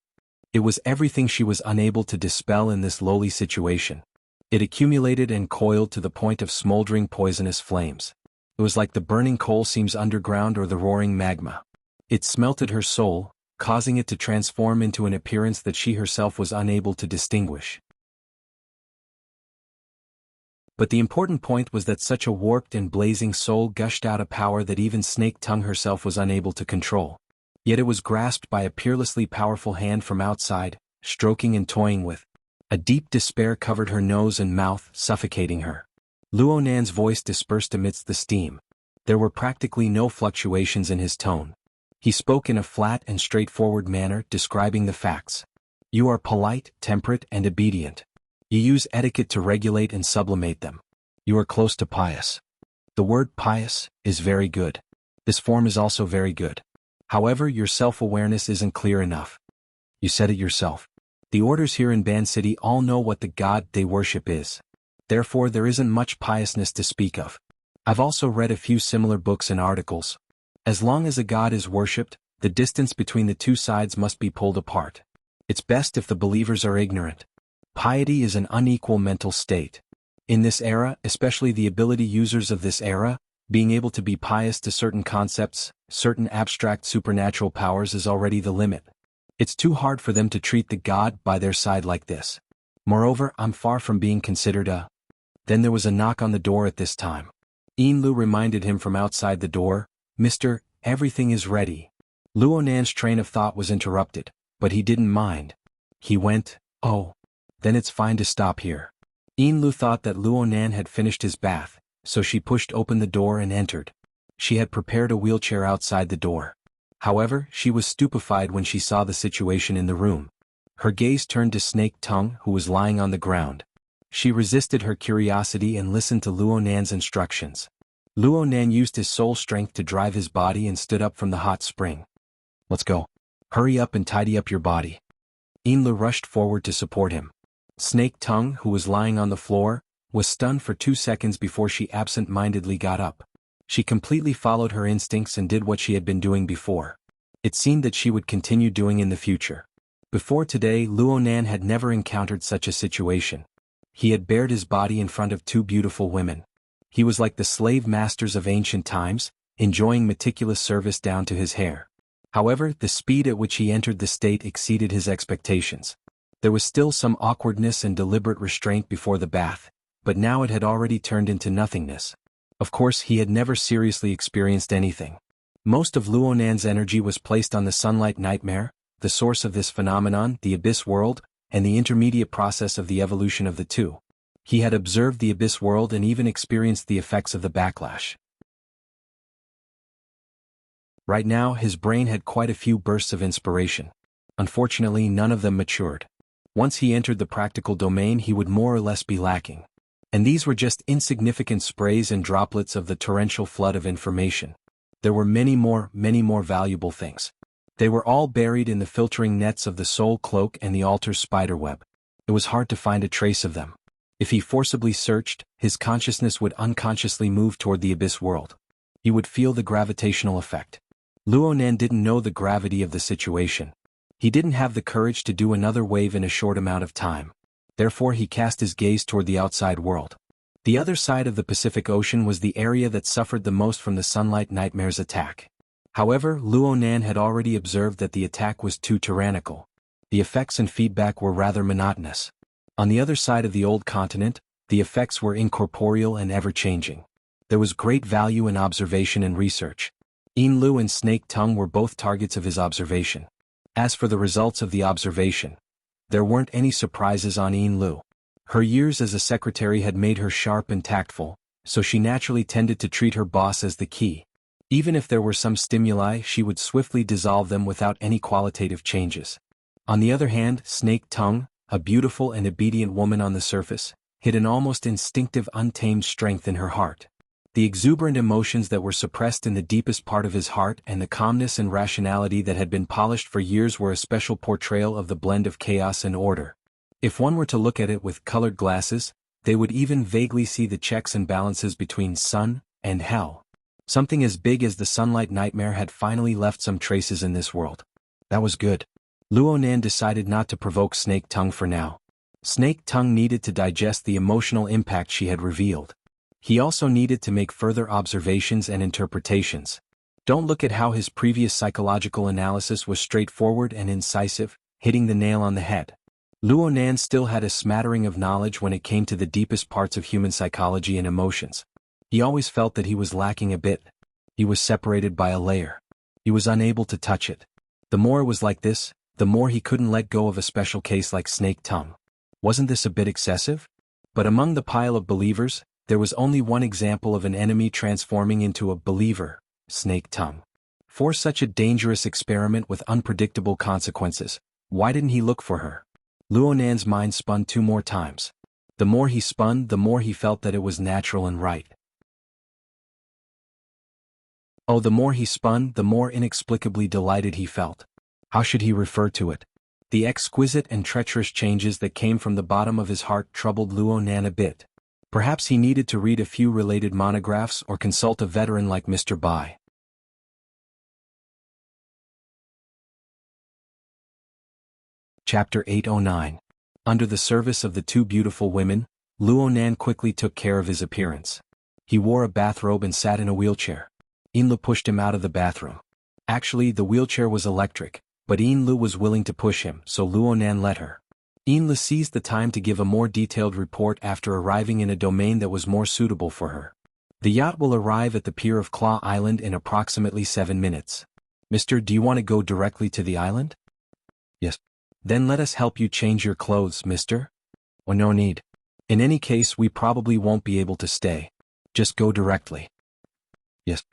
It was everything she was unable to dispel in this lowly situation. It accumulated and coiled to the point of smoldering poisonous flames. It was like the burning coal seams underground or the roaring magma. It smelted her soul, causing it to transform into an appearance that she herself was unable to distinguish. But the important point was that such a warped and blazing soul gushed out a power that even Snake Tongue herself was unable to control. Yet it was grasped by a peerlessly powerful hand from outside, stroking and toying with. A deep despair covered her nose and mouth, suffocating her. Luonan's voice dispersed amidst the steam. There were practically no fluctuations in his tone. He spoke in a flat and straightforward manner, describing the facts. You are polite, temperate, and obedient. You use etiquette to regulate and sublimate them. You are close to pious. The word pious is very good. This form is also very good. However, your self-awareness isn't clear enough. You said it yourself. The orders here in Ban City all know what the god they worship is. Therefore, there isn't much piousness to speak of. I've also read a few similar books and articles. As long as a god is worshipped, the distance between the two sides must be pulled apart. It's best if the believers are ignorant. Piety is an unequal mental state. In this era, especially the ability users of this era, being able to be pious to certain concepts, certain abstract supernatural powers is already the limit. It's too hard for them to treat the god by their side like this. Moreover, I'm far from being considered a... Then there was a knock on the door at this time. Yin Lu reminded him from outside the door, Mr. Everything is ready. Luonan's train of thought was interrupted, but he didn't mind. He went, "Oh. Then it's fine to stop here." Lu thought that Luonan had finished his bath, so she pushed open the door and entered. She had prepared a wheelchair outside the door. However, she was stupefied when she saw the situation in the room. Her gaze turned to Snake Tongue, who was lying on the ground. She resisted her curiosity and listened to Luonan's instructions. Luonan used his soul strength to drive his body and stood up from the hot spring. "Let's go. Hurry up and tidy up your body." Lu rushed forward to support him. Snake Tongue, who was lying on the floor, was stunned for 2 seconds before she absent-mindedly got up. She completely followed her instincts and did what she had been doing before. It seemed that she would continue doing in the future. Before today, Luonan had never encountered such a situation. He had bared his body in front of 2 beautiful women. He was like the slave masters of ancient times, enjoying meticulous service down to his hair. However, the speed at which he entered the state exceeded his expectations. There was still some awkwardness and deliberate restraint before the bath, but now it had already turned into nothingness. Of course, he had never seriously experienced anything. Most of Luonan's energy was placed on the sunlight nightmare, the source of this phenomenon, the abyss world, and the intermediate process of the evolution of the two. He had observed the abyss world and even experienced the effects of the backlash. Right now, his brain had quite a few bursts of inspiration. Unfortunately, none of them matured. Once he entered the practical domain, he would more or less be lacking. And these were just insignificant sprays and droplets of the torrential flood of information. There were many more valuable things. They were all buried in the filtering nets of the soul cloak and the altar's spiderweb. It was hard to find a trace of them. If he forcibly searched, his consciousness would unconsciously move toward the abyss world. He would feel the gravitational effect. Luonan didn't know the gravity of the situation. He didn't have the courage to do another wave in a short amount of time. Therefore he cast his gaze toward the outside world. The other side of the Pacific Ocean was the area that suffered the most from the Sunlight Nightmare's attack. However, Luonan had already observed that the attack was too tyrannical. The effects and feedback were rather monotonous. On the other side of the old continent, the effects were incorporeal and ever-changing. There was great value in observation and research. Lu and Snake Tongue were both targets of his observation. As for the results of the observation, there weren't any surprises on Lu. Her years as a secretary had made her sharp and tactful, so she naturally tended to treat her boss as the key. Even if there were some stimuli, she would swiftly dissolve them without any qualitative changes. On the other hand, Snake Tongue, a beautiful and obedient woman on the surface, hid an almost instinctive untamed strength in her heart. The exuberant emotions that were suppressed in the deepest part of his heart and the calmness and rationality that had been polished for years were a special portrayal of the blend of chaos and order. If one were to look at it with colored glasses, they would even vaguely see the checks and balances between sun and hell. Something as big as the Sunlight Nightmare had finally left some traces in this world. That was good. Luonan decided not to provoke Snake Tongue for now. Snake Tongue needed to digest the emotional impact she had revealed. He also needed to make further observations and interpretations. Don't look at how his previous psychological analysis was straightforward and incisive, hitting the nail on the head. Luonan still had a smattering of knowledge when it came to the deepest parts of human psychology and emotions. He always felt that he was lacking a bit. He was separated by a layer. He was unable to touch it. The more it was like this, the more he couldn't let go of a special case like Snake Tongue. Wasn't this a bit excessive? But among the pile of believers, there was only one example of an enemy transforming into a believer, Snake Tongue. For such a dangerous experiment with unpredictable consequences, why didn't he look for her? Luonan's mind spun 2 more times. The more he spun, the more he felt that it was natural and right. Oh, the more he spun, the more inexplicably delighted he felt. How should he refer to it? The exquisite and treacherous changes that came from the bottom of his heart troubled Luonan a bit. Perhaps he needed to read a few related monographs or consult a veteran like Mr. Bai. Chapter 809. Under the service of the 2 beautiful women, Luonan quickly took care of his appearance. He wore a bathrobe and sat in a wheelchair. Lu pushed him out of the bathroom. Actually, the wheelchair was electric, but Lu was willing to push him, so Luonan let her. Lu seized the time to give a more detailed report after arriving in a domain that was more suitable for her. The yacht will arrive at the pier of Claw Island in approximately 7 minutes. Mister, do you want to go directly to the island? Yes. Then let us help you change your clothes, mister. Oh, no need. In any case, we probably won't be able to stay. Just go directly. Yes.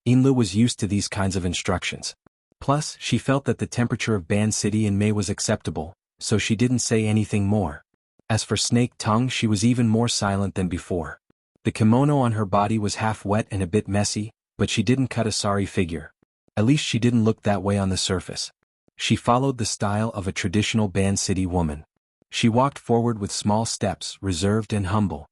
Inlu was used to these kinds of instructions. Plus, she felt that the temperature of Ban City in May was acceptable, so she didn't say anything more. As for Snake Tongue, she was even more silent than before. The kimono on her body was half wet and a bit messy, but she didn't cut a sorry figure. At least she didn't look that way on the surface. She followed the style of a traditional Ban City woman. She walked forward with small steps, reserved and humble.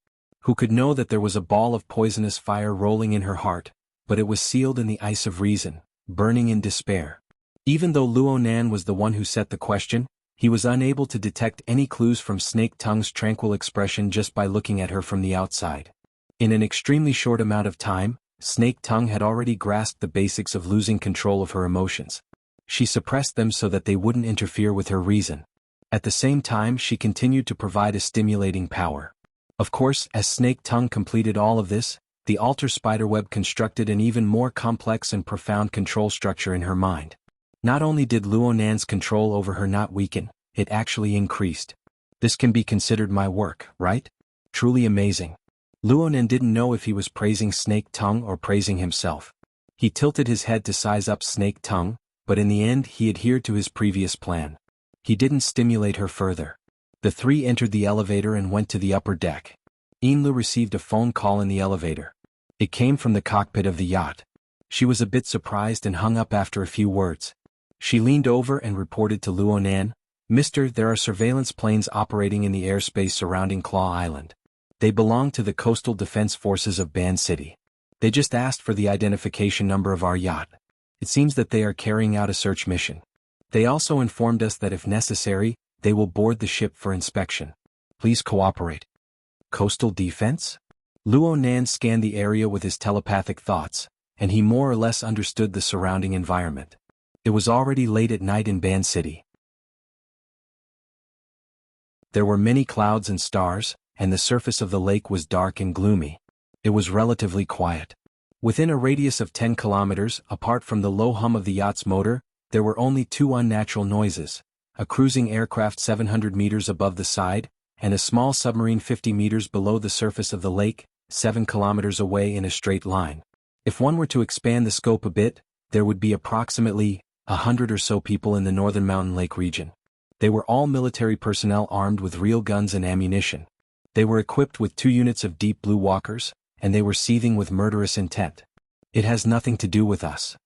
Who could know that there was a ball of poisonous fire rolling in her heart, but it was sealed in the ice of reason, burning in despair. Even though Luonan was the one who set the question, he was unable to detect any clues from Snake Tongue's tranquil expression just by looking at her from the outside. In an extremely short amount of time, Snake Tongue had already grasped the basics of losing control of her emotions. She suppressed them so that they wouldn't interfere with her reason. At the same time, she continued to provide a stimulating power. Of course, as Snake Tongue completed all of this, the altar spiderweb constructed an even more complex and profound control structure in her mind. Not only did Luonan's control over her not weaken, it actually increased. This can be considered my work, right? Truly amazing. Luonan didn't know if he was praising Snake Tongue or praising himself. He tilted his head to size up Snake Tongue, but in the end he adhered to his previous plan. He didn't stimulate her further. The three entered the elevator and went to the upper deck. Inlu received a phone call in the elevator. It came from the cockpit of the yacht. She was a bit surprised and hung up after a few words. She leaned over and reported to Luonan, "Mister, there are surveillance planes operating in the airspace surrounding Claw Island. They belong to the Coastal Defense Forces of Ban City. They just asked for the identification number of our yacht. It seems that they are carrying out a search mission. They also informed us that if necessary, they will board the ship for inspection. Please cooperate." Coastal defense? Luonan scanned the area with his telepathic thoughts, and he more or less understood the surrounding environment. It was already late at night in Ban City. There were many clouds and stars, and the surface of the lake was dark and gloomy. It was relatively quiet. Within a radius of 10 kilometers, apart from the low hum of the yacht's motor, there were only two unnatural noises: a cruising aircraft 700 meters above the side, and a small submarine 50 meters below the surface of the lake, 7 kilometers away in a straight line. If one were to expand the scope a bit, there would be approximately 100 or so people in the northern mountain lake region. They were all military personnel armed with real guns and ammunition. They were equipped with 2 units of deep blue walkers, and they were seething with murderous intent. It has nothing to do with us.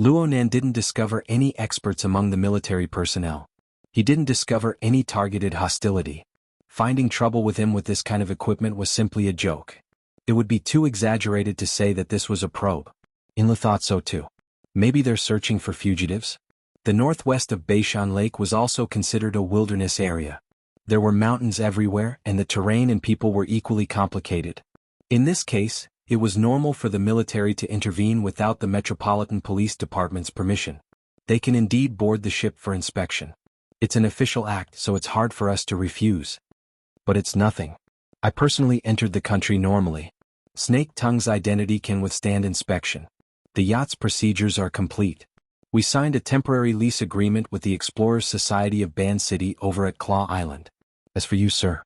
Luonan didn't discover any experts among the military personnel. He didn't discover any targeted hostility. Finding trouble with him with this kind of equipment was simply a joke. It would be too exaggerated to say that this was a probe. Inla thought so too. Maybe they're searching for fugitives? The northwest of Beishan Lake was also considered a wilderness area. There were mountains everywhere, and the terrain and people were equally complicated. In this case, it was normal for the military to intervene without the Metropolitan Police Department's permission. They can indeed board the ship for inspection. It's an official act, so it's hard for us to refuse. But it's nothing. I personally entered the country normally. Snake Tongue's identity can withstand inspection. The yacht's procedures are complete. We signed a temporary lease agreement with the Explorers Society of Ban City over at Claw Island. As for you, sir,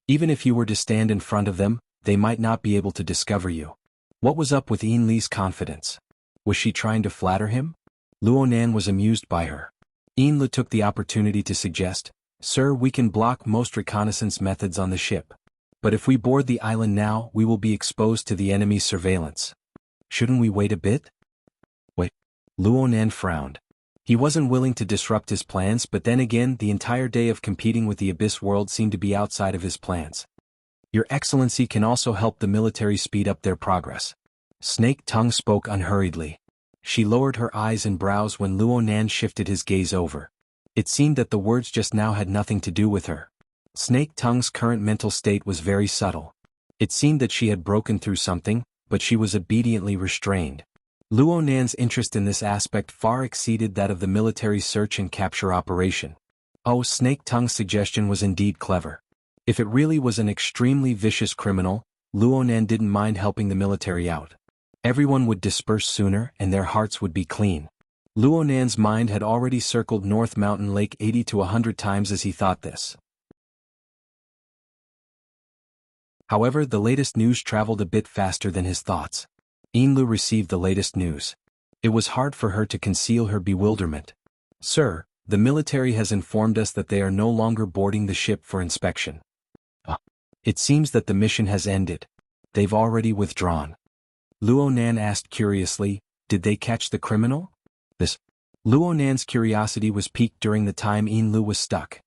even if you were to stand in front of them, they might not be able to discover you. What was up with Yin Li's confidence? Was she trying to flatter him? Luonan was amused by her. Yin Li took the opportunity to suggest, "Sir, we can block most reconnaissance methods on the ship. But if we board the island now, we will be exposed to the enemy's surveillance. Shouldn't we wait a bit?" Wait. Luonan frowned. He wasn't willing to disrupt his plans, but then again, the entire day of competing with the Abyss world seemed to be outside of his plans. "Your Excellency can also help the military speed up their progress." Snake Tongue spoke unhurriedly. She lowered her eyes and brows when Luonan shifted his gaze over. It seemed that the words just now had nothing to do with her. Snake Tongue's current mental state was very subtle. It seemed that she had broken through something, but she was obediently restrained. Luonan's interest in this aspect far exceeded that of the military search and capture operation. Oh, Snake Tongue's suggestion was indeed clever. If it really was an extremely vicious criminal, Luonan didn't mind helping the military out. Everyone would disperse sooner and their hearts would be clean. Luonan's mind had already circled North Mountain Lake 80 to 100 times as he thought this. However, the latest news traveled a bit faster than his thoughts. Yinlu received the latest news. It was hard for her to conceal her bewilderment. "Sir, the military has informed us that they are no longer boarding the ship for inspection. It seems that the mission has ended. They've already withdrawn." Luonan asked curiously, "Did they catch the criminal?" Luonan's curiosity was piqued during the time Yinlu was stuck.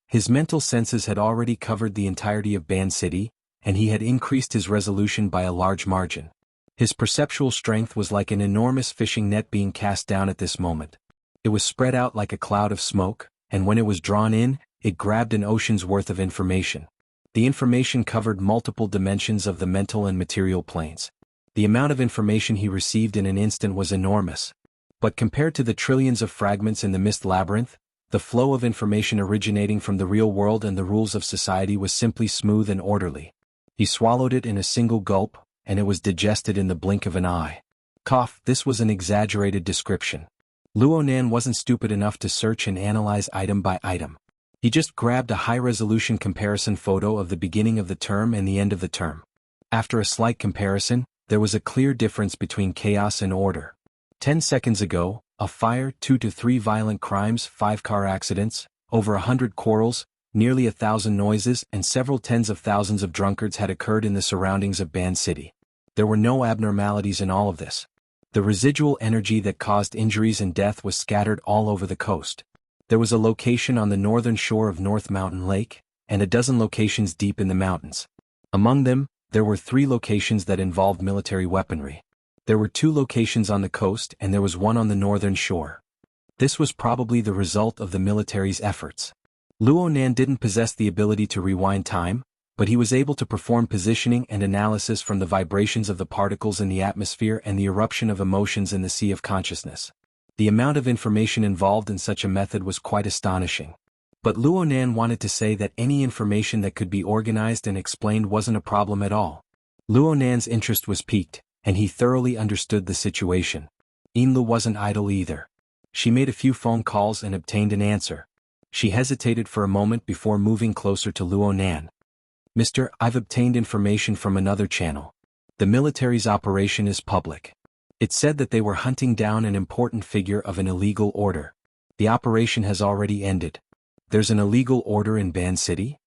His mental senses had already covered the entirety of Ban City, and he had increased his resolution by a large margin. His perceptual strength was like an enormous fishing net being cast down at this moment. It was spread out like a cloud of smoke, and when it was drawn in, it grabbed an ocean's worth of information. The information covered multiple dimensions of the mental and material planes. The amount of information he received in an instant was enormous. But compared to the trillions of fragments in the mist labyrinth, the flow of information originating from the real world and the rules of society was simply smooth and orderly. He swallowed it in a single gulp, and it was digested in the blink of an eye. This was an exaggerated description. Luonan wasn't stupid enough to search and analyze item by item. He just grabbed a high-resolution comparison photo of the beginning of the term and the end of the term. After a slight comparison, there was a clear difference between chaos and order. 10 seconds ago, a fire, 2 to 3 violent crimes, 5 car accidents, over 100 quarrels, nearly 1,000 noises, and several tens of thousands of drunkards had occurred in the surroundings of Ban City. There were no abnormalities in all of this. The residual energy that caused injuries and death was scattered all over the coast. There was a location on the northern shore of North Mountain Lake, and a dozen locations deep in the mountains. Among them, there were 3 locations that involved military weaponry. There were 2 locations on the coast and there was one on the northern shore. This was probably the result of the military's efforts. Luonan didn't possess the ability to rewind time, but he was able to perform positioning and analysis from the vibrations of the particles in the atmosphere and the eruption of emotions in the sea of consciousness. The amount of information involved in such a method was quite astonishing. But Luonan wanted to say that any information that could be organized and explained wasn't a problem at all. Luonan's interest was piqued, and he thoroughly understood the situation. Yinlu wasn't idle either. She made a few phone calls and obtained an answer. She hesitated for a moment before moving closer to Luonan. "Mister, I've obtained information from another channel. The military's operation is public. It said that they were hunting down an important figure of an illegal order. The operation has already ended. There's an illegal order in Ban City?"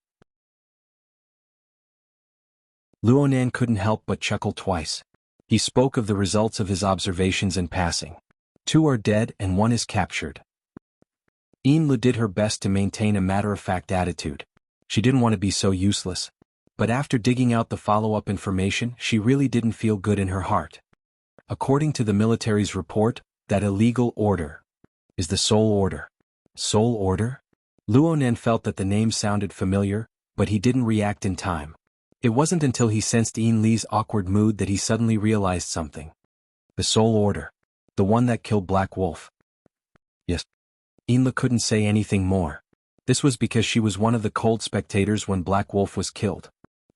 Luonan couldn't help but chuckle twice. He spoke of the results of his observations in passing. 2 are dead and 1 is captured. Yinlu did her best to maintain a matter-of-fact attitude. She didn't want to be so useless. But after digging out the follow-up information, she really didn't feel good in her heart. According to the military's report, that illegal order is the Soul Order. Soul Order? Luonan felt that the name sounded familiar, but he didn't react in time. It wasn't until he sensed Yinlu's awkward mood that he suddenly realized something. The Soul Order. The one that killed Black Wolf. Yes. Yinlu couldn't say anything more. This was because she was one of the cold spectators when Black Wolf was killed.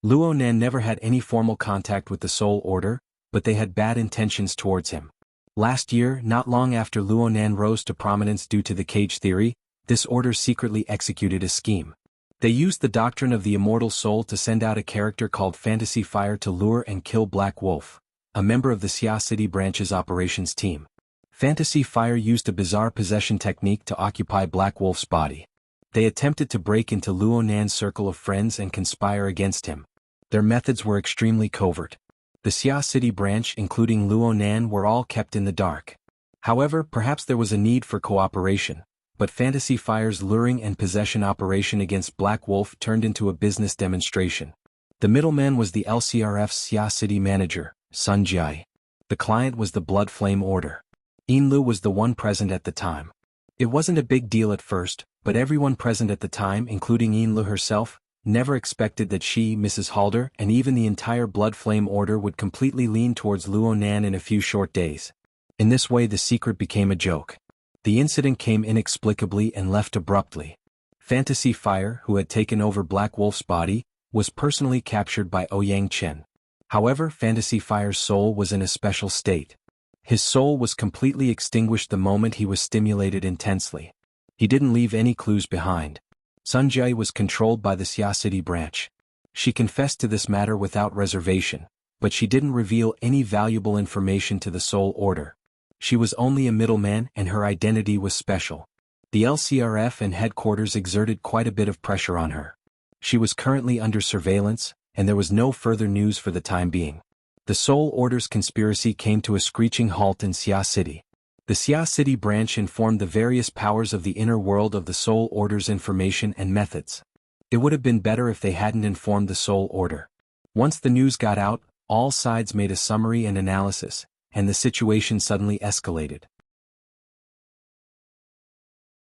Luonan never had any formal contact with the Soul Order, but they had bad intentions towards him. Last year, not long after Luonan rose to prominence due to the cage theory, this order secretly executed a scheme. They used the doctrine of the immortal soul to send out a character called Fantasy Fire to lure and kill Black Wolf, a member of the Xia City branch's operations team. Fantasy Fire used a bizarre possession technique to occupy Black Wolf's body. They attempted to break into Luonan's circle of friends and conspire against him. Their methods were extremely covert. The Xia City branch, including Luonan, were all kept in the dark. However, perhaps there was a need for cooperation, but Fantasy Fire's luring and possession operation against Black Wolf turned into a business demonstration. The middleman was the LCRF's Xia City manager, Sun Jai. The client was the Blood Flame Order. Yinlu was the one present at the time. It wasn't a big deal at first, but everyone present at the time, including Yinlu herself, never expected that she, Mrs. Halder, and even the entire Blood Flame Order would completely lean towards Luonan in a few short days. In this way the secret became a joke. The incident came inexplicably and left abruptly. Fantasy Fire, who had taken over Black Wolf's body, was personally captured by Ouyang Chen. However, Fantasy Fire's soul was in a special state. His soul was completely extinguished the moment he was stimulated intensely. He didn't leave any clues behind. Sun Jie was controlled by the Xia City branch. She confessed to this matter without reservation, but she didn't reveal any valuable information to the Soul Order. She was only a middleman and her identity was special. The LCRF and headquarters exerted quite a bit of pressure on her. She was currently under surveillance, and there was no further news for the time being. The Soul Order's conspiracy came to a screeching halt in Xia City. The Xia City branch informed the various powers of the inner world of the Soul Order's information and methods. It would have been better if they hadn't informed the Soul Order. Once the news got out, all sides made a summary and analysis, and the situation suddenly escalated.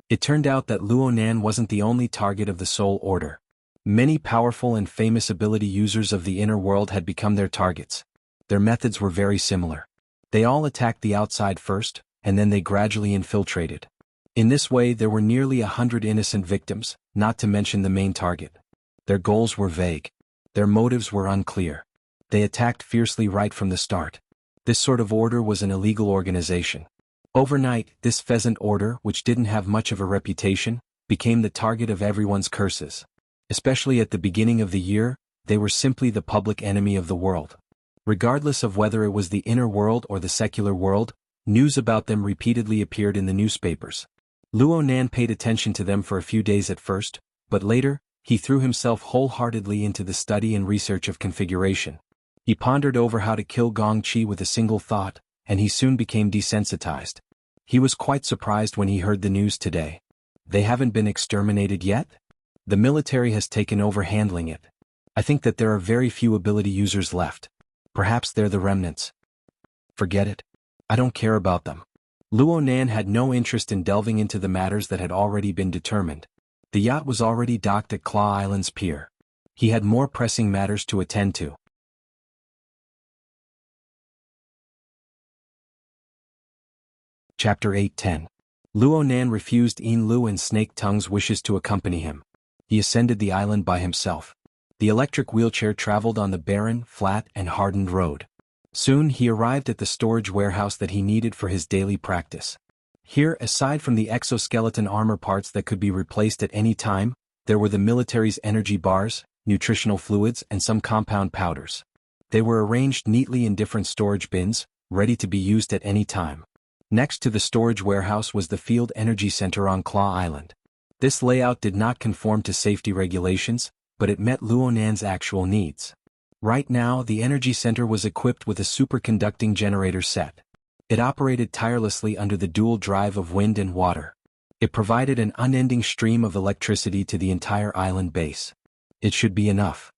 It turned out that Luonan wasn't the only target of the Soul Order. Many powerful and famous ability users of the inner world had become their targets. Their methods were very similar. They all attacked the outside first, and then they gradually infiltrated. In this way there were nearly 100 innocent victims, not to mention the main target. Their goals were vague. Their motives were unclear. They attacked fiercely right from the start. This sort of order was an illegal organization. Overnight, this pheasant order, which didn't have much of a reputation, became the target of everyone's curses. Especially at the beginning of the year, they were simply the public enemy of the world. Regardless of whether it was the inner world or the secular world, news about them repeatedly appeared in the newspapers. Luonan paid attention to them for a few days at first, but later, he threw himself wholeheartedly into the study and research of configuration. He pondered over how to kill Gongqi with a single thought, and he soon became desensitized. He was quite surprised when he heard the news today. They haven't been exterminated yet? The military has taken over handling it. I think that there are very few ability users left. Perhaps they're the remnants. Forget it. I don't care about them. Luonan had no interest in delving into the matters that had already been determined. The yacht was already docked at Claw Island's pier. He had more pressing matters to attend to. Chapter 8:10. Luonan refused Yin Lu and Snake Tongue's wishes to accompany him. He ascended the island by himself. The electric wheelchair traveled on the barren, flat, and hardened road. Soon he arrived at the storage warehouse that he needed for his daily practice. Here, aside from the exoskeleton armor parts that could be replaced at any time, there were the military's energy bars, nutritional fluids, and some compound powders. They were arranged neatly in different storage bins, ready to be used at any time. Next to the storage warehouse was the Field Energy Center on Claw Island. This layout did not conform to safety regulations, but it met Luonan's actual needs. Right now, the energy center was equipped with a superconducting generator set. It operated tirelessly under the dual drive of wind and water. It provided an unending stream of electricity to the entire island base. It should be enough.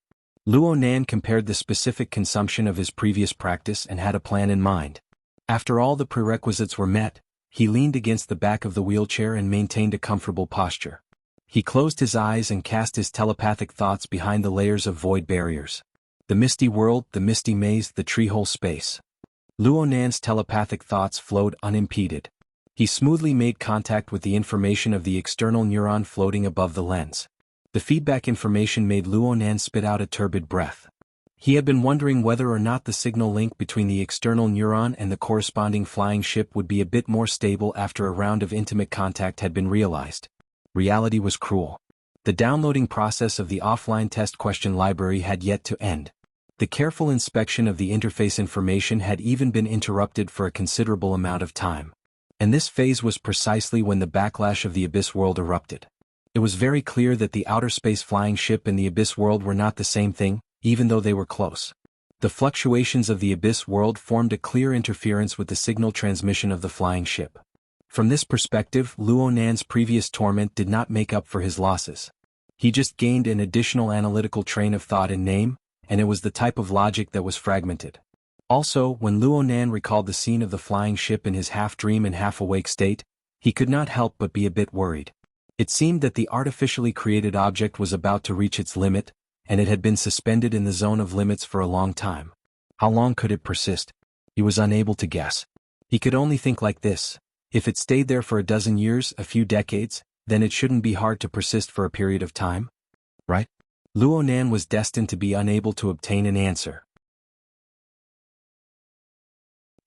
Luonan compared the specific consumption of his previous practice and had a plan in mind. After all the prerequisites were met, he leaned against the back of the wheelchair and maintained a comfortable posture. He closed his eyes and cast his telepathic thoughts behind the layers of void barriers. The misty world, the misty maze, the treehole space. Luonan's telepathic thoughts flowed unimpeded. He smoothly made contact with the information of the external neuron floating above the lens. The feedback information made Luonan spit out a turbid breath. He had been wondering whether or not the signal link between the external neuron and the corresponding flying ship would be a bit more stable after a round of intimate contact had been realized. Reality was cruel. The downloading process of the offline test question library had yet to end. The careful inspection of the interface information had even been interrupted for a considerable amount of time. And this phase was precisely when the backlash of the Abyss world erupted. It was very clear that the outer space flying ship and the Abyss world were not the same thing, even though they were close. The fluctuations of the Abyss world formed a clear interference with the signal transmission of the flying ship. From this perspective, Luonan's previous torment did not make up for his losses. He just gained an additional analytical train of thought and name, and it was the type of logic that was fragmented. Also, when Luonan recalled the scene of the flying ship in his half-dream and half-awake state, he could not help but be a bit worried. It seemed that the artificially created object was about to reach its limit, and it had been suspended in the zone of limits for a long time. How long could it persist? He was unable to guess. He could only think like this: if it stayed there for a dozen years, a few decades, then it shouldn't be hard to persist for a period of time, right? Luonan was destined to be unable to obtain an answer.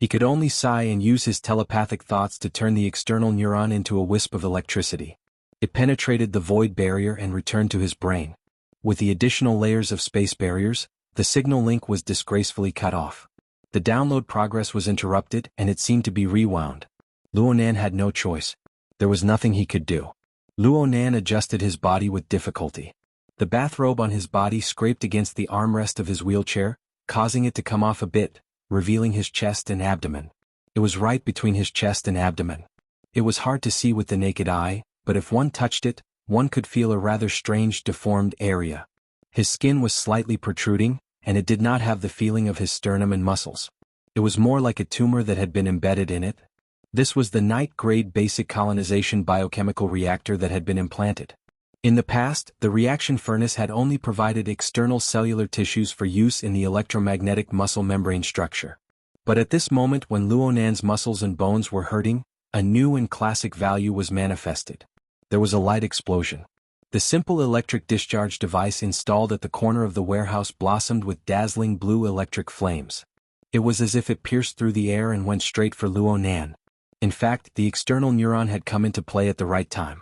He could only sigh and use his telepathic thoughts to turn the external neuron into a wisp of electricity. It penetrated the void barrier and returned to his brain. With the additional layers of space barriers, the signal link was disgracefully cut off. The download progress was interrupted and it seemed to be rewound. Luonan had no choice. There was nothing he could do. Luonan adjusted his body with difficulty. The bathrobe on his body scraped against the armrest of his wheelchair, causing it to come off a bit, revealing his chest and abdomen. It was right between his chest and abdomen. It was hard to see with the naked eye, but if one touched it, one could feel a rather strange deformed area. His skin was slightly protruding, and it did not have the feeling of his sternum and muscles. It was more like a tumor that had been embedded in it. This was the night-grade basic colonization biochemical reactor that had been implanted. In the past, the reaction furnace had only provided external cellular tissues for use in the electromagnetic muscle membrane structure. But at this moment when Luonan's muscles and bones were hurting, a new and classic value was manifested. There was a light explosion. The simple electric discharge device installed at the corner of the warehouse blossomed with dazzling blue electric flames. It was as if it pierced through the air and went straight for Luonan. In fact, the external neuron had come into play at the right time.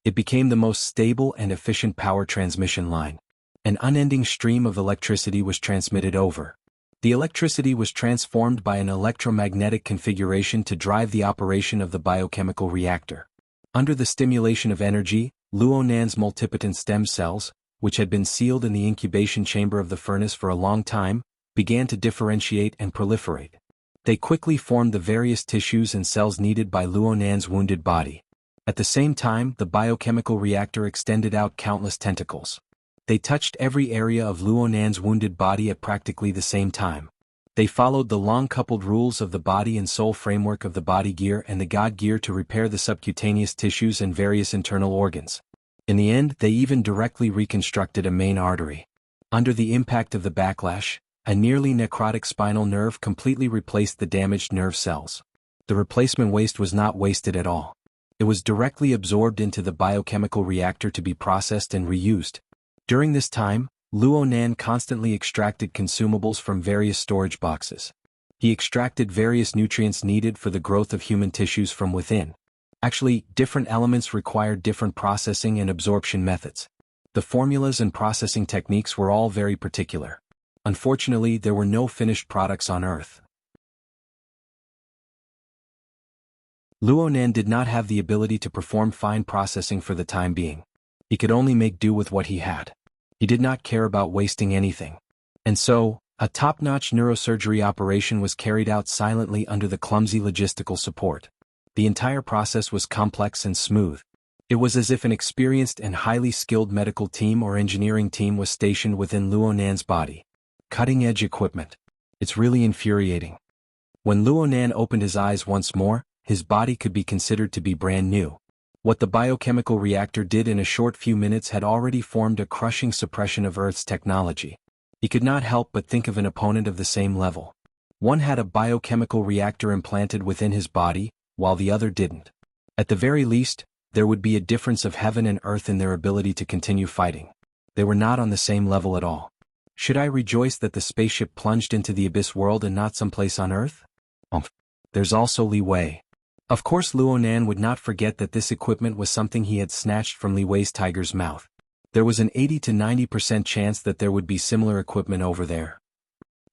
It became the most stable and efficient power transmission line. An unending stream of electricity was transmitted over. The electricity was transformed by an electromagnetic configuration to drive the operation of the biochemical reactor. Under the stimulation of energy, Luonan's multipotent stem cells, which had been sealed in the incubation chamber of the furnace for a long time, began to differentiate and proliferate. They quickly formed the various tissues and cells needed by Luonan's wounded body. At the same time, the biochemical reactor extended out countless tentacles. They touched every area of Luonan's wounded body at practically the same time. They followed the long-coupled rules of the body and soul framework of the body gear and the God gear to repair the subcutaneous tissues and various internal organs. In the end, they even directly reconstructed a main artery. Under the impact of the backlash, a nearly necrotic spinal nerve completely replaced the damaged nerve cells. The replacement waste was not wasted at all. It was directly absorbed into the biochemical reactor to be processed and reused. During this time, Luonan constantly extracted consumables from various storage boxes. He extracted various nutrients needed for the growth of human tissues from within. Actually, different elements required different processing and absorption methods. The formulas and processing techniques were all very particular. Unfortunately, there were no finished products on Earth. Luonan did not have the ability to perform fine processing for the time being. He could only make do with what he had. He did not care about wasting anything. And so, a top-notch neurosurgery operation was carried out silently under the clumsy logistical support. The entire process was complex and smooth. It was as if an experienced and highly skilled medical team or engineering team was stationed within Luonan's body. Cutting-edge equipment. It's really infuriating. When Luonan opened his eyes once more, his body could be considered to be brand new. What the biochemical reactor did in a short few minutes had already formed a crushing suppression of Earth's technology. He could not help but think of an opponent of the same level. One had a biochemical reactor implanted within his body, while the other didn't. At the very least, there would be a difference of heaven and earth in their ability to continue fighting. They were not on the same level at all. Should I rejoice that the spaceship plunged into the abyss world and not someplace on Earth? There's also Li Wei. Of course Luonan would not forget that this equipment was something he had snatched from Li Wei's tiger's mouth. There was an 80 to 90% chance that there would be similar equipment over there.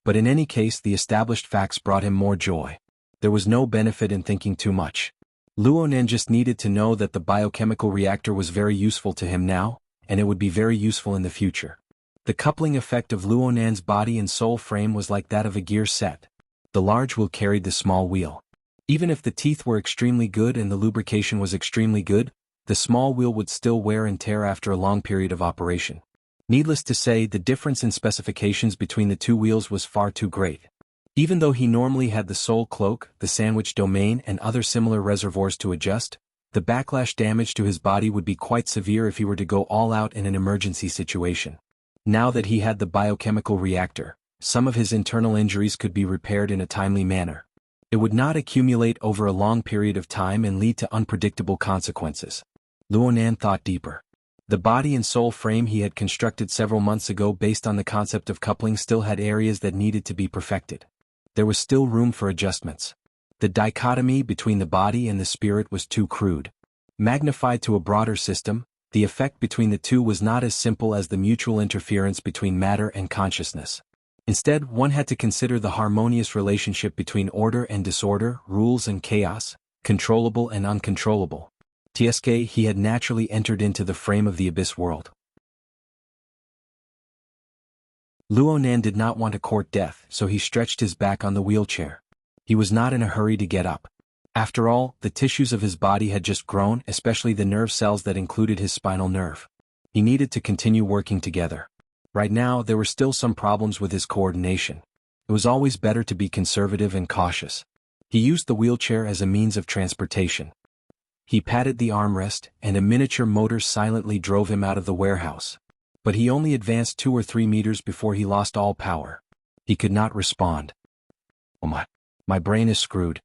But in any case, the established facts brought him more joy. There was no benefit in thinking too much. Luonan just needed to know that the biochemical reactor was very useful to him now, and it would be very useful in the future. The coupling effect of Luonan's body and soul frame was like that of a gear set. The large wheel carried the small wheel. Even if the teeth were extremely good and the lubrication was extremely good, the small wheel would still wear and tear after a long period of operation. Needless to say, the difference in specifications between the two wheels was far too great. Even though he normally had the soul cloak, the sandwich domain and other similar reservoirs to adjust, the backlash damage to his body would be quite severe if he were to go all out in an emergency situation. Now that he had the biochemical reactor, some of his internal injuries could be repaired in a timely manner. It would not accumulate over a long period of time and lead to unpredictable consequences. Luonan thought deeper. The body and soul frame he had constructed several months ago based on the concept of coupling still had areas that needed to be perfected. there was still room for adjustments. The dichotomy between the body and the spirit was too crude. Magnified to a broader system, the effect between the two was not as simple as the mutual interference between matter and consciousness. Instead, one had to consider the harmonious relationship between order and disorder, rules and chaos, controllable and uncontrollable. TSK he had naturally entered into the frame of the abyss world. Luonan did not want to court death, so he stretched his back on the wheelchair. He was not in a hurry to get up. After all, the tissues of his body had just grown, especially the nerve cells that included his spinal nerve. He needed to continue working together. Right now, there were still some problems with his coordination. It was always better to be conservative and cautious. He used the wheelchair as a means of transportation. He patted the armrest, and a miniature motor silently drove him out of the warehouse. But he only advanced 2 or 3 meters before he lost all power. He could not respond. Oh my brain is screwed.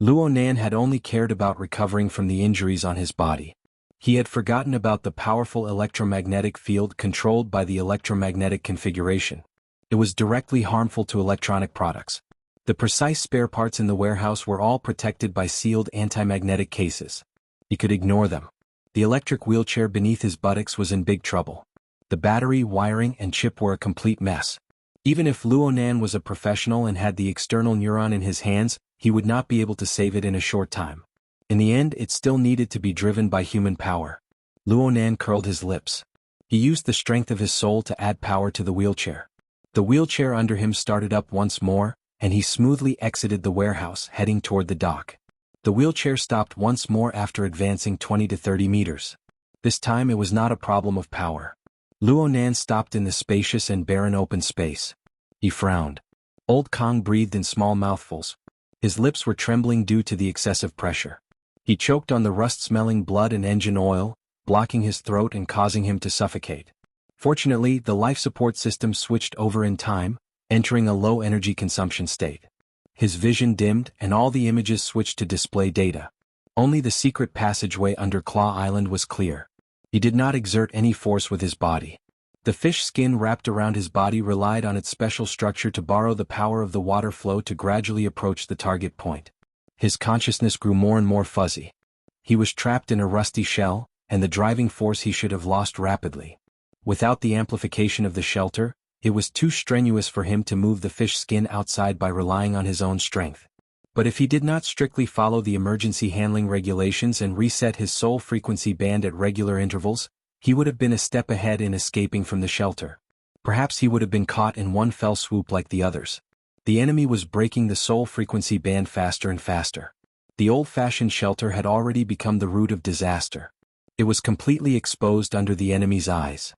Luonan had only cared about recovering from the injuries on his body. He had forgotten about the powerful electromagnetic field controlled by the electromagnetic configuration. It was directly harmful to electronic products. The precise spare parts in the warehouse were all protected by sealed anti-magnetic cases. He could ignore them. The electric wheelchair beneath his buttocks was in big trouble. The battery, wiring, and chip were a complete mess. Even if Luonan was a professional and had the external neuron in his hands, he would not be able to save it in a short time. In the end, it still needed to be driven by human power. Luonan curled his lips. He used the strength of his soul to add power to the wheelchair. The wheelchair under him started up once more, and he smoothly exited the warehouse, heading toward the dock. The wheelchair stopped once more after advancing 20 to 30 meters. This time it was not a problem of power. Luonan stopped in the spacious and barren open space. He frowned. Old Kong breathed in small mouthfuls. His lips were trembling due to the excessive pressure. He choked on the rust-smelling blood and engine oil, blocking his throat and causing him to suffocate. Fortunately, the life support system switched over in time, entering a low energy consumption state. His vision dimmed and all the images switched to display data. Only the secret passageway under Claw Island was clear. He did not exert any force with his body. The fish skin wrapped around his body relied on its special structure to borrow the power of the water flow to gradually approach the target point. His consciousness grew more and more fuzzy. He was trapped in a rusty shell, and the driving force he should have lost rapidly. Without the amplification of the shelter, it was too strenuous for him to move the fish skin outside by relying on his own strength. But if he did not strictly follow the emergency handling regulations and reset his soul frequency band at regular intervals, he would have been a step ahead in escaping from the shelter. Perhaps he would have been caught in one fell swoop like the others. The enemy was breaking the soul frequency band faster and faster. The old-fashioned shelter had already become the root of disaster. It was completely exposed under the enemy's eyes.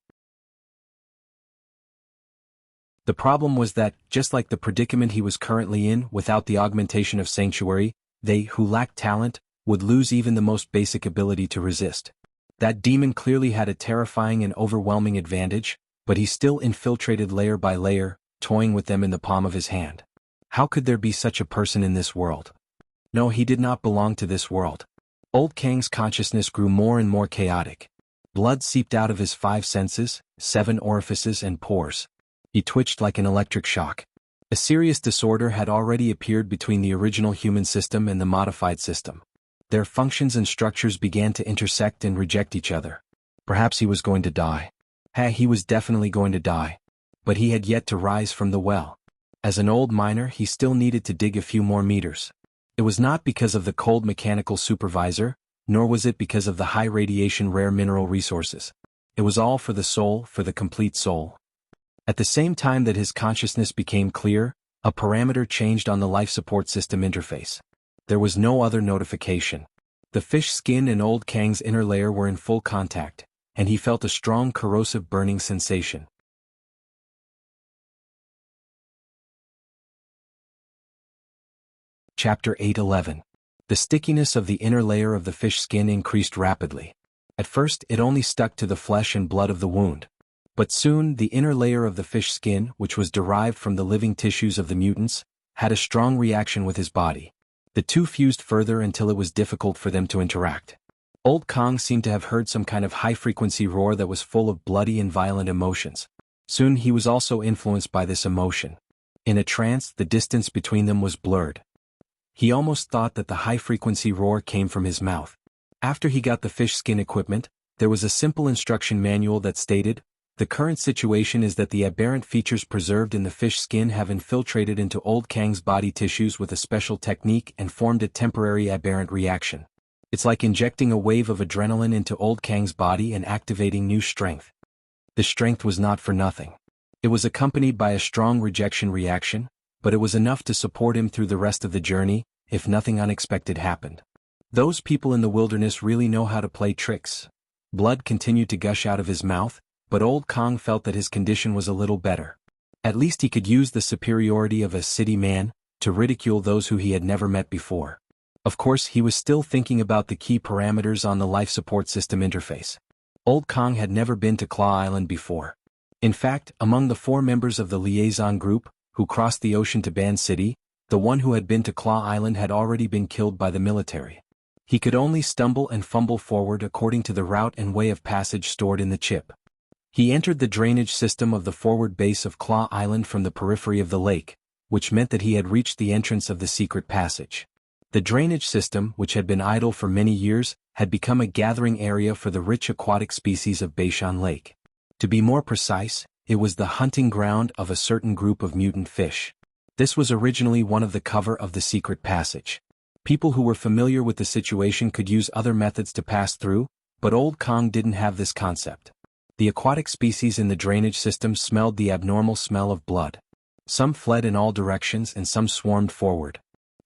The problem was that, just like the predicament he was currently in, without the augmentation of sanctuary, they who lacked talent would lose even the most basic ability to resist. That demon clearly had a terrifying and overwhelming advantage, but he still infiltrated layer by layer, toying with them in the palm of his hand. How could there be such a person in this world? No, he did not belong to this world. Old Kang's consciousness grew more and more chaotic. Blood seeped out of his 5 senses, 7 orifices and pores. He twitched like an electric shock. A serious disorder had already appeared between the original human system and the modified system. Their functions and structures began to intersect and reject each other. Perhaps he was going to die. He was definitely going to die. But he had yet to rise from the well. As an old miner, he still needed to dig a few more meters. It was not because of the cold mechanical supervisor, nor was it because of the high radiation rare mineral resources. It was all for the soul, for the complete soul. At the same time that his consciousness became clear, a parameter changed on the life support system interface. There was no other notification. The fish skin and Old Kang's inner layer were in full contact, and he felt a strong corrosive burning sensation. Chapter 8:11. The stickiness of the inner layer of the fish skin increased rapidly. At first, it only stuck to the flesh and blood of the wound. But soon, the inner layer of the fish skin, which was derived from the living tissues of the mutants, had a strong reaction with his body. The two fused further until it was difficult for them to interact. Old Kong seemed to have heard some kind of high-frequency roar that was full of bloody and violent emotions. Soon he was also influenced by this emotion. In a trance, the distance between them was blurred. He almost thought that the high-frequency roar came from his mouth. After he got the fish skin equipment, there was a simple instruction manual that stated, "The current situation is that the aberrant features preserved in the fish skin have infiltrated into Old Kang's body tissues with a special technique and formed a temporary aberrant reaction. It's like injecting a wave of adrenaline into Old Kang's body and activating new strength." The strength was not for nothing. It was accompanied by a strong rejection reaction, but it was enough to support him through the rest of the journey, if nothing unexpected happened. Those people in the wilderness really know how to play tricks. Blood continued to gush out of his mouth, but Old Kang felt that his condition was a little better. At least he could use the superiority of a city man to ridicule those who he had never met before. Of course, he was still thinking about the key parameters on the life support system interface. Old Kang had never been to Claw Island before. In fact, among the 4 members of the liaison group, who crossed the ocean to Ban City, the one who had been to Claw Island had already been killed by the military. He could only stumble and fumble forward according to the route and way of passage stored in the chip. He entered the drainage system of the forward base of Claw Island from the periphery of the lake, which meant that he had reached the entrance of the secret passage. The drainage system, which had been idle for many years, had become a gathering area for the rich aquatic species of Beishan Lake. To be more precise, it was the hunting ground of a certain group of mutant fish. This was originally one of the cover of the secret passage. People who were familiar with the situation could use other methods to pass through, but Old Kang didn't have this concept. The aquatic species in the drainage system smelled the abnormal smell of blood. Some fled in all directions and some swarmed forward.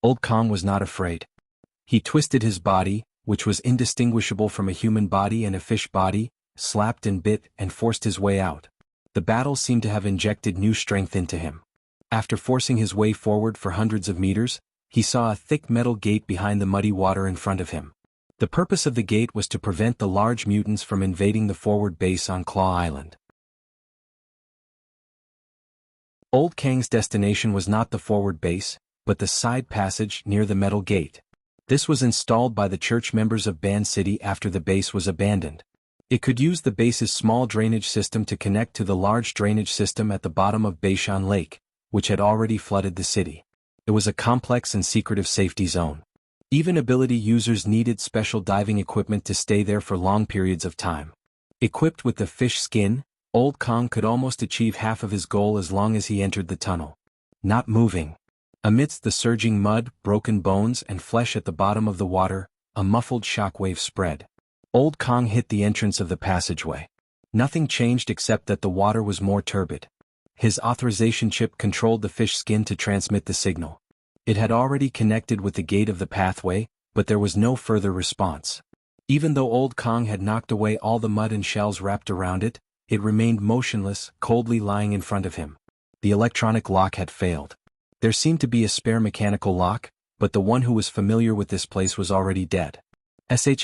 Old Kang was not afraid. He twisted his body, which was indistinguishable from a human body and a fish body, slapped and bit and forced his way out. The battle seemed to have injected new strength into him. After forcing his way forward for hundreds of meters, he saw a thick metal gate behind the muddy water in front of him. The purpose of the gate was to prevent the large mutants from invading the forward base on Claw Island. Old Kang's destination was not the forward base, but the side passage near the metal gate. This was installed by the church members of Ban City after the base was abandoned. It could use the base's small drainage system to connect to the large drainage system at the bottom of Beishan Lake, which had already flooded the city. It was a complex and secretive safety zone. Even ability users needed special diving equipment to stay there for long periods of time. Equipped with the fish skin, Old Kang could almost achieve half of his goal as long as he entered the tunnel. Not moving. Amidst the surging mud, broken bones and flesh at the bottom of the water, a muffled shockwave spread. Old Kang hit the entrance of the passageway. Nothing changed except that the water was more turbid. His authorization chip controlled the fish skin to transmit the signal. It had already connected with the gate of the pathway, but there was no further response. Even though Old Kang had knocked away all the mud and shells wrapped around it, it remained motionless, coldly lying in front of him. The electronic lock had failed. There seemed to be a spare mechanical lock, but the one who was familiar with this place was already dead. *T,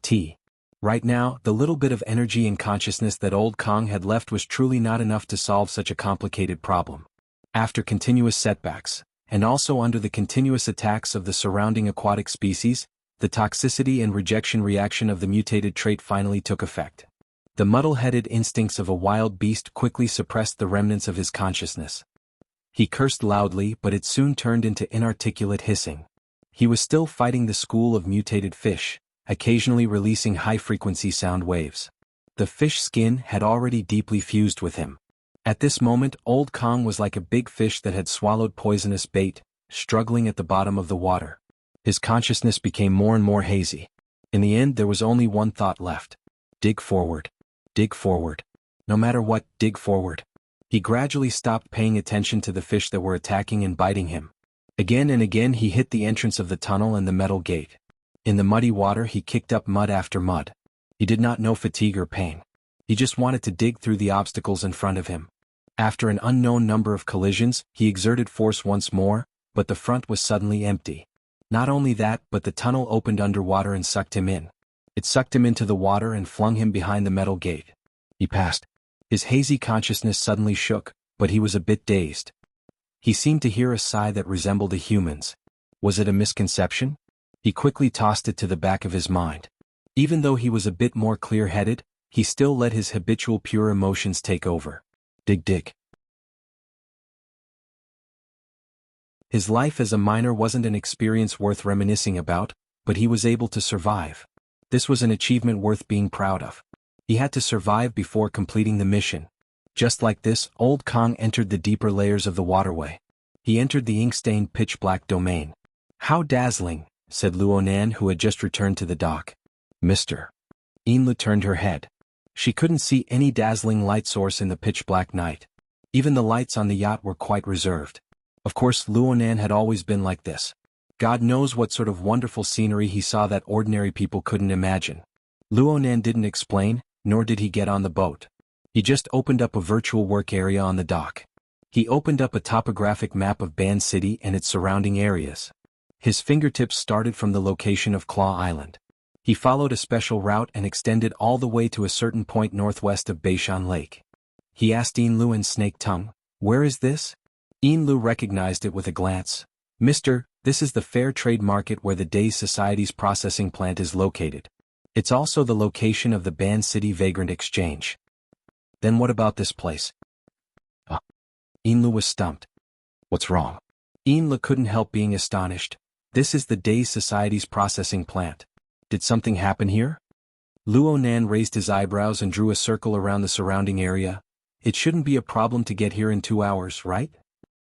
*T. Right now, the little bit of energy and consciousness that Old Kang had left was truly not enough to solve such a complicated problem. After continuous setbacks, and also under the continuous attacks of the surrounding aquatic species, the toxicity and rejection reaction of the mutated trait finally took effect. The muddle-headed instincts of a wild beast quickly suppressed the remnants of his consciousness. He cursed loudly, but it soon turned into inarticulate hissing. He was still fighting the school of mutated fish, occasionally releasing high-frequency sound waves. The fish skin had already deeply fused with him. At this moment, Old Kang was like a big fish that had swallowed poisonous bait, struggling at the bottom of the water. His consciousness became more and more hazy. In the end, there was only one thought left. Dig forward. Dig forward. No matter what, dig forward. He gradually stopped paying attention to the fish that were attacking and biting him. Again and again he hit the entrance of the tunnel and the metal gate. In the muddy water he kicked up mud after mud. He did not know fatigue or pain. He just wanted to dig through the obstacles in front of him. After an unknown number of collisions, he exerted force once more, but the front was suddenly empty. Not only that, but the tunnel opened underwater and sucked him in. It sucked him into the water and flung him behind the metal gate. He passed. His hazy consciousness suddenly shook, but he was a bit dazed. He seemed to hear a sigh that resembled a human's. Was it a misconception? He quickly tossed it to the back of his mind. Even though he was a bit more clear-headed, he still let his habitual pure emotions take over. Dig dig. His life as a miner wasn't an experience worth reminiscing about, but he was able to survive. This was an achievement worth being proud of. He had to survive before completing the mission. Just like this, Old Kong entered the deeper layers of the waterway. He entered the ink-stained pitch-black domain. "How dazzling," said Luonan, who had just returned to the dock. "Mr." Inlu turned her head. She couldn't see any dazzling light source in the pitch-black night. Even the lights on the yacht were quite reserved. Of course, Luonan had always been like this. God knows what sort of wonderful scenery he saw that ordinary people couldn't imagine. Luonan didn't explain, nor did he get on the boat. He just opened up a virtual work area on the dock. He opened up a topographic map of Ban City and its surrounding areas. His fingertips started from the location of Claw Island. He followed a special route and extended all the way to a certain point northwest of Beishan Lake. He asked Inlu in Snake Tongue, "Where is this?" Inlu recognized it with a glance. "Mister, this is the fair trade market where the Day's Society's processing plant is located. It's also the location of the Ban City Vagrant Exchange." "Then what about this place?" Inlu was stumped. "What's wrong?" Inlu couldn't help being astonished. "This is the Day's Society's processing plant. Did something happen here?" Luonan raised his eyebrows and drew a circle around the surrounding area. "It shouldn't be a problem to get here in 2 hours, right?"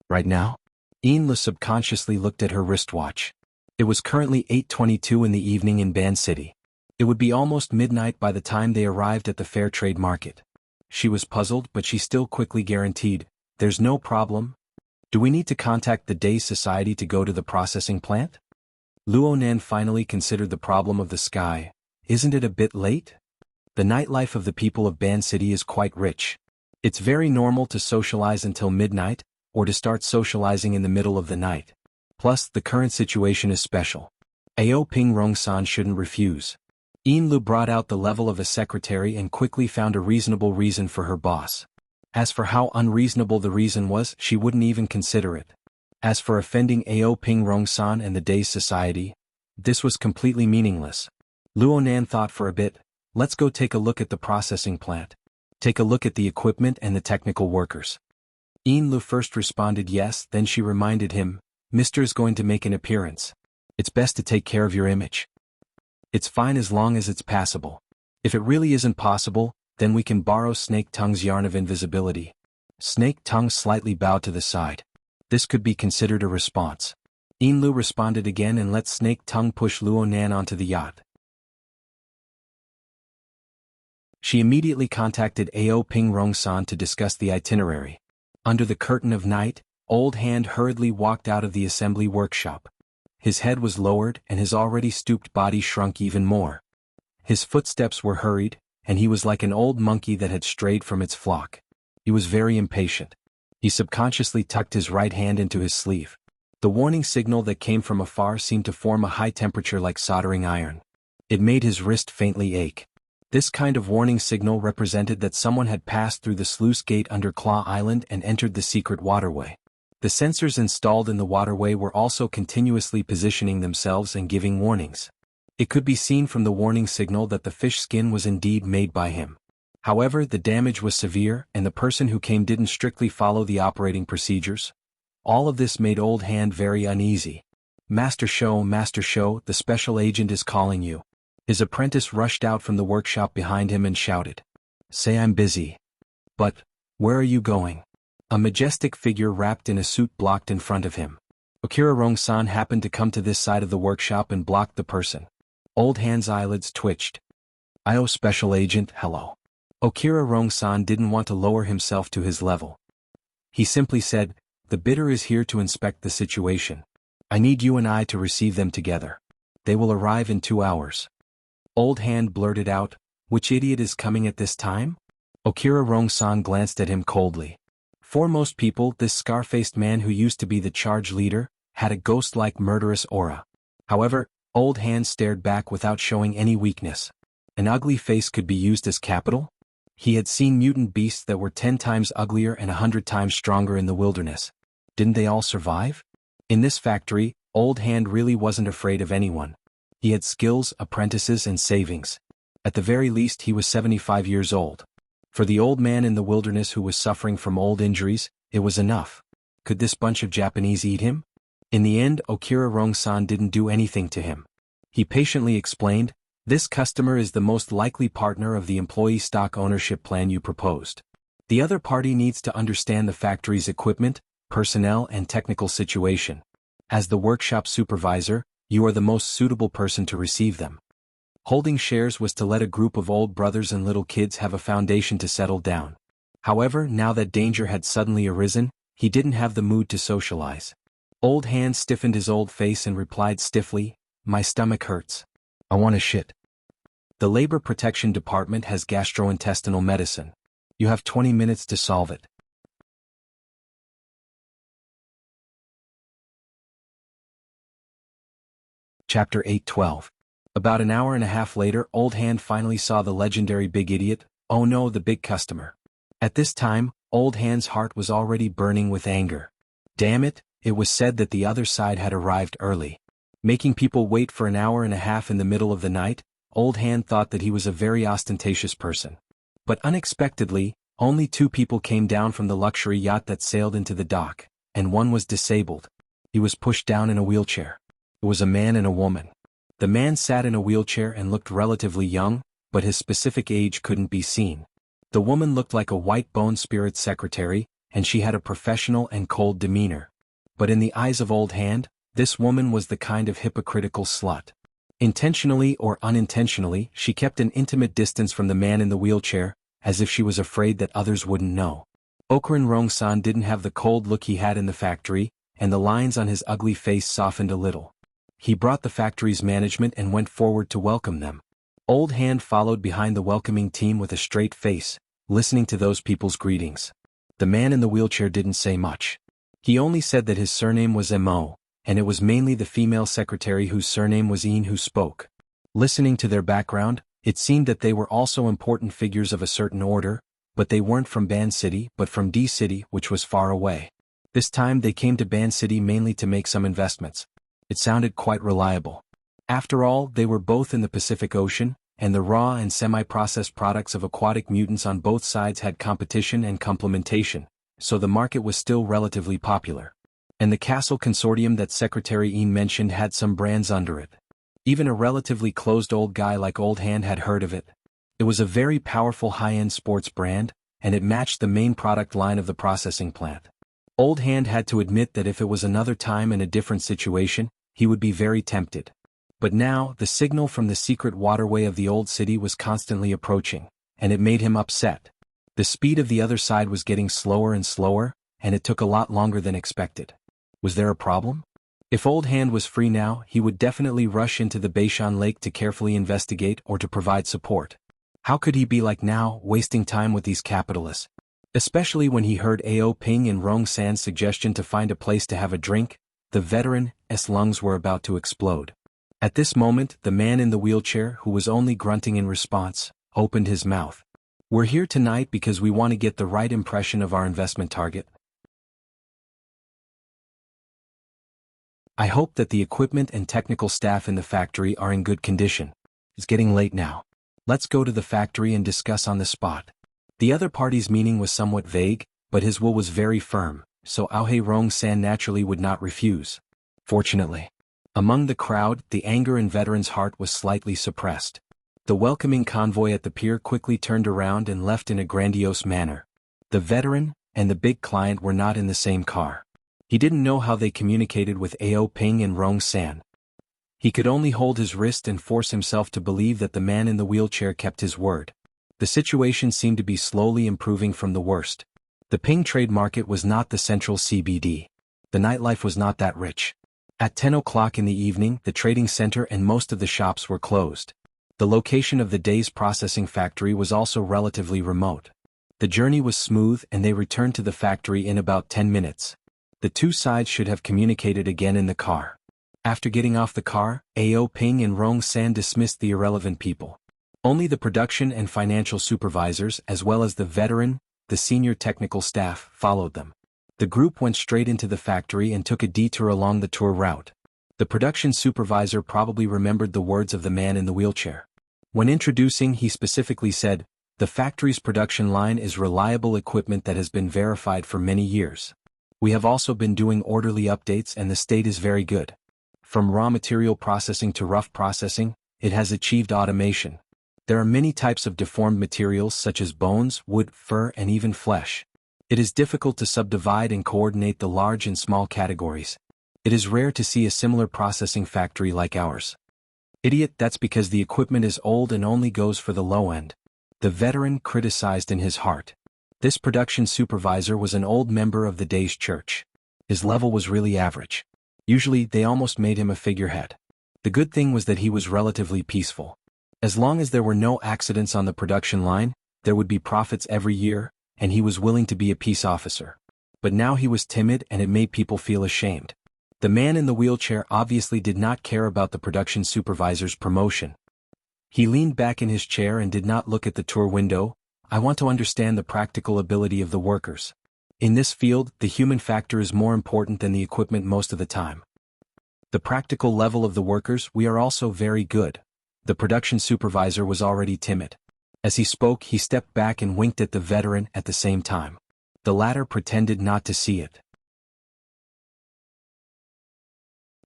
"Right now?" Inlu subconsciously looked at her wristwatch. It was currently 8:22 in the evening in Ban City. It would be almost midnight by the time they arrived at the fair trade market. She was puzzled, but she still quickly guaranteed, "There's no problem. Do we need to contact the Day's Society to go to the processing plant?" Luonan finally considered the problem of the sky. "Isn't it a bit late?" The nightlife of the people of Ban City is quite rich. It's very normal to socialize until midnight, or to start socializing in the middle of the night. Plus, the current situation is special. Ao Ping Rong-san shouldn't refuse. Inlu brought out the level of a secretary and quickly found a reasonable reason for her boss. As for how unreasonable the reason was, she wouldn't even consider it. As for offending Ao Ping Rong-san and the Day's Society, this was completely meaningless. Luonan thought for a bit. "Let's go take a look at the processing plant. Take a look at the equipment and the technical workers." Inlu first responded yes, then she reminded him, "Mr. is going to make an appearance. It's best to take care of your image. It's fine as long as it's passable. If it really isn't possible, then we can borrow Snake Tongue's yarn of invisibility." Snake Tongue slightly bowed to the side. This could be considered a response. Inlu responded again and let Snake Tongue push Luonan onto the yacht. She immediately contacted Ao Ping Rong-san to discuss the itinerary. Under the curtain of night, Old Hand hurriedly walked out of the assembly workshop. His head was lowered and his already stooped body shrunk even more. His footsteps were hurried, and he was like an old monkey that had strayed from its flock. He was very impatient. He subconsciously tucked his right hand into his sleeve. The warning signal that came from afar seemed to form a high temperature like soldering iron. It made his wrist faintly ache. This kind of warning signal represented that someone had passed through the sluice gate under Claw Island and entered the secret waterway. The sensors installed in the waterway were also continuously positioning themselves and giving warnings. It could be seen from the warning signal that the fish skin was indeed made by him. However, the damage was severe and the person who came didn't strictly follow the operating procedures. All of this made Old Hand very uneasy. Master Show, the special agent is calling you." His apprentice rushed out from the workshop behind him and shouted, "Say I'm busy." "But, where are you going?" A majestic figure wrapped in a suit blocked in front of him. Akira Rong-san happened to come to this side of the workshop and blocked the person. Old Hand's eyelids twitched. "IO Special Agent, hello." Akira Rong-san didn't want to lower himself to his level. He simply said, "The bidder is here to inspect the situation. I need you and I to receive them together. They will arrive in 2 hours." Old Hand blurted out, "Which idiot is coming at this time?" Akira Rong-san glanced at him coldly. For most people, this scar-faced man who used to be the charge leader, had a ghost-like murderous aura. However, Old Hand stared back without showing any weakness. An ugly face could be used as capital? He had seen mutant beasts that were 10 times uglier and 100 times stronger in the wilderness. Didn't they all survive? In this factory, Old Hand really wasn't afraid of anyone. He had skills, apprentices and savings. At the very least he was 75 years old. For the old man in the wilderness who was suffering from old injuries, it was enough. Could this bunch of Japanese eat him? In the end, Okira Rong-san didn't do anything to him. He patiently explained, "This customer is the most likely partner of the employee stock ownership plan you proposed. The other party needs to understand the factory's equipment, personnel and technical situation. As the workshop supervisor, you are the most suitable person to receive them." Holding shares was to let a group of old brothers and little kids have a foundation to settle down. However, now that danger had suddenly arisen, he didn't have the mood to socialize. Old Hand stiffened his old face and replied stiffly, "My stomach hurts. I want to shit. The Labor Protection Department has gastrointestinal medicine. You have 20 minutes to solve it." Chapter 8:12. About an hour and a half later, Old Hand finally saw the legendary Big Idiot, oh no, the big customer. At this time, Old Hand's heart was already burning with anger. Damn it, it was said that the other side had arrived early. Making people wait for an hour and a half in the middle of the night, Old Hand thought that he was a very ostentatious person. But unexpectedly, only 2 people came down from the luxury yacht that sailed into the dock, and one was disabled. He was pushed down in a wheelchair. It was a man and a woman. The man sat in a wheelchair and looked relatively young, but his specific age couldn't be seen. The woman looked like a white bone spirit secretary, and she had a professional and cold demeanor. But in the eyes of Old Hand, this woman was the kind of hypocritical slut. Intentionally or unintentionally, she kept an intimate distance from the man in the wheelchair, as if she was afraid that others wouldn't know. Okira Rong-san didn't have the cold look he had in the factory, and the lines on his ugly face softened a little. He brought the factory's management and went forward to welcome them. Old Hand followed behind the welcoming team with a straight face, listening to those people's greetings. The man in the wheelchair didn't say much. He only said that his surname was Mo, and it was mainly the female secretary whose surname was In who spoke. Listening to their background, it seemed that they were also important figures of a certain order, but they weren't from Ban City but from D City, which was far away. This time they came to Ban City mainly to make some investments. It sounded quite reliable. After all, they were both in the Pacific Ocean, and the raw and semi-processed products of aquatic mutants on both sides had competition and complementation, so the market was still relatively popular. And the Castle Consortium that Secretary In mentioned had some brands under it. Even a relatively closed old guy like Old Hand had heard of it. It was a very powerful high-end sports brand, and it matched the main product line of the processing plant. Old Hand had to admit that if it was another time in a different situation, he would be very tempted. But now, the signal from the secret waterway of the old city was constantly approaching, and it made him upset. The speed of the other side was getting slower and slower, and it took a lot longer than expected. Was there a problem? If Old Hand was free now, he would definitely rush into the Beishan Lake to carefully investigate or to provide support. How could he be like now, wasting time with these capitalists? Especially when he heard Ao Ping and Rong San's suggestion to find a place to have a drink, the veteran's lungs were about to explode. At this moment, the man in the wheelchair, who was only grunting in response, opened his mouth. "We're here tonight because we want to get the right impression of our investment target. I hope that the equipment and technical staff in the factory are in good condition. It's getting late now. Let's go to the factory and discuss on the spot." The other party's meaning was somewhat vague, but his will was very firm, so Ao Rong San naturally would not refuse. Fortunately, among the crowd, the anger in Veteran's heart was slightly suppressed. The welcoming convoy at the pier quickly turned around and left in a grandiose manner. The Veteran and the big client were not in the same car. He didn't know how they communicated with Ao Ping and Rong San. He could only hold his wrist and force himself to believe that the man in the wheelchair kept his word. The situation seemed to be slowly improving from the worst. The Ping trade market was not the central CBD. The nightlife was not that rich. At 10 o'clock in the evening, the trading center and most of the shops were closed. The location of the day's processing factory was also relatively remote. The journey was smooth and they returned to the factory in about 10 minutes. The two sides should have communicated again in the car. After getting off the car, Ao Ping and Rong San dismissed the irrelevant people. Only the production and financial supervisors, as well as the Veteran, the senior technical staff, followed them. The group went straight into the factory and took a detour along the tour route. The production supervisor probably remembered the words of the man in the wheelchair. When introducing, he specifically said, The factory's production line is reliable equipment that has been verified for many years. We have also been doing orderly updates and the state is very good. From raw material processing to rough processing, it has achieved automation. There are many types of deformed materials such as bones, wood, fur, and even flesh. It is difficult to subdivide and coordinate the large and small categories. It is rare to see a similar processing factory like ours. Idiot, that's because the equipment is old and only goes for the low end. The veteran criticized in his heart. This production supervisor was an old member of the day's church. His level was really average. Usually, they almost made him a figurehead. The good thing was that he was relatively peaceful. As long as there were no accidents on the production line, there would be profits every year, and he was willing to be a peace officer. But now he was timid and it made people feel ashamed. The man in the wheelchair obviously did not care about the production supervisor's promotion. He leaned back in his chair and did not look at the tour window. I want to understand the practical ability of the workers. In this field, the human factor is more important than the equipment most of the time. The practical level of the workers, we are also very good. The production supervisor was already timid. As he spoke, he stepped back and winked at the veteran at the same time. The latter pretended not to see it.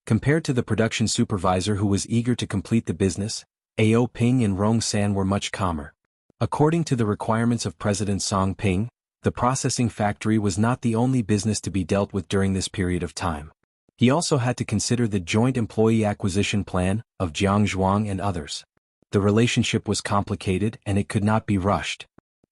Compared to the production supervisor who was eager to complete the business, Ao Ping and Rong San were much calmer. According to the requirements of President Song Ping, the processing factory was not the only business to be dealt with during this period of time. He also had to consider the joint employee acquisition plan of Jianghu and others. The relationship was complicated and it could not be rushed.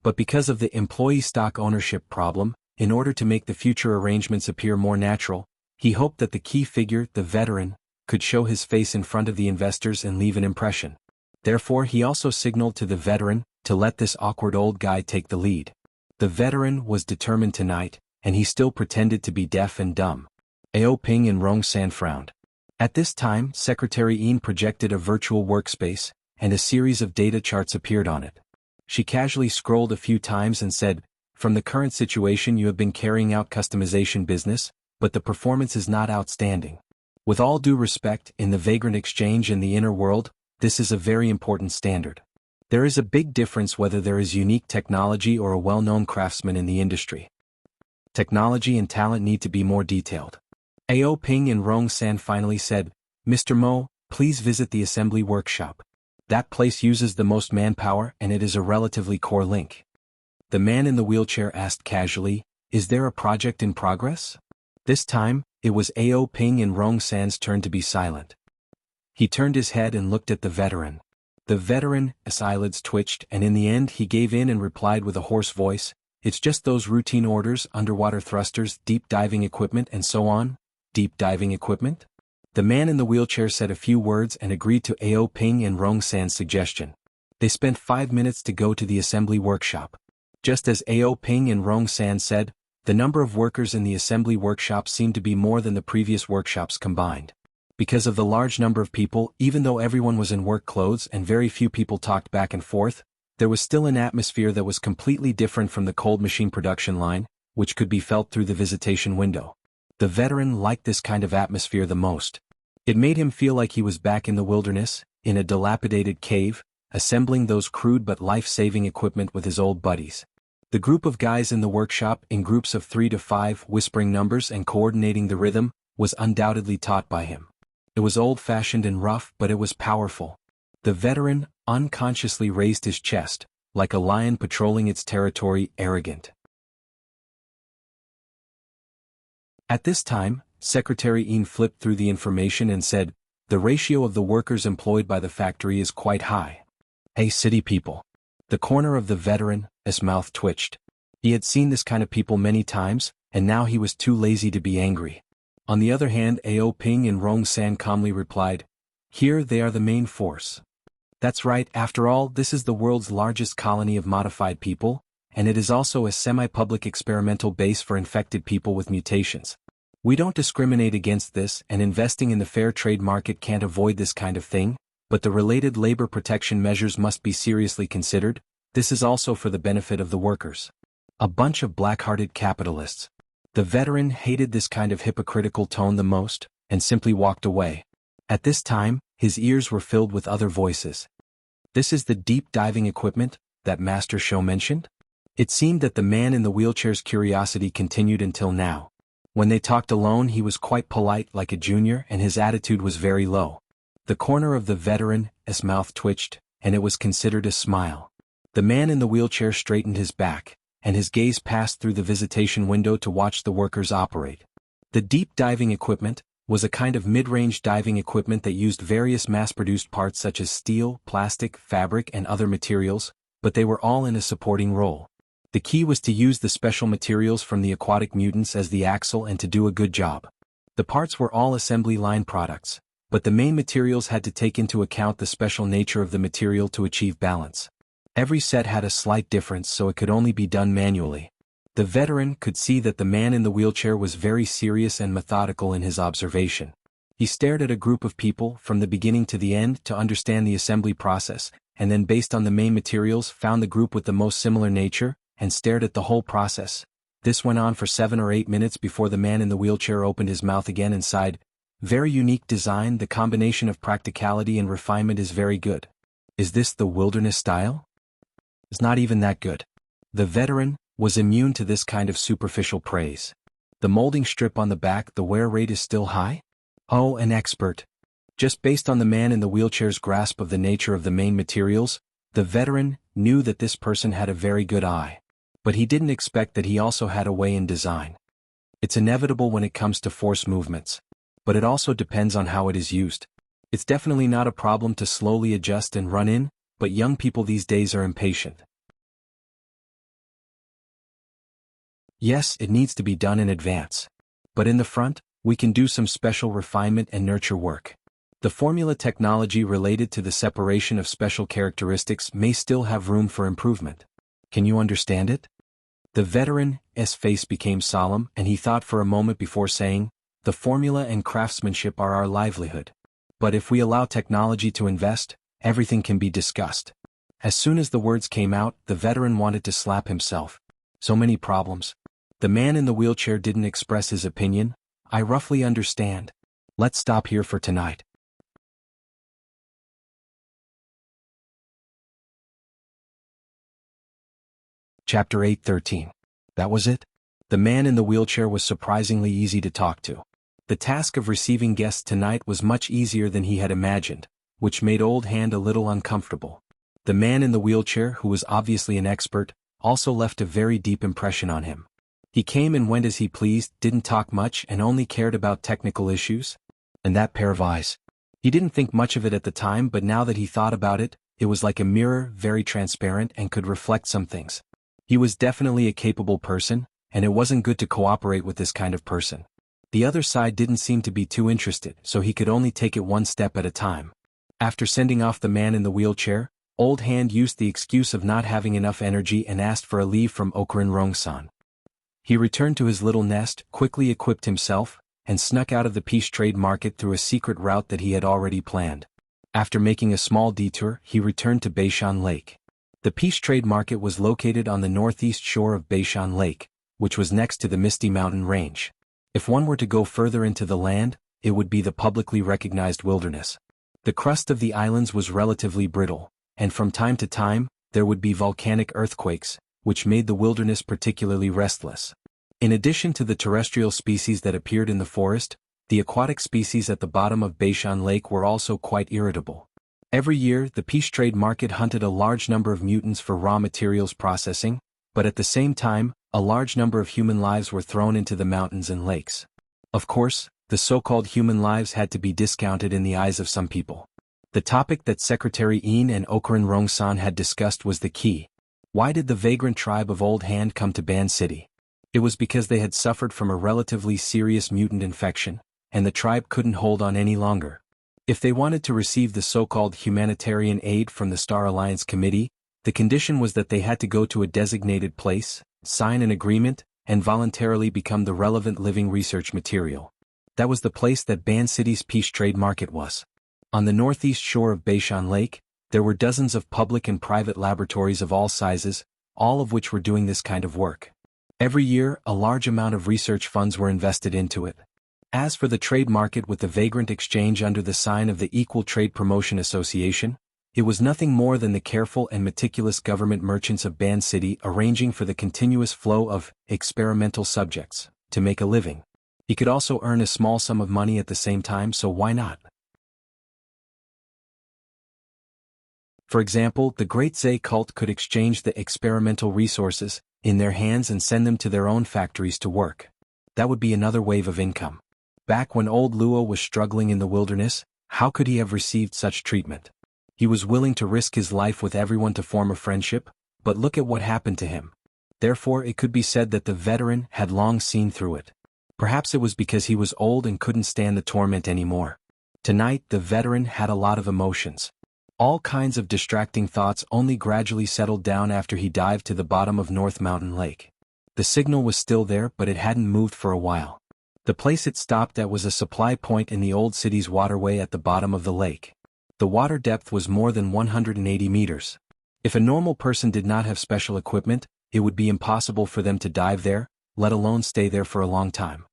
But because of the employee stock ownership problem, in order to make the future arrangements appear more natural, he hoped that the key figure, the veteran, could show his face in front of the investors and leave an impression. Therefore, he also signaled to the veteran to let this awkward old guy take the lead. The veteran was determined tonight, and he still pretended to be deaf and dumb. Ao Ping and Rong San frowned. At this time, Secretary Yin projected a virtual workspace, and a series of data charts appeared on it. She casually scrolled a few times and said, "From the current situation you have been carrying out customization business, but the performance is not outstanding. With all due respect, in the vagrant exchange in the inner world, this is a very important standard. There is a big difference whether there is unique technology or a well-known craftsman in the industry. Technology and talent need to be more detailed." Ao Ping and Rong San finally said, "Mr. Mo, please visit the assembly workshop. That place uses the most manpower and it is a relatively core link." The man in the wheelchair asked casually, "Is there a project in progress?" This time, it was Ao Ping and Rong San's turn to be silent. He turned his head and looked at the veteran. The veteran's eyelids twitched and in the end he gave in and replied with a hoarse voice, "It's just those routine orders, underwater thrusters, deep diving equipment and so on." Deep diving equipment? The man in the wheelchair said a few words and agreed to Ao Ping and Rong San's suggestion. They spent 5 minutes to go to the assembly workshop. Just as Ao Ping and Rong San said, the number of workers in the assembly workshop seemed to be more than the previous workshops combined. Because of the large number of people, even though everyone was in work clothes and very few people talked back and forth, there was still an atmosphere that was completely different from the cold machine production line, which could be felt through the visitation window. The veteran liked this kind of atmosphere the most. It made him feel like he was back in the wilderness, in a dilapidated cave, assembling those crude but life-saving equipment with his old buddies. The group of guys in the workshop, in groups of 3 to 5, whispering numbers and coordinating the rhythm, was undoubtedly taught by him. It was old-fashioned and rough, but it was powerful. The veteran unconsciously raised his chest, like a lion patrolling its territory, arrogant. At this time, Secretary Yin flipped through the information and said, "The ratio of the workers employed by the factory is quite high. Hey city people." The corner of the veteran's mouth twitched. He had seen this kind of people many times, and now he was too lazy to be angry. On the other hand, Ao Ping and Rong San calmly replied, "Here they are the main force. That's right, after all, this is the world's largest colony of modified people, and it is also a semi-public experimental base for infected people with mutations. We don't discriminate against this, and investing in the fair trade market can't avoid this kind of thing, but the related labor protection measures must be seriously considered. This is also for the benefit of the workers. A bunch of black-hearted capitalists." The veteran hated this kind of hypocritical tone the most, and simply walked away. At this time, his ears were filled with other voices. "This is the deep diving equipment, that Master Show mentioned? It seemed that the man in the wheelchair's curiosity continued until now. When they talked alone, he was quite polite like a junior, and his attitude was very low. The corner of the veteran's mouth twitched, and it was considered a smile. The man in the wheelchair straightened his back, and his gaze passed through the visitation window to watch the workers operate. The deep diving equipment was a kind of mid-range diving equipment that used various mass-produced parts such as steel, plastic, fabric, and other materials, but they were all in a supporting role. The key was to use the special materials from the aquatic mutants as the axle and to do a good job. The parts were all assembly line products, but the main materials had to take into account the special nature of the material to achieve balance. Every set had a slight difference, so it could only be done manually. The veteran could see that the man in the wheelchair was very serious and methodical in his observation. He stared at a group of people from the beginning to the end to understand the assembly process, and then based on the main materials found the group with the most similar nature, and stared at the whole process. This went on for 7 or 8 minutes before the man in the wheelchair opened his mouth again and sighed. Very unique design, the combination of practicality and refinement is very good. Is this the wilderness style? It's not even that good. The veteran was immune to this kind of superficial praise. The molding strip on the back, the wear rate is still high? Oh, an expert. Just based on the man in the wheelchair's grasp of the nature of the main materials, the veteran knew that this person had a very good eye. But he didn't expect that he also had a way in design. It's inevitable when it comes to force movements. But it also depends on how it is used. It's definitely not a problem to slowly adjust and run in, but young people these days are impatient. Yes, it needs to be done in advance. But in the front, we can do some special refinement and nurture work. The formula technology related to the separation of special characteristics may still have room for improvement. Can you understand it? The veteran's face became solemn, and he thought for a moment before saying, "The formula and craftsmanship are our livelihood. But if we allow technology to invest, everything can be discussed." As soon as the words came out, the veteran wanted to slap himself. So many problems. The man in the wheelchair didn't express his opinion. I roughly understand. Let's stop here for tonight. Chapter 8:13. That was it? The man in the wheelchair was surprisingly easy to talk to. The task of receiving guests tonight was much easier than he had imagined, which made Old Hand a little uncomfortable. The man in the wheelchair, who was obviously an expert, also left a very deep impression on him. He came and went as he pleased, didn't talk much, and only cared about technical issues. And that pair of eyes. He didn't think much of it at the time, but now that he thought about it, it was like a mirror, very transparent and could reflect some things. He was definitely a capable person, and it wasn't good to cooperate with this kind of person. The other side didn't seem to be too interested, so he could only take it one step at a time. After sending off the man in the wheelchair, Old Hand used the excuse of not having enough energy and asked for a leave from Okurin Rongsan. He returned to his little nest, quickly equipped himself, and snuck out of the Peace Trade Market through a secret route that he had already planned. After making a small detour, he returned to Beishan Lake. The Peace Trade Market was located on the northeast shore of Beishan Lake, which was next to the Misty Mountain Range. If one were to go further into the land, it would be the publicly recognized wilderness. The crust of the islands was relatively brittle, and from time to time, there would be volcanic earthquakes, which made the wilderness particularly restless. In addition to the terrestrial species that appeared in the forest, the aquatic species at the bottom of Beishan Lake were also quite irritable. Every year, the Peace Trade Market hunted a large number of mutants for raw materials processing, but at the same time, a large number of human lives were thrown into the mountains and lakes. Of course, the so-called human lives had to be discounted in the eyes of some people. The topic that Secretary Een and Okurin Rongsan had discussed was the key. Why did the vagrant tribe of Old Hand come to Ban City? It was because they had suffered from a relatively serious mutant infection, and the tribe couldn't hold on any longer. If they wanted to receive the so-called humanitarian aid from the Star Alliance Committee, the condition was that they had to go to a designated place, sign an agreement, and voluntarily become the relevant living research material. That was the place that Ban City's Peace Trade Market was. On the northeast shore of Beishan Lake, there were dozens of public and private laboratories of all sizes, all of which were doing this kind of work. Every year, a large amount of research funds were invested into it. As for the trade market with the vagrant exchange under the sign of the Equal Trade Promotion Association, It was nothing more than the careful and meticulous government merchants of Ban City arranging for the continuous flow of experimental subjects to make a living. He could also earn a small sum of money at the same time, so why not? For example, the Great Zay cult could exchange the experimental resources in their hands and send them to their own factories to work. That would be another wave of income. Back when old Luo was struggling in the wilderness, how could he have received such treatment? He was willing to risk his life with everyone to form a friendship, but look at what happened to him. Therefore, it could be said that the veteran had long seen through it. Perhaps it was because he was old and couldn't stand the torment anymore. Tonight, the veteran had a lot of emotions. All kinds of distracting thoughts only gradually settled down after he dived to the bottom of North Mountain Lake. The signal was still there, but it hadn't moved for a while. The place it stopped at was a supply point in the old city's waterway at the bottom of the lake. The water depth was more than 180 meters. If a normal person did not have special equipment, it would be impossible for them to dive there, let alone stay there for a long time.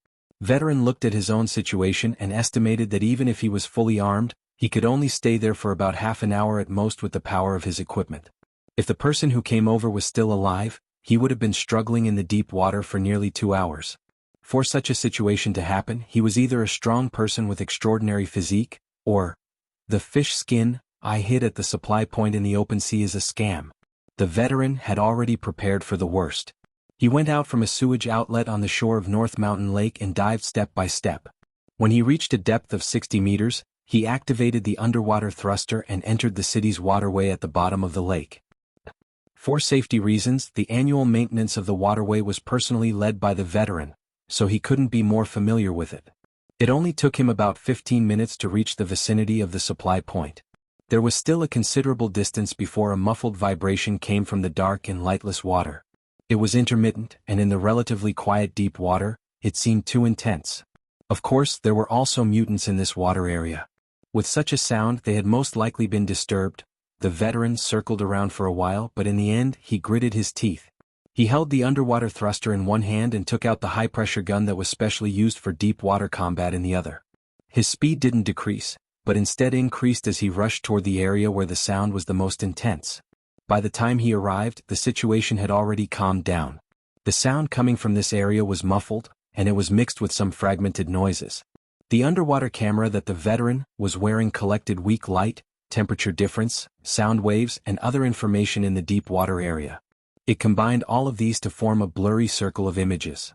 Veteran looked at his own situation and estimated that even if he was fully armed, he could only stay there for about half an hour at most with the power of his equipment. If the person who came over was still alive, he would have been struggling in the deep water for nearly 2 hours. For such a situation to happen, he was either a strong person with extraordinary physique, or the fish skin I hid at the supply point in the open sea is a scam. The veteran had already prepared for the worst. He went out from a sewage outlet on the shore of North Mountain Lake and dived step by step. When he reached a depth of 60 meters, he activated the underwater thruster and entered the city's waterway at the bottom of the lake. For safety reasons, the annual maintenance of the waterway was personally led by the veteran, so he couldn't be more familiar with it. It only took him about 15 minutes to reach the vicinity of the supply point. There was still a considerable distance before a muffled vibration came from the dark and lightless water. It was intermittent, and in the relatively quiet deep water, it seemed too intense. Of course, there were also mutants in this water area. With such a sound, they had most likely been disturbed. The veteran circled around for a while, but in the end, he gritted his teeth. He held the underwater thruster in one hand and took out the high-pressure gun that was specially used for deep water combat in the other. His speed didn't decrease, but instead increased as he rushed toward the area where the sound was the most intense. By the time he arrived, the situation had already calmed down. The sound coming from this area was muffled, and it was mixed with some fragmented noises. The underwater camera that the veteran was wearing collected weak light, temperature difference, sound waves, and other information in the deep water area. It combined all of these to form a blurry circle of images.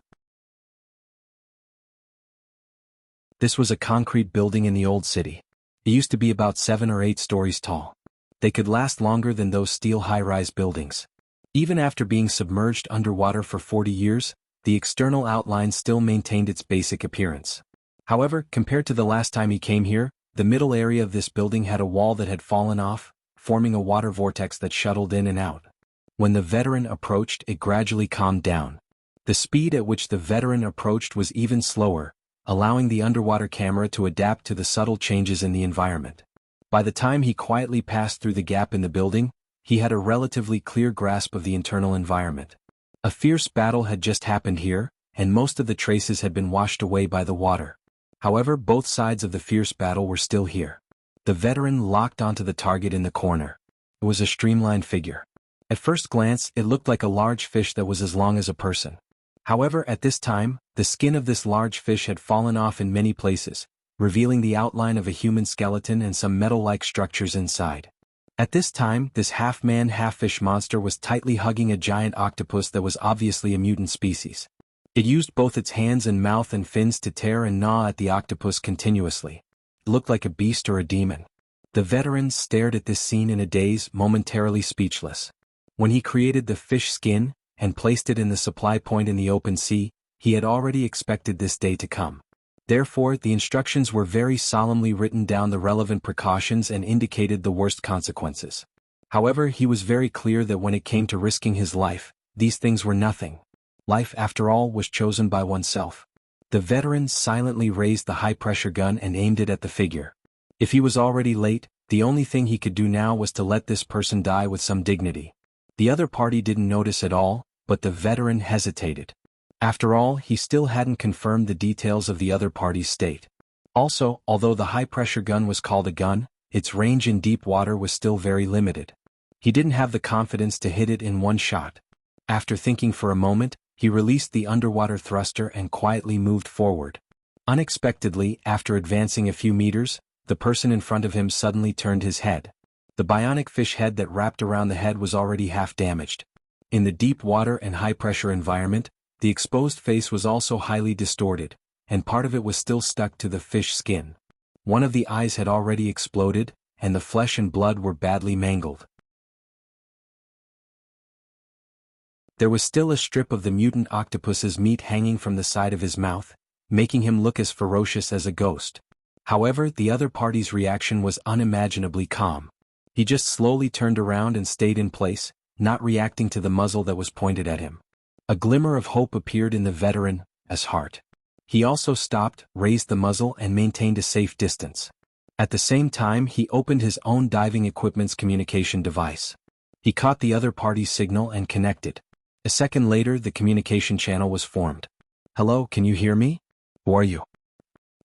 This was a concrete building in the old city. It used to be about 7 or 8 stories tall. They could last longer than those steel high-rise buildings. Even after being submerged underwater for 40 years, the external outline still maintained its basic appearance. However, compared to the last time he came here, the middle area of this building had a wall that had fallen off, forming a water vortex that shuttled in and out. When the veteran approached, it gradually calmed down. The speed at which the veteran approached was even slower, allowing the underwater camera to adapt to the subtle changes in the environment. By the time he quietly passed through the gap in the building, he had a relatively clear grasp of the internal environment. A fierce battle had just happened here, and most of the traces had been washed away by the water. However, both sides of the fierce battle were still here. The veteran locked onto the target in the corner. It was a streamlined figure. At first glance, it looked like a large fish that was as long as a person. However, at this time, the skin of this large fish had fallen off in many places, revealing the outline of a human skeleton and some metal-like structures inside. At this time, this half-man, half-fish monster was tightly hugging a giant octopus that was obviously a mutant species. It used both its hands and mouth and fins to tear and gnaw at the octopus continuously. It looked like a beast or a demon. The veteran stared at this scene in a daze, momentarily speechless. When he created the fish skin and placed it in the supply point in the open sea, he had already expected this day to come. Therefore, the instructions were very solemnly written down, the relevant precautions, and indicated the worst consequences. However, he was very clear that when it came to risking his life, these things were nothing. Life, after all, was chosen by oneself. The veteran silently raised the high-pressure gun and aimed it at the figure. If he was already late, the only thing he could do now was to let this person die with some dignity. The other party didn't notice at all, but the veteran hesitated. After all, he still hadn't confirmed the details of the other party's state. Also, although the high-pressure gun was called a gun, its range in deep water was still very limited. He didn't have the confidence to hit it in one shot. After thinking for a moment, he released the underwater thruster and quietly moved forward. Unexpectedly, after advancing a few meters, the person in front of him suddenly turned his head. The bionic fish head that wrapped around the head was already half damaged. In the deep water and high-pressure environment, the exposed face was also highly distorted, and part of it was still stuck to the fish skin. One of the eyes had already exploded, and the flesh and blood were badly mangled. There was still a strip of the mutant octopus's meat hanging from the side of his mouth, making him look as ferocious as a ghost. However, the other party's reaction was unimaginably calm. He just slowly turned around and stayed in place, not reacting to the muzzle that was pointed at him. A glimmer of hope appeared in the veteran's heart. He also stopped, raised the muzzle and maintained a safe distance. At the same time, he opened his own diving equipment's communication device. He caught the other party's signal and connected. A second later, the communication channel was formed. "Hello, can you hear me? Who are you?"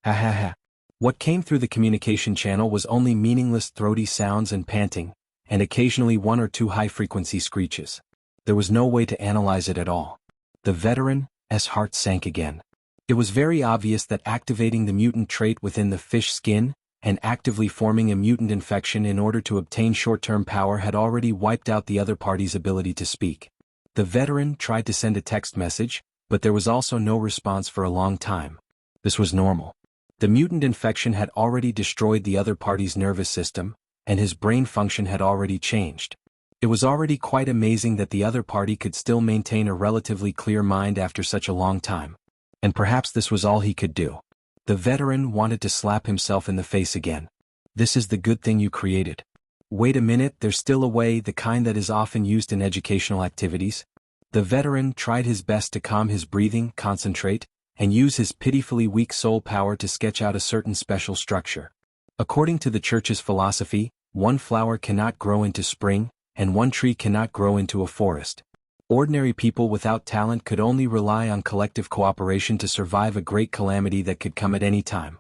Ha ha ha. What came through the communication channel was only meaningless throaty sounds and panting, and occasionally one or two high-frequency screeches. There was no way to analyze it at all. The veteran's heart sank again. It was very obvious that activating the mutant trait within the fish skin and actively forming a mutant infection in order to obtain short-term power had already wiped out the other party's ability to speak. The veteran tried to send a text message, but there was also no response for a long time. This was normal. The mutant infection had already destroyed the other party's nervous system, and his brain function had already changed. It was already quite amazing that the other party could still maintain a relatively clear mind after such a long time. And perhaps this was all he could do. The veteran wanted to slap himself in the face again. This is the good thing you created. Wait a minute, there's still a way, the kind that is often used in educational activities. The veteran tried his best to calm his breathing, concentrate, and use his pitifully weak soul power to sketch out a certain special structure. According to the church's philosophy, one flower cannot grow into spring, and one tree cannot grow into a forest. Ordinary people without talent could only rely on collective cooperation to survive a great calamity that could come at any time.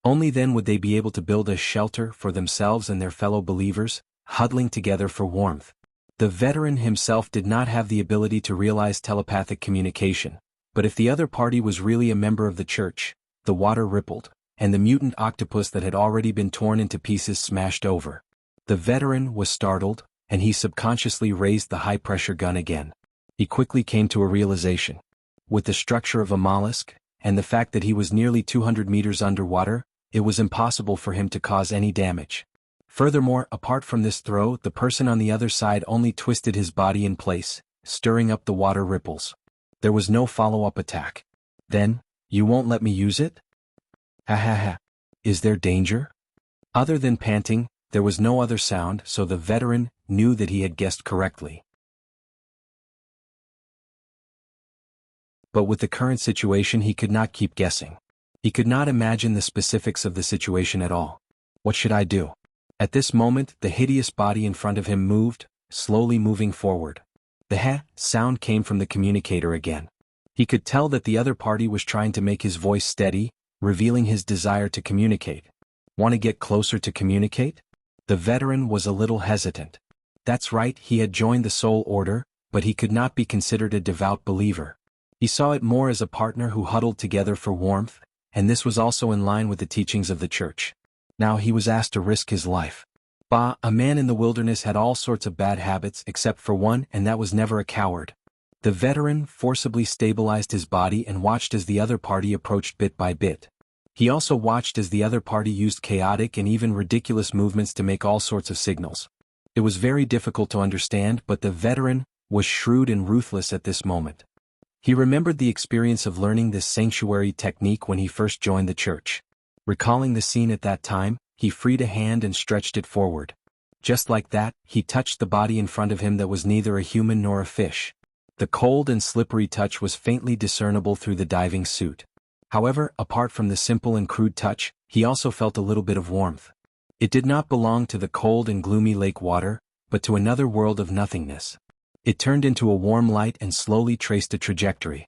Only then would they be able to build a shelter for themselves and their fellow believers, huddling together for warmth. The veteran himself did not have the ability to realize telepathic communication. But if the other party was really a member of the church, the water rippled, and the mutant octopus that had already been torn into pieces smashed over. The veteran was startled, and he subconsciously raised the high-pressure gun again. He quickly came to a realization. With the structure of a mollusk, and the fact that he was nearly 200 meters underwater, it was impossible for him to cause any damage. Furthermore, apart from this throw, the person on the other side only twisted his body in place, stirring up the water ripples. There was no follow-up attack. Then, you won't let me use it? Ha ha ha. Is there danger? Other than panting, there was no other sound, so the veteran knew that he had guessed correctly. But with the current situation he could not keep guessing. He could not imagine the specifics of the situation at all. What should I do? At this moment, the hideous body in front of him moved, slowly moving forward. The "heh" sound came from the communicator again. He could tell that the other party was trying to make his voice steady, revealing his desire to communicate. Want to get closer to communicate? The veteran was a little hesitant. That's right, he had joined the Soul Order, but he could not be considered a devout believer. He saw it more as a partner who huddled together for warmth, and this was also in line with the teachings of the church. Now he was asked to risk his life. Bah, a man in the wilderness had all sorts of bad habits except for one, and that was never a coward. The veteran forcibly stabilized his body and watched as the other party approached bit by bit. He also watched as the other party used chaotic and even ridiculous movements to make all sorts of signals. It was very difficult to understand, but the veteran was shrewd and ruthless at this moment. He remembered the experience of learning this sanctuary technique when he first joined the church. Recalling the scene at that time, he freed a hand and stretched it forward. Just like that, he touched the body in front of him that was neither a human nor a fish. The cold and slippery touch was faintly discernible through the diving suit. However, apart from the simple and crude touch, he also felt a little bit of warmth. It did not belong to the cold and gloomy lake water, but to another world of nothingness. It turned into a warm light and slowly traced a trajectory.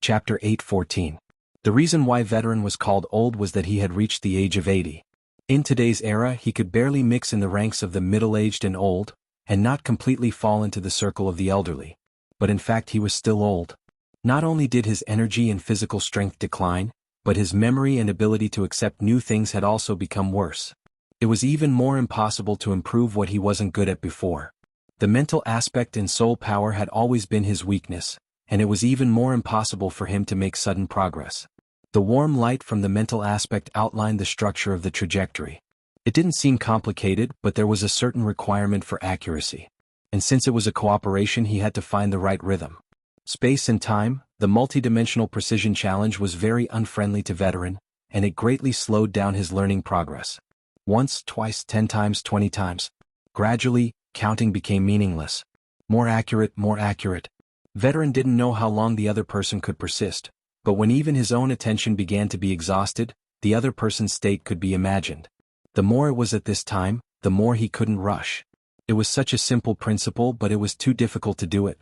Chapter 8:14. The reason why Veteran was called old was that he had reached the age of 80. In today's era, he could barely mix in the ranks of the middle-aged and old, and not completely fall into the circle of the elderly. But in fact he was still old. Not only did his energy and physical strength decline, but his memory and ability to accept new things had also become worse. It was even more impossible to improve what he wasn't good at before. The mental aspect and soul power had always been his weakness, and it was even more impossible for him to make sudden progress. The warm light from the mental aspect outlined the structure of the trajectory. It didn't seem complicated, but there was a certain requirement for accuracy. And since it was a cooperation, he had to find the right rhythm. Space and time, the multidimensional precision challenge was very unfriendly to Veteran, and it greatly slowed down his learning progress. Once, twice, 10 times, 20 times. Gradually, counting became meaningless. More accurate, more accurate. Veteran didn't know how long the other person could persist, but when even his own attention began to be exhausted, the other person's state could be imagined. The more it was at this time, the more he couldn't rush. It was such a simple principle, but it was too difficult to do it.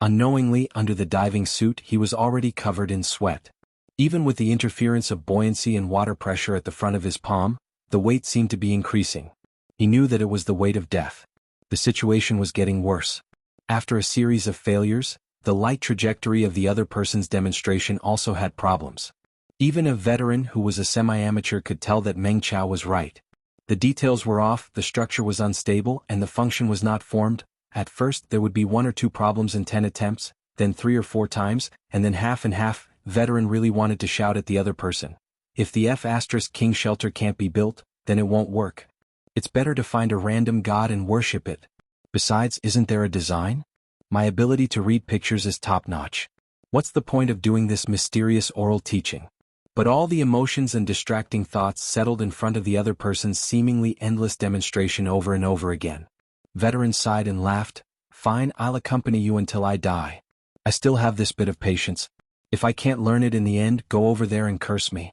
Unknowingly, under the diving suit, he was already covered in sweat. Even with the interference of buoyancy and water pressure at the front of his palm, the weight seemed to be increasing. He knew that it was the weight of death. The situation was getting worse. After a series of failures, the light trajectory of the other person's demonstration also had problems. Even a veteran who was a semi-amateur could tell that Meng Chao was right. The details were off, the structure was unstable, and the function was not formed. At first there would be 1 or 2 problems in 10 attempts, then 3 or 4 times, and then half and half. Veteran really wanted to shout at the other person. If the F*King shelter can't be built, then it won't work. It's better to find a random god and worship it. Besides, isn't there a design? My ability to read pictures is top-notch. What's the point of doing this mysterious oral teaching? But all the emotions and distracting thoughts settled in front of the other person's seemingly endless demonstration over and over again. Veteran sighed and laughed. Fine, I'll accompany you until I die. I still have this bit of patience. If I can't learn it in the end, go over there and curse me.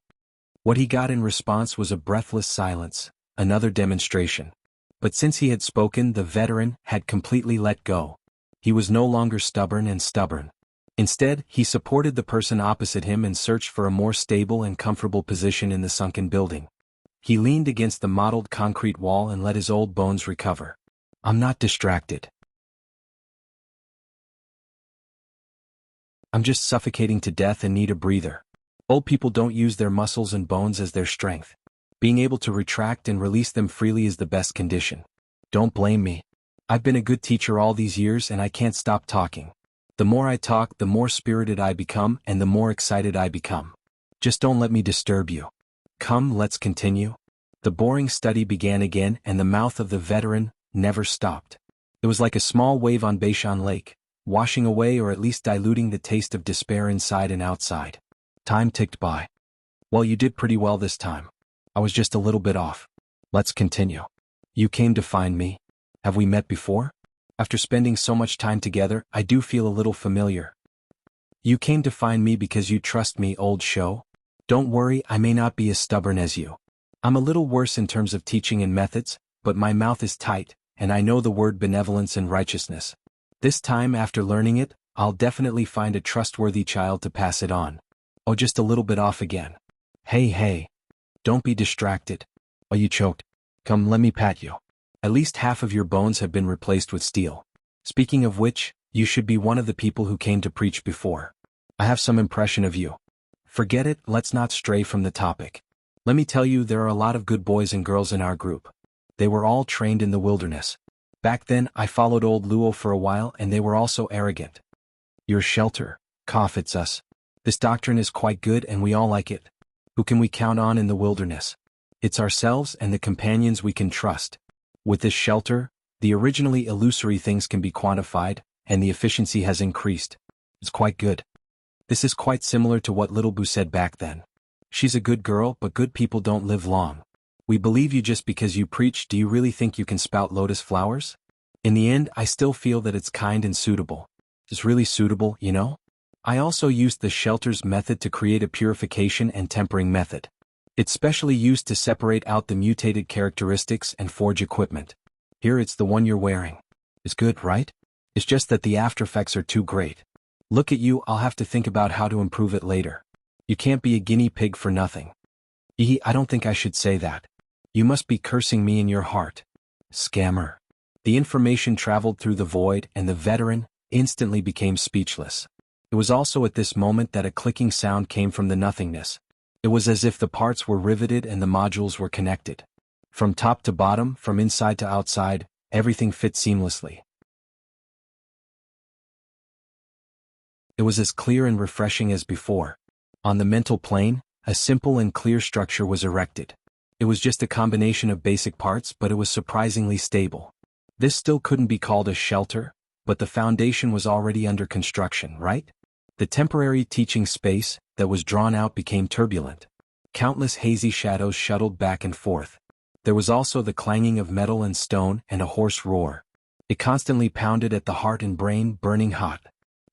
What he got in response was a breathless silence, another demonstration. But since he had spoken, the veteran had completely let go. He was no longer stubborn. Instead, he supported the person opposite him and searched for a more stable and comfortable position in the sunken building. He leaned against the mottled concrete wall and let his old bones recover. I'm not distracted. I'm just suffocating to death and need a breather. Old people don't use their muscles and bones as their strength. Being able to retract and release them freely is the best condition. Don't blame me. I've been a good teacher all these years and I can't stop talking. The more I talk, the more spirited I become and the more excited I become. Just don't let me disturb you. Come, let's continue. The boring study began again and the mouth of the veteran never stopped. It was like a small wave on Beishan Lake, washing away or at least diluting the taste of despair inside and outside. Time ticked by. Well, you did pretty well this time. I was just a little bit off. Let's continue. You came to find me. Have we met before? After spending so much time together, I do feel a little familiar. You came to find me because you trust me, old show? Don't worry, I may not be as stubborn as you. I'm a little worse in terms of teaching and methods, but my mouth is tight, and I know the word benevolence and righteousness. This time, after learning it, I'll definitely find a trustworthy child to pass it on. Oh, just a little bit off again. Hey. Don't be distracted. Oh, you choked. Come, let me pat you. At least half of your bones have been replaced with steel. Speaking of which, you should be one of the people who came to preach before. I have some impression of you. Forget it, let's not stray from the topic. Let me tell you, there are a lot of good boys and girls in our group. They were all trained in the wilderness. Back then, I followed old Luo for a while and they were also arrogant. Your shelter, cough, it's us. This doctrine is quite good and we all like it. Who can we count on in the wilderness? It's ourselves and the companions we can trust. With this shelter, the originally illusory things can be quantified, and the efficiency has increased. It's quite good. This is quite similar to what Little Boo said back then. She's a good girl, but good people don't live long. We believe you just because you preach. Do you really think you can spout lotus flowers? In the end, I still feel that it's kind and suitable. It's really suitable, you know? I also used the shelter's method to create a purification and tempering method. It's specially used to separate out the mutated characteristics and forge equipment. Here it's the one you're wearing. It's good, right? It's just that the aftereffects are too great. Look at you, I'll have to think about how to improve it later. You can't be a guinea pig for nothing. I don't think I should say that. You must be cursing me in your heart. Scammer. The information traveled through the void and the veteran instantly became speechless. It was also at this moment that a clicking sound came from the nothingness. It was as if the parts were riveted and the modules were connected. From top to bottom, from inside to outside, everything fit seamlessly. It was as clear and refreshing as before. On the mental plane, a simple and clear structure was erected. It was just a combination of basic parts, but it was surprisingly stable. This still couldn't be called a shelter, but the foundation was already under construction, right? The temporary teaching space that was drawn out became turbulent. Countless hazy shadows shuttled back and forth. There was also the clanging of metal and stone and a hoarse roar. It constantly pounded at the heart and brain, burning hot.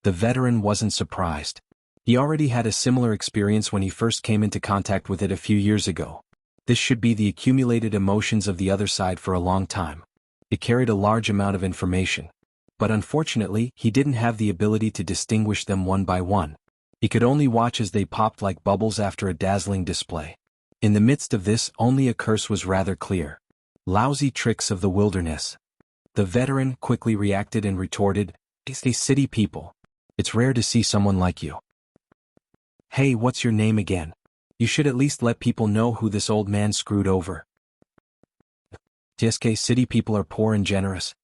The veteran wasn't surprised. He already had a similar experience when he first came into contact with it a few years ago. This should be the accumulated emotions of the other side for a long time. It carried a large amount of information. But unfortunately, he didn't have the ability to distinguish them one by one. He could only watch as they popped like bubbles after a dazzling display. In the midst of this, only a curse was rather clear. Lousy tricks of the wilderness. The veteran quickly reacted and retorted, "It's a city people. It's rare to see someone like you. Hey, what's your name again? You should at least let people know who this old man screwed over." "TSK city people are poor and generous."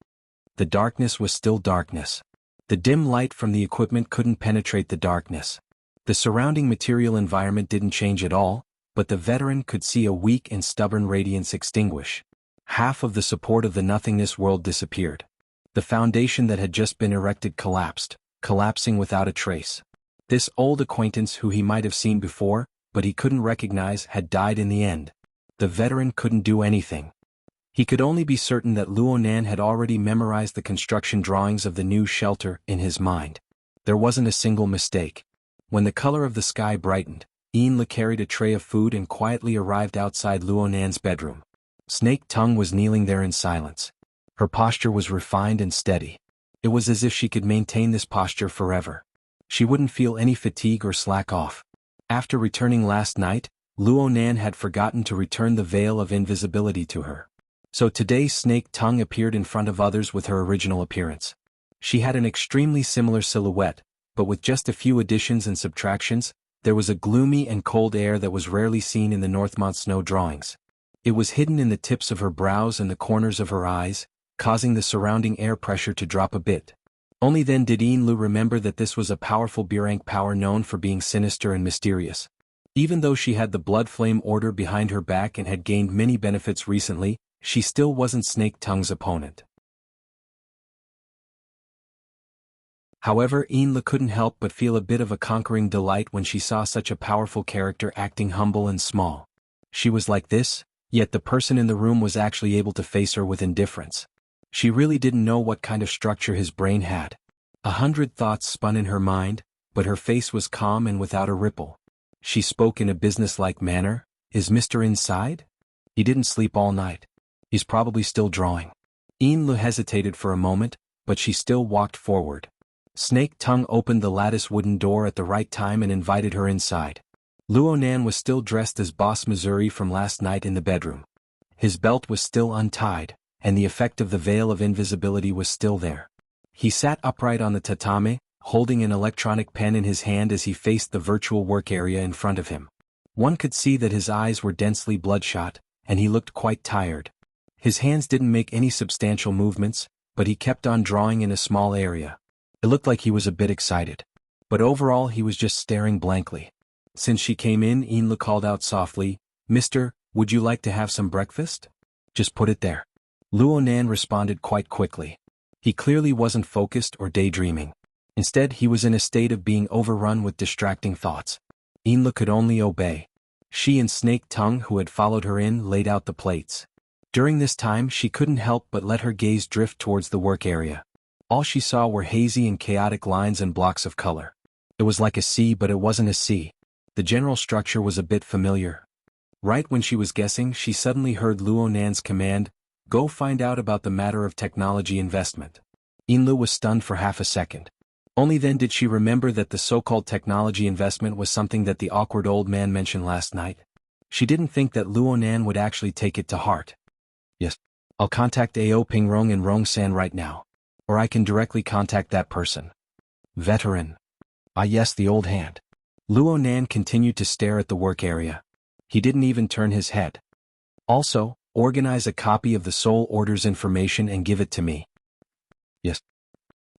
The darkness was still darkness. The dim light from the equipment couldn't penetrate the darkness. The surrounding material environment didn't change at all, but the veteran could see a weak and stubborn radiance extinguish. Half of the support of the nothingness world disappeared. The foundation that had just been erected collapsed, collapsing without a trace. This old acquaintance who he might have seen before, but he couldn't recognize, had died in the end. The veteran couldn't do anything. He could only be certain that Luonan had already memorized the construction drawings of the new shelter in his mind. There wasn't a single mistake. When the color of the sky brightened, Inla carried a tray of food and quietly arrived outside Luonan's bedroom. Snake Tongue was kneeling there in silence. Her posture was refined and steady. It was as if she could maintain this posture forever. She wouldn't feel any fatigue or slack off. After returning last night, Luonan had forgotten to return the veil of invisibility to her. So today Snake Tongue appeared in front of others with her original appearance. She had an extremely similar silhouette, but with just a few additions and subtractions, there was a gloomy and cold air that was rarely seen in the Northmont snow drawings. It was hidden in the tips of her brows and the corners of her eyes, causing the surrounding air pressure to drop a bit. Only then did Inlu remember that this was a powerful B-rank power known for being sinister and mysterious. Even though she had the Blood Flame Order behind her back and had gained many benefits recently, she still wasn't Snake Tongue's opponent. However, Inla couldn't help but feel a bit of a conquering delight when she saw such a powerful character acting humble and small. She was like this, yet the person in the room was actually able to face her with indifference. She really didn't know what kind of structure his brain had. 100 thoughts spun in her mind, but her face was calm and without a ripple. She spoke in a businesslike manner. "Is Mr. inside? He didn't sleep all night. He's probably still drawing." Inla hesitated for a moment, but she still walked forward. Snake Tongue opened the lattice wooden door at the right time and invited her inside. Luonan was still dressed as Boss Missouri from last night in the bedroom. His belt was still untied, and the effect of the veil of invisibility was still there. He sat upright on the tatame, holding an electronic pen in his hand as he faced the virtual work area in front of him. One could see that his eyes were densely bloodshot, and he looked quite tired. His hands didn't make any substantial movements, but he kept on drawing in a small area. It looked like he was a bit excited. But overall he was just staring blankly. Since she came in, Inla called out softly, "Mister, would you like to have some breakfast? Just put it there." Luonan responded quite quickly. He clearly wasn't focused or daydreaming. Instead, he was in a state of being overrun with distracting thoughts. Inla could only obey. She and Snake Tongue, who had followed her in, laid out the plates. During this time she couldn't help but let her gaze drift towards the work area. All she saw were hazy and chaotic lines and blocks of color. It was like a sea, but it wasn't a sea. The general structure was a bit familiar. Right when she was guessing, she suddenly heard Luonan's command, "Go find out about the matter of technology investment." Inlu was stunned for half a second. Only then did she remember that the so-called technology investment was something that the awkward old man mentioned last night. She didn't think that Luonan would actually take it to heart. Yes. I'll contact AO Pingrong and Rongsan right now. Or I can directly contact that person. Veteran. Ah yes, the old hand. Luonan continued to stare at the work area. He didn't even turn his head. Also, organize a copy of the Soul Order's information and give it to me. Yes.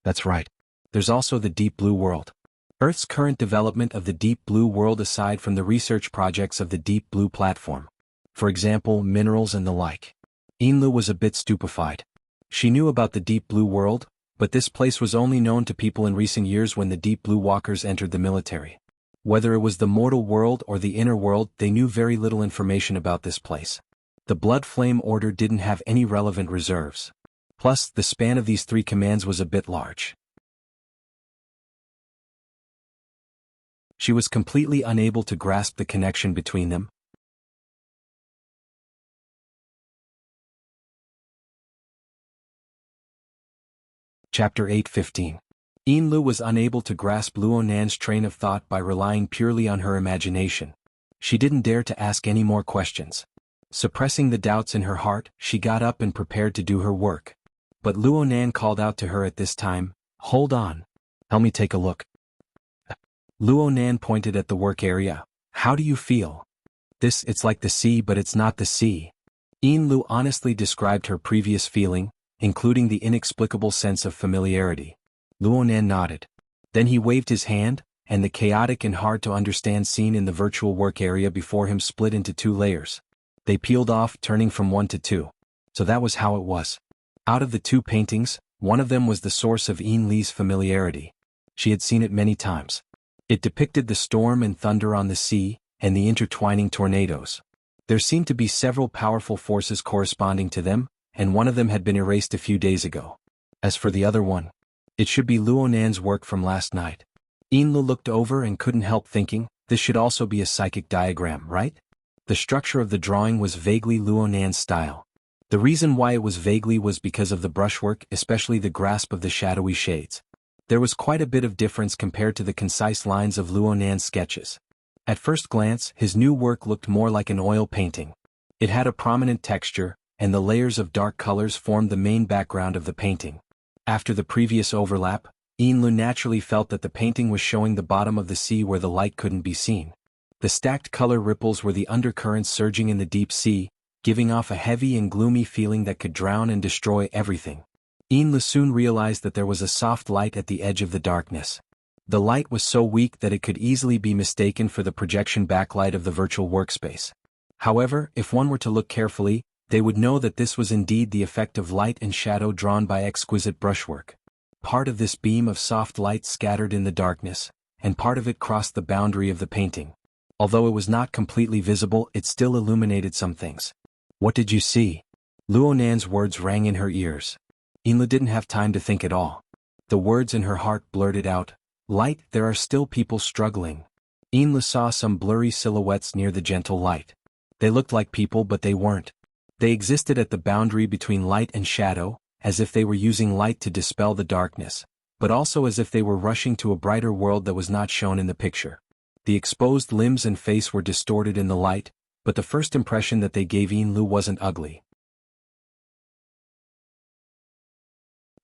That's right. There's also the Deep Blue World. Earth's current development of the Deep Blue World aside from the research projects of the Deep Blue platform. For example, minerals and the like. Yinlu was a bit stupefied. She knew about the Deep Blue World, but this place was only known to people in recent years when the Deep Blue Walkers entered the military. Whether it was the mortal world or the inner world, they knew very little information about this place. The Blood Flame Order didn't have any relevant reserves. Plus, the span of these three commands was a bit large. She was completely unable to grasp the connection between them. Chapter 8:15. Yinlu was unable to grasp Luonan's train of thought by relying purely on her imagination. She didn't dare to ask any more questions. Suppressing the doubts in her heart, she got up and prepared to do her work. But Luonan called out to her at this time, "Hold on. Help me take a look." Luonan pointed at the work area. "How do you feel?" It's like the sea, but it's not the sea." Yinlu honestly described her previous feeling, including the inexplicable sense of familiarity. Luonan nodded. Then he waved his hand, and the chaotic and hard-to-understand scene in the virtual work area before him split into two layers. They peeled off, turning from 1 to 2. So that was how it was. Out of the two paintings, one of them was the source of Yinlu's familiarity. She had seen it many times. It depicted the storm and thunder on the sea, and the intertwining tornadoes. There seemed to be several powerful forces corresponding to them, and one of them had been erased a few days ago. As for the other one, it should be Luonan's work from last night. Yinlu looked over and couldn't help thinking, this should also be a psychic diagram, right? The structure of the drawing was vaguely Luonan's style. The reason why it was vaguely was because of the brushwork, especially the grasp of the shadowy shades. There was quite a bit of difference compared to the concise lines of Luonan's sketches. At first glance, his new work looked more like an oil painting. It had a prominent texture, and the layers of dark colors formed the main background of the painting. After the previous overlap, Yinlu naturally felt that the painting was showing the bottom of the sea where the light couldn't be seen. The stacked color ripples were the undercurrents surging in the deep sea, giving off a heavy and gloomy feeling that could drown and destroy everything. Yinlu soon realized that there was a soft light at the edge of the darkness. The light was so weak that it could easily be mistaken for the projection backlight of the virtual workspace. However, if one were to look carefully, they would know that this was indeed the effect of light and shadow drawn by exquisite brushwork. Part of this beam of soft light scattered in the darkness, and part of it crossed the boundary of the painting. Although it was not completely visible, it still illuminated some things. "What did you see?" Luonan's words rang in her ears. Yinlu didn't have time to think at all. The words in her heart blurted out, "Light, there are still people struggling." Yinlu saw some blurry silhouettes near the gentle light. They looked like people, but they weren't. They existed at the boundary between light and shadow, as if they were using light to dispel the darkness, but also as if they were rushing to a brighter world that was not shown in the picture. The exposed limbs and face were distorted in the light, but the first impression that they gave Yinlu wasn't ugly.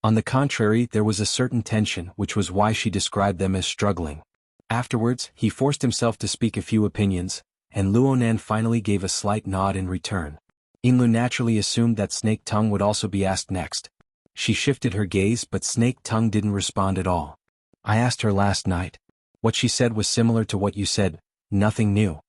On the contrary, there was a certain tension, which was why she described them as struggling. Afterwards, he forced himself to speak a few opinions, and Luonan finally gave a slight nod in return. Yinlu naturally assumed that Snake Tongue would also be asked next. She shifted her gaze, but Snake Tongue didn't respond at all. "I asked her last night. What she said was similar to what you said, nothing new."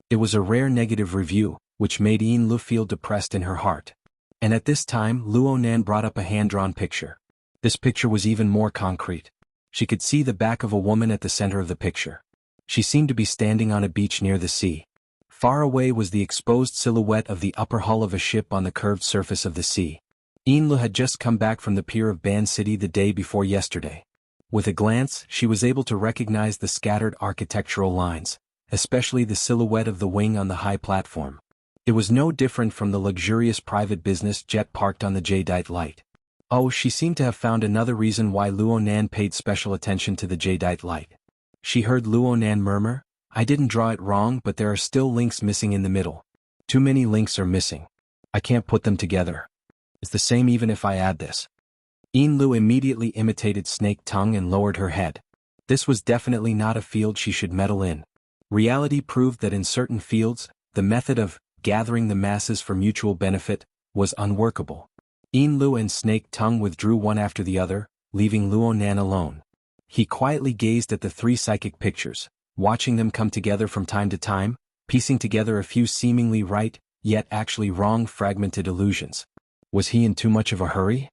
It was a rare negative review, which made Yinlu feel depressed in her heart. And at this time, Luonan brought up a hand-drawn picture. This picture was even more concrete. She could see the back of a woman at the center of the picture. She seemed to be standing on a beach near the sea. Far away was the exposed silhouette of the upper hull of a ship on the curved surface of the sea. Yinlu had just come back from the pier of Ban City the day before yesterday. With a glance, she was able to recognize the scattered architectural lines, especially the silhouette of the wing on the high platform. It was no different from the luxurious private business jet parked on the Jadeite Light. Oh, she seemed to have found another reason why Luonan paid special attention to the jadeite light. She heard Luonan murmur, "I didn't draw it wrong, but there are still links missing in the middle. Too many links are missing. I can't put them together. It's the same even if I add this." Lu immediately imitated snake tongue and lowered her head. This was definitely not a field she should meddle in. Reality proved that in certain fields, the method of gathering the masses for mutual benefit was unworkable. Lu and Snake Tongue withdrew one after the other, leaving Luonan alone. He quietly gazed at the three psychic pictures, watching them come together from time to time, piecing together a few seemingly right, yet actually wrong fragmented illusions. Was he in too much of a hurry?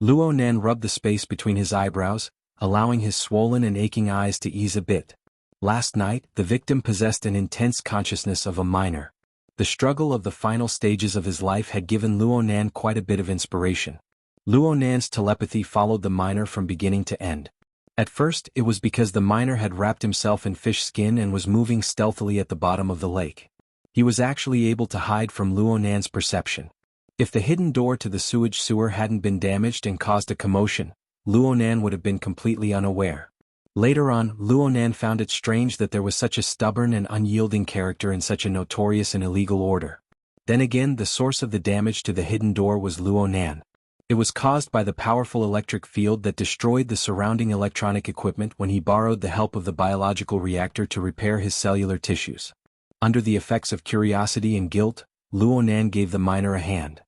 Luonan rubbed the space between his eyebrows, allowing his swollen and aching eyes to ease a bit. Last night, the victim possessed an intense consciousness of a minor. The struggle of the final stages of his life had given Luonan quite a bit of inspiration. Luonan's telepathy followed the minor from beginning to end. At first, it was because the minor had wrapped himself in fish skin and was moving stealthily at the bottom of the lake. He was actually able to hide from Luonan's perception. If the hidden door to the sewage sewer hadn't been damaged and caused a commotion, Luonan would have been completely unaware. Later on, Luonan found it strange that there was such a stubborn and unyielding character in such a notorious and illegal order. Then again, the source of the damage to the hidden door was Luonan. It was caused by the powerful electric field that destroyed the surrounding electronic equipment when he borrowed the help of the biological reactor to repair his cellular tissues. Under the effects of curiosity and guilt, Luonan gave the minor a hand.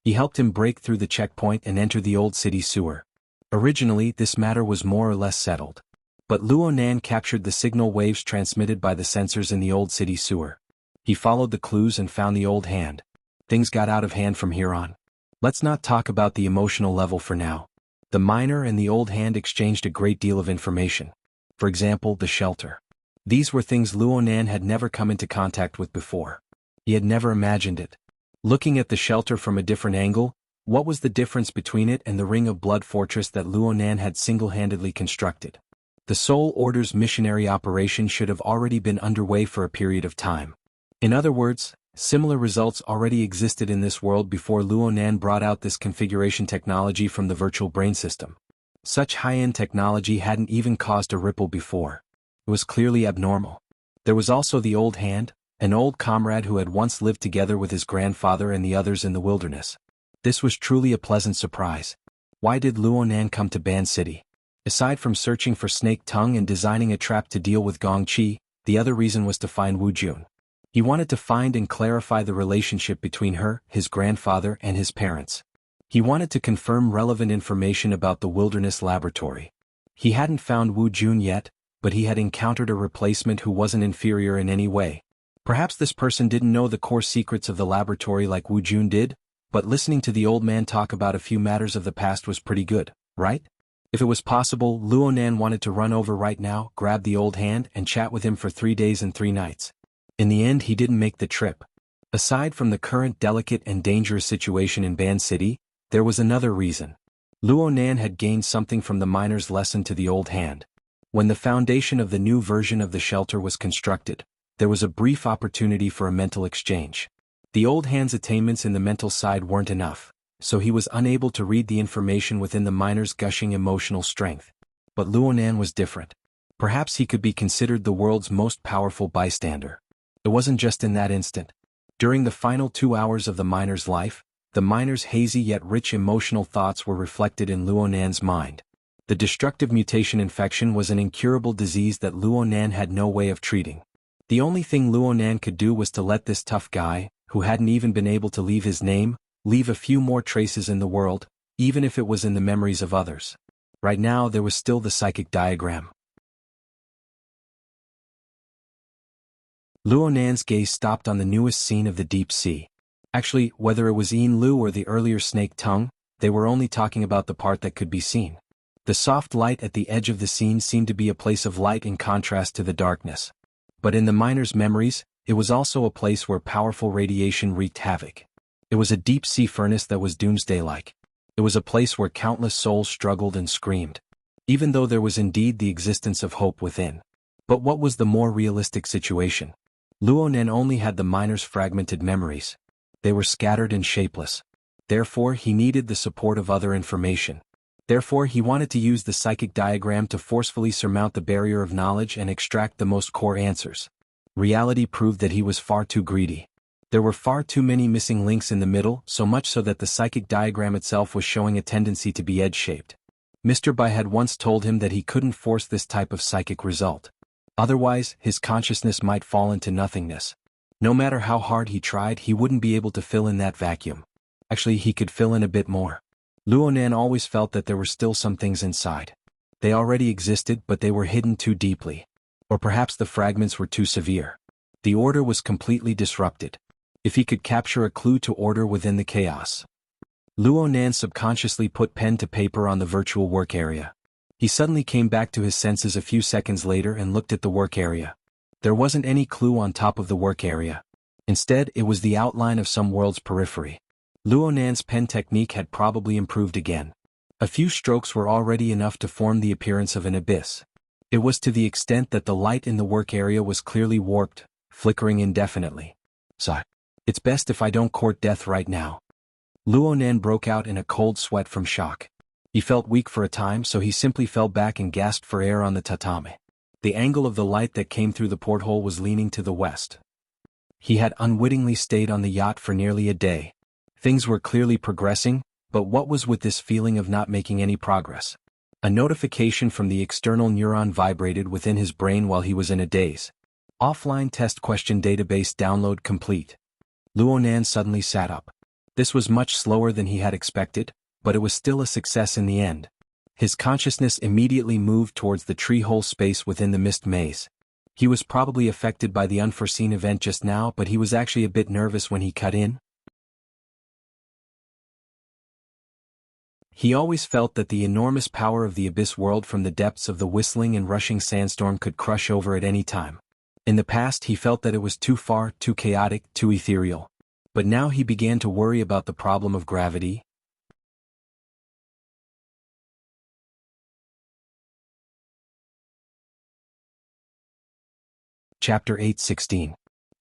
He helped him break through the checkpoint and enter the old city sewer. Originally, this matter was more or less settled. But Luonan captured the signal waves transmitted by the sensors in the old city sewer. He followed the clues and found the old hand. Things got out of hand from here on. Let's not talk about the emotional level for now. The minor and the old hand exchanged a great deal of information. For example, the shelter. These were things Luonan had never come into contact with before. He had never imagined it. Looking at the shelter from a different angle, what was the difference between it and the Ring of Blood fortress that Luonan had single-handedly constructed? The Soul Order's missionary operation should have already been underway for a period of time. In other words, similar results already existed in this world before Luonan brought out this configuration technology from the virtual brain system. Such high-end technology hadn't even caused a ripple before. It was clearly abnormal. There was also the old hand, an old comrade who had once lived together with his grandfather and the others in the wilderness. This was truly a pleasant surprise. Why did Luonan come to Ban City? Aside from searching for Snake Tongue and designing a trap to deal with Gong Qi, the other reason was to find Wu Jun. He wanted to find and clarify the relationship between her, his grandfather, and his parents. He wanted to confirm relevant information about the wilderness laboratory. He hadn't found Wu Jun yet, but he had encountered a replacement who wasn't inferior in any way. Perhaps this person didn't know the core secrets of the laboratory like Wu Jun did, but listening to the old man talk about a few matters of the past was pretty good, right? If it was possible, Luonan wanted to run over right now, grab the old hand, and chat with him for 3 days and 3 nights. In the end, he didn't make the trip. Aside from the current delicate and dangerous situation in Ban City, there was another reason. Luonan had gained something from the miner's lesson to the old hand. When the foundation of the new version of the shelter was constructed, there was a brief opportunity for a mental exchange. The old hand's attainments in the mental side weren't enough, so he was unable to read the information within the miner's gushing emotional strength. But Luonan was different. Perhaps he could be considered the world's most powerful bystander. It wasn't just in that instant. During the final 2 hours of the miner's life, the miner's hazy yet rich emotional thoughts were reflected in Luonan's mind. The destructive mutation infection was an incurable disease that Luonan had no way of treating. The only thing Luonan could do was to let this tough guy, who hadn't even been able to leave his name, leave a few more traces in the world, even if it was in the memories of others. Right now there was still the psychic diagram. Luonan's gaze stopped on the newest scene of the deep sea. Actually, whether it was Lu or the earlier Snake Tongue, they were only talking about the part that could be seen. The soft light at the edge of the scene seemed to be a place of light in contrast to the darkness. But in the miner's memories, it was also a place where powerful radiation wreaked havoc. It was a deep-sea furnace that was doomsday-like. It was a place where countless souls struggled and screamed, even though there was indeed the existence of hope within. But what was the more realistic situation? Luonan only had the miner's fragmented memories. They were scattered and shapeless. Therefore, he needed the support of other information. Therefore, he wanted to use the psychic diagram to forcefully surmount the barrier of knowledge and extract the most core answers. Reality proved that he was far too greedy. There were far too many missing links in the middle, so much so that the psychic diagram itself was showing a tendency to be edge-shaped. Mr. Bai had once told him that he couldn't force this type of psychic result. Otherwise, his consciousness might fall into nothingness. No matter how hard he tried, he wouldn't be able to fill in that vacuum. Actually, he could fill in a bit more. Luonan always felt that there were still some things inside. They already existed, but they were hidden too deeply. Or perhaps the fragments were too severe. The order was completely disrupted. If he could capture a clue to order within the chaos. Luonan subconsciously put pen to paper on the virtual work area. He suddenly came back to his senses a few seconds later and looked at the work area. There wasn't any clue on top of the work area. Instead, it was the outline of some world's periphery. Luonan's pen technique had probably improved again. A few strokes were already enough to form the appearance of an abyss. It was to the extent that the light in the work area was clearly warped, flickering indefinitely. So, it's best if I don't court death right now. Luonan broke out in a cold sweat from shock. He felt weak for a time, so he simply fell back and gasped for air on the tatami. The angle of the light that came through the porthole was leaning to the west. He had unwittingly stayed on the yacht for nearly a day. Things were clearly progressing, but what was with this feeling of not making any progress? A notification from the external neuron vibrated within his brain while he was in a daze. Offline test question database download complete. Luonan suddenly sat up. This was much slower than he had expected, but it was still a success in the end. His consciousness immediately moved towards the tree-hole space within the mist maze. He was probably affected by the unforeseen event just now, but he was actually a bit nervous when he cut in. He always felt that the enormous power of the abyss world from the depths of the whistling and rushing sandstorm could crush over at any time. In the past, he felt that it was too far, too chaotic, too ethereal. But now he began to worry about the problem of gravity. Chapter 8:16.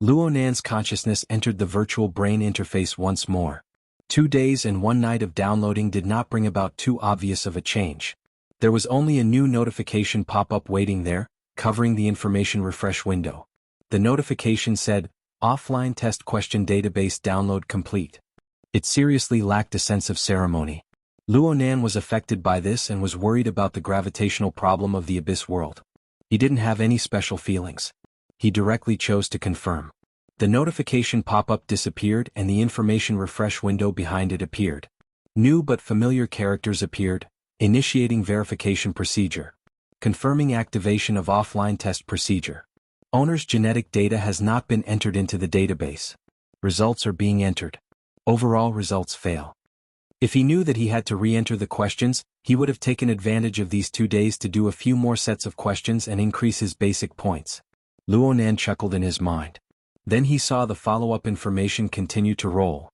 Luonan's consciousness entered the virtual brain interface once more. 2 days and 1 night of downloading did not bring about too obvious of a change. There was only a new notification pop-up waiting there, covering the information refresh window. The notification said, "Offline test question database download complete." It seriously lacked a sense of ceremony. Luonan was affected by this and was worried about the gravitational problem of the abyss world. He didn't have any special feelings. He directly chose to confirm. The notification pop-up disappeared and the information refresh window behind it appeared. New but familiar characters appeared, initiating verification procedure. Confirming activation of offline test procedure. Owner's genetic data has not been entered into the database. Results are being entered. Overall results fail. If he knew that he had to re-enter the questions, he would have taken advantage of these 2 days to do a few more sets of questions and increase his basic points. Luonan chuckled in his mind. Then he saw the follow-up information continue to roll.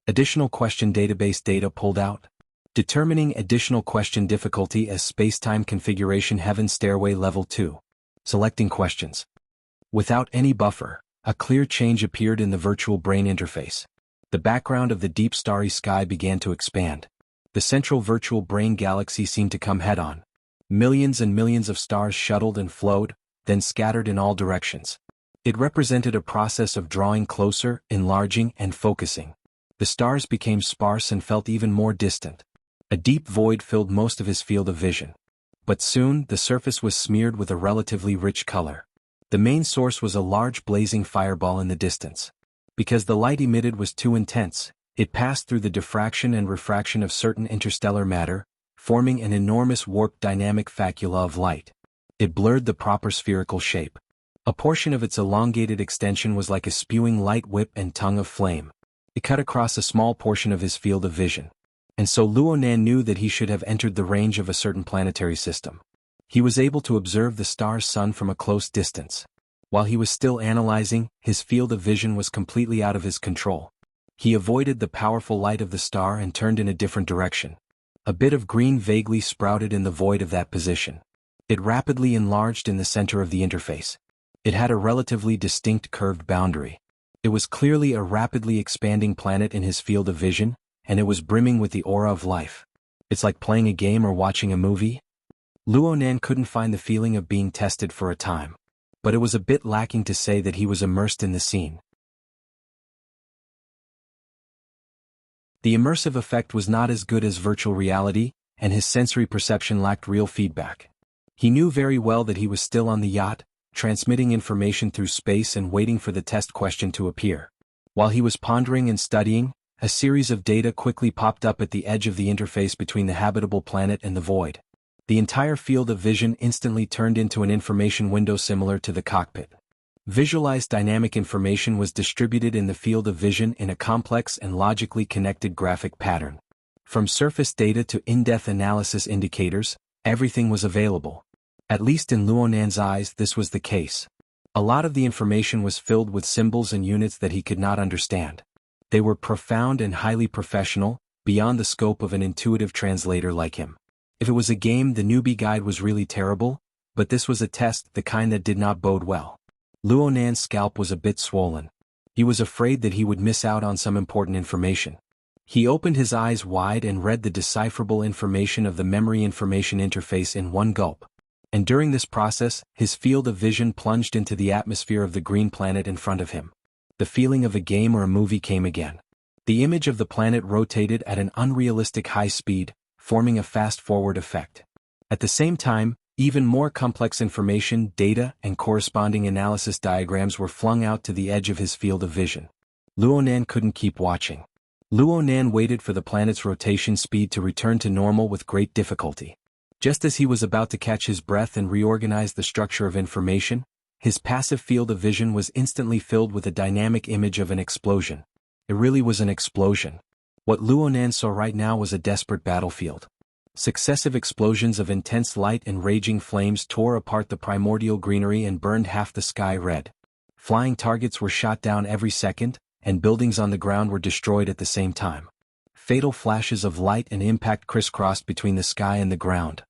Additional question database data pulled out. Determining additional question difficulty as space-time configuration heaven stairway level 2. Selecting questions. Without any buffer, a clear change appeared in the virtual brain interface. The background of the deep starry sky began to expand. The central virtual brain galaxy seemed to come head-on. Millions and millions of stars shuttled and flowed, then scattered in all directions. It represented a process of drawing closer, enlarging, and focusing. The stars became sparse and felt even more distant. A deep void filled most of his field of vision. But soon, the surface was smeared with a relatively rich color. The main source was a large blazing fireball in the distance. Because the light emitted was too intense, it passed through the diffraction and refraction of certain interstellar matter, forming an enormous warped dynamic facula of light. It blurred the proper spherical shape. A portion of its elongated extension was like a spewing light whip and tongue of flame. It cut across a small portion of his field of vision. And so Luonan knew that he should have entered the range of a certain planetary system. He was able to observe the star's sun from a close distance. While he was still analyzing, his field of vision was completely out of his control. He avoided the powerful light of the star and turned in a different direction. A bit of green vaguely sprouted in the void of that position. It rapidly enlarged in the center of the interface. It had a relatively distinct curved boundary. It was clearly a rapidly expanding planet in his field of vision, and it was brimming with the aura of life. It's like playing a game or watching a movie. Luonan couldn't find the feeling of being tested for a time, but it was a bit lacking to say that he was immersed in the scene. The immersive effect was not as good as virtual reality, and his sensory perception lacked real feedback. He knew very well that he was still on the yacht, transmitting information through space and waiting for the test question to appear. While he was pondering and studying, a series of data quickly popped up at the edge of the interface between the habitable planet and the void. The entire field of vision instantly turned into an information window similar to the cockpit. Visualized dynamic information was distributed in the field of vision in a complex and logically connected graphic pattern. From surface data to in-depth analysis indicators, everything was available. At least in Luonan's eyes this was the case. A lot of the information was filled with symbols and units that he could not understand. They were profound and highly professional, beyond the scope of an intuitive translator like him. If it was a game, the newbie guide was really terrible, but this was a test, the kind that did not bode well. Luonan's scalp was a bit swollen. He was afraid that he would miss out on some important information. He opened his eyes wide and read the decipherable information of the memory information interface in one gulp. And during this process, his field of vision plunged into the atmosphere of the green planet in front of him. The feeling of a game or a movie came again. The image of the planet rotated at an unrealistic high speed, forming a fast-forward effect. At the same time, even more complex information, data, and corresponding analysis diagrams were flung out to the edge of his field of vision. Luonan couldn't keep watching. Luonan waited for the planet's rotation speed to return to normal with great difficulty. Just as he was about to catch his breath and reorganize the structure of information, his passive field of vision was instantly filled with a dynamic image of an explosion. It really was an explosion. What Luonan saw right now was a desperate battlefield. Successive explosions of intense light and raging flames tore apart the primordial greenery and burned half the sky red. Flying targets were shot down every second, and buildings on the ground were destroyed at the same time. Fatal flashes of light and impact crisscrossed between the sky and the ground.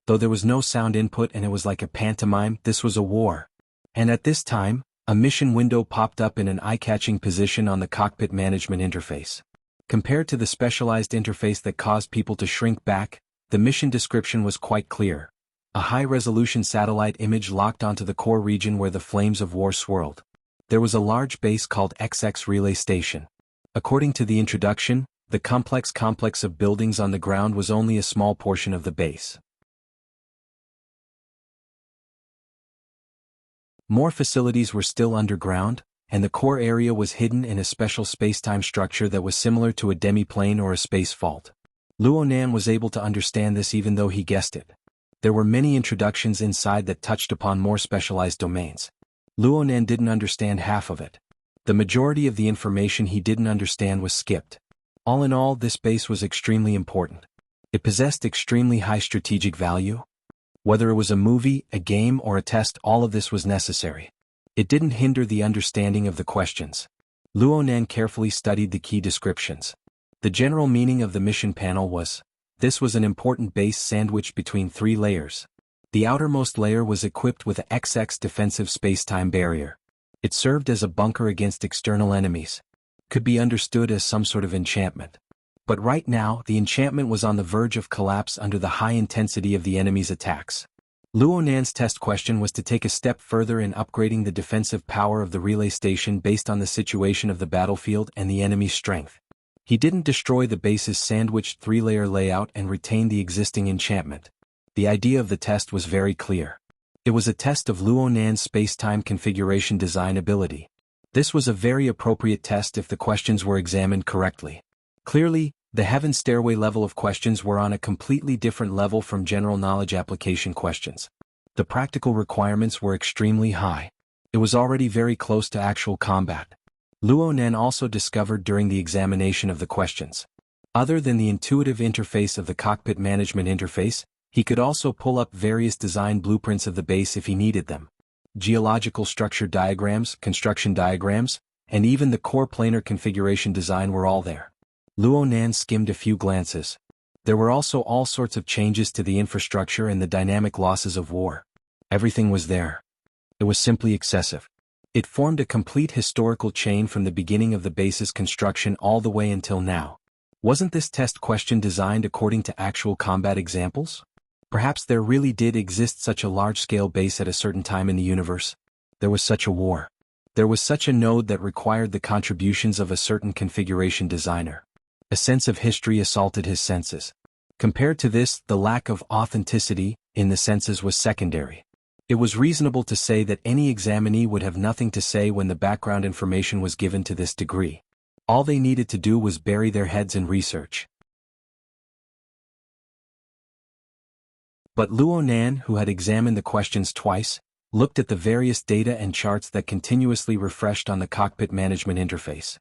Though there was no sound input and it was like a pantomime, this was a war. And at this time, a mission window popped up in an eye-catching position on the cockpit management interface. Compared to the specialized interface that caused people to shrink back, the mission description was quite clear. A high-resolution satellite image locked onto the core region where the flames of war swirled. There was a large base called XX Relay Station. According to the introduction, the complex of buildings on the ground was only a small portion of the base. More facilities were still underground, and the core area was hidden in a special space-time structure that was similar to a demi-plane or a space fault. Luonan was able to understand this even though he guessed it. There were many introductions inside that touched upon more specialized domains. Luonan didn't understand half of it. The majority of the information he didn't understand was skipped. All in all, this base was extremely important. It possessed extremely high strategic value. Whether it was a movie, a game, or a test, all of this was necessary. It didn't hinder the understanding of the questions. Luonan carefully studied the key descriptions. The general meaning of the mission panel was, this was an important base sandwiched between 3 layers. The outermost layer was equipped with a XX defensive space-time barrier. It served as a bunker against external enemies. Could be understood as some sort of enchantment. But right now, the enchantment was on the verge of collapse under the high intensity of the enemy's attacks. Luonan's test question was to take a step further in upgrading the defensive power of the relay station based on the situation of the battlefield and the enemy's strength. He didn't destroy the base's sandwiched 3-layer layout and retain the existing enchantment. The idea of the test was very clear. It was a test of Luonan's space-time configuration design ability. This was a very appropriate test if the questions were examined correctly. Clearly, the Heaven Stairway level of questions were on a completely different level from general knowledge application questions. The practical requirements were extremely high. It was already very close to actual combat. Luonan also discovered during the examination of the questions. Other than the intuitive interface of the cockpit management interface, he could also pull up various design blueprints of the base if he needed them. Geological structure diagrams, construction diagrams, and even the core planar configuration design were all there. Luonan skimmed a few glances. There were also all sorts of changes to the infrastructure and the dynamic losses of war. Everything was there. It was simply excessive. It formed a complete historical chain from the beginning of the base's construction all the way until now. Wasn't this test question designed according to actual combat examples? Perhaps there really did exist such a large-scale base at a certain time in the universe. There was such a war. There was such a node that required the contributions of a certain configuration designer. A sense of history assaulted his senses. Compared to this, the lack of authenticity in the senses was secondary. It was reasonable to say that any examinee would have nothing to say when the background information was given to this degree. All they needed to do was bury their heads in research. But Luonan, who had examined the questions twice, looked at the various data and charts that continuously refreshed on the cockpit management interface.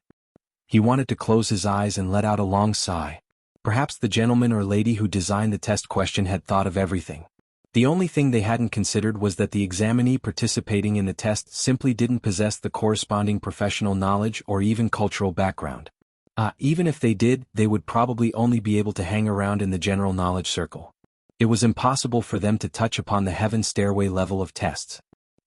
He wanted to close his eyes and let out a long sigh. Perhaps the gentleman or lady who designed the test question had thought of everything. The only thing they hadn't considered was that the examinee participating in the test simply didn't possess the corresponding professional knowledge or even cultural background. Even if they did, they would probably only be able to hang around in the general knowledge circle. It was impossible for them to touch upon the heaven stairway level of tests.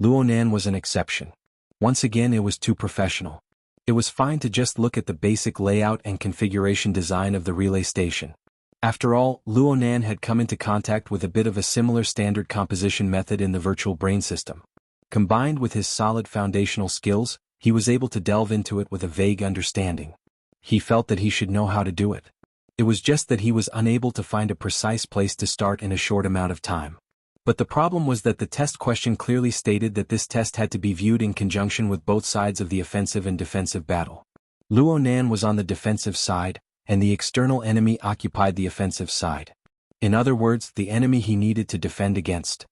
Luonan was an exception. Once again, it was too professional. It was fine to just look at the basic layout and configuration design of the relay station. After all, Luonan had come into contact with a bit of a similar standard composition method in the virtual brain system. Combined with his solid foundational skills, he was able to delve into it with a vague understanding. He felt that he should know how to do it. It was just that he was unable to find a precise place to start in a short amount of time. But the problem was that the test question clearly stated that this test had to be viewed in conjunction with both sides of the offensive and defensive battle. Luonan was on the defensive side, and the external enemy occupied the offensive side. In other words, the enemy he needed to defend against.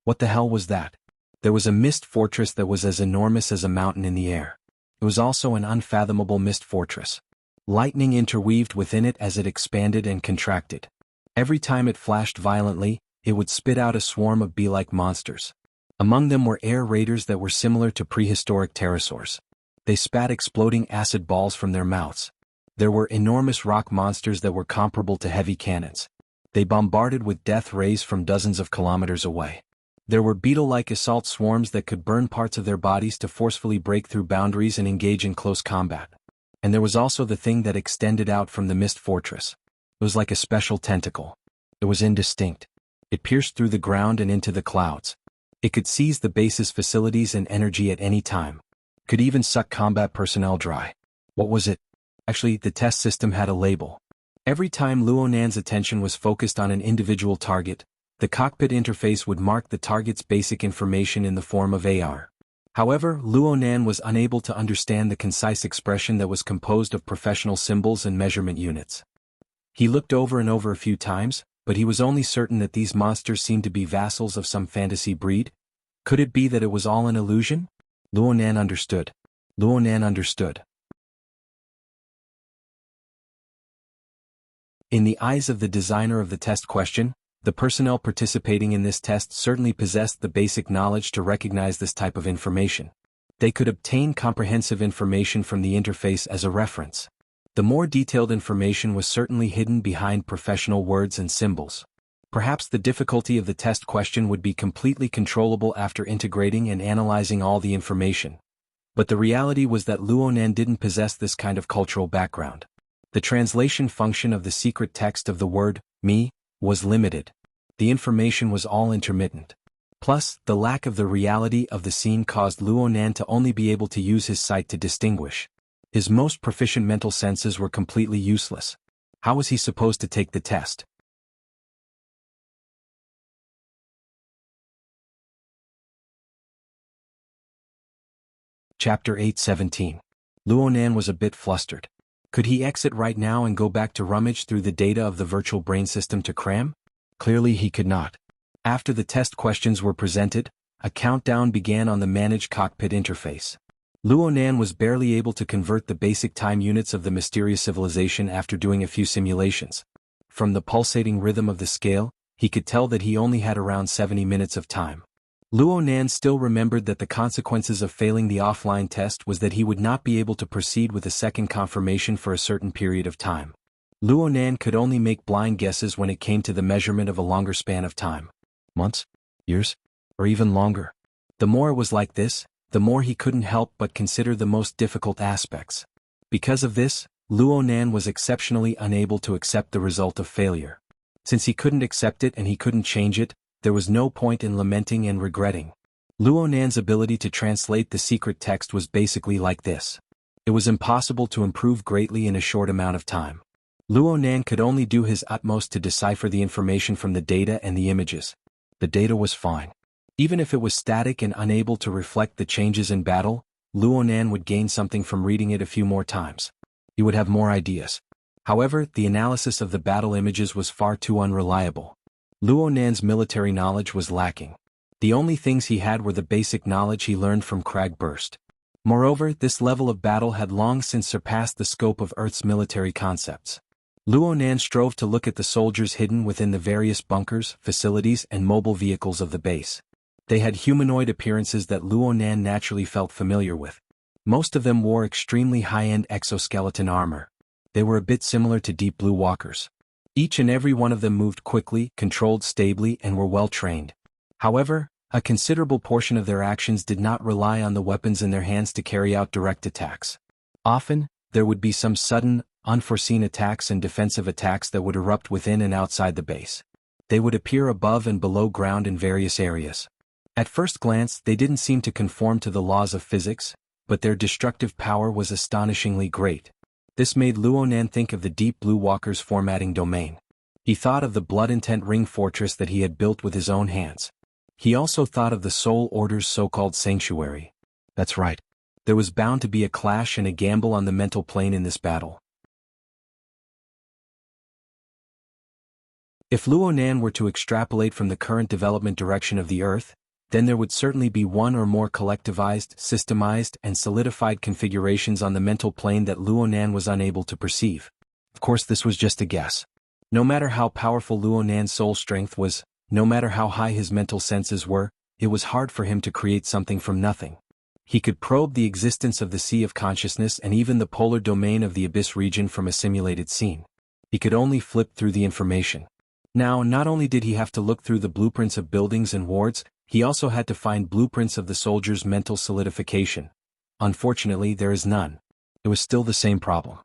What the hell was that? There was a mist fortress that was as enormous as a mountain in the air. It was also an unfathomable mist fortress. Lightning interweaved within it as it expanded and contracted. Every time it flashed violently, it would spit out a swarm of bee-like monsters. Among them were air raiders that were similar to prehistoric pterosaurs. They spat exploding acid balls from their mouths. There were enormous rock monsters that were comparable to heavy cannons. They bombarded with death rays from dozens of kilometers away. There were beetle-like assault swarms that could burn parts of their bodies to forcefully break through boundaries and engage in close combat. And there was also the thing that extended out from the mist fortress. It was like a special tentacle. It was indistinct. It pierced through the ground and into the clouds. It could seize the base's facilities and energy at any time. Could even suck combat personnel dry. What was it? Actually, the test system had a label. Every time Luonan's attention was focused on an individual target, the cockpit interface would mark the target's basic information in the form of AR. However, Luonan was unable to understand the concise expression that was composed of professional symbols and measurement units. He looked over and over a few times, but he was only certain that these monsters seemed to be vassals of some fantasy breed. Could it be that it was all an illusion? Luonan understood. Luonan understood. In the eyes of the designer of the test question, the personnel participating in this test certainly possessed the basic knowledge to recognize this type of information. They could obtain comprehensive information from the interface as a reference. The more detailed information was certainly hidden behind professional words and symbols. Perhaps the difficulty of the test question would be completely controllable after integrating and analyzing all the information. But the reality was that Luonan didn't possess this kind of cultural background. The translation function of the secret text of the word, me, was limited. The information was all intermittent. Plus, the lack of the reality of the scene caused Luonan to only be able to use his sight to distinguish. His most proficient mental senses were completely useless. How was he supposed to take the test? Chapter 8:17. Luonan was a bit flustered. Could he exit right now and go back to rummage through the data of the virtual brain system to cram? Clearly he could not. After the test questions were presented, a countdown began on the managed cockpit interface. Luonan was barely able to convert the basic time units of the mysterious civilization after doing a few simulations. From the pulsating rhythm of the scale, he could tell that he only had around 70 minutes of time. Luonan still remembered that the consequences of failing the offline test was that he would not be able to proceed with a second confirmation for a certain period of time. Luonan could only make blind guesses when it came to the measurement of a longer span of time. Months? Years? Or even longer? The more it was like this, the more he couldn't help but consider the most difficult aspects. Because of this, Luonan was exceptionally unable to accept the result of failure. Since he couldn't accept it and he couldn't change it, there was no point in lamenting and regretting. Luonan's ability to translate the secret text was basically like this. It was impossible to improve greatly in a short amount of time. Luonan could only do his utmost to decipher the information from the data and the images. The data was fine. Even if it was static and unable to reflect the changes in battle, Luonan would gain something from reading it a few more times. He would have more ideas. However, the analysis of the battle images was far too unreliable. Luonan's military knowledge was lacking. The only things he had were the basic knowledge he learned from Crag Burst. Moreover, this level of battle had long since surpassed the scope of Earth's military concepts. Luonan strove to look at the soldiers hidden within the various bunkers, facilities, and mobile vehicles of the base. They had humanoid appearances that Luonan naturally felt familiar with. Most of them wore extremely high-end exoskeleton armor. They were a bit similar to Deep Blue Walkers. Each and every one of them moved quickly, controlled stably, and were well trained. However, a considerable portion of their actions did not rely on the weapons in their hands to carry out direct attacks. Often, there would be some sudden, unforeseen attacks and defensive attacks that would erupt within and outside the base. They would appear above and below ground in various areas. At first glance, they didn't seem to conform to the laws of physics, but their destructive power was astonishingly great. This made Luonan think of the Deep Blue Walker's formatting domain. He thought of the Blood Intent Ring fortress that he had built with his own hands. He also thought of the Soul Order's so-called sanctuary. That's right. There was bound to be a clash and a gamble on the mental plane in this battle. If Luonan were to extrapolate from the current development direction of the Earth, then there would certainly be one or more collectivized, systemized, and solidified configurations on the mental plane that Luonan was unable to perceive. Of course, this was just a guess. No matter how powerful Luonan's soul strength was, no matter how high his mental senses were, it was hard for him to create something from nothing. He could probe the existence of the Sea of Consciousness and even the polar domain of the Abyss region from a simulated scene. He could only flip through the information. Now, not only did he have to look through the blueprints of buildings and wards, he also had to find blueprints of the soldiers' mental solidification. Unfortunately, there is none. It was still the same problem.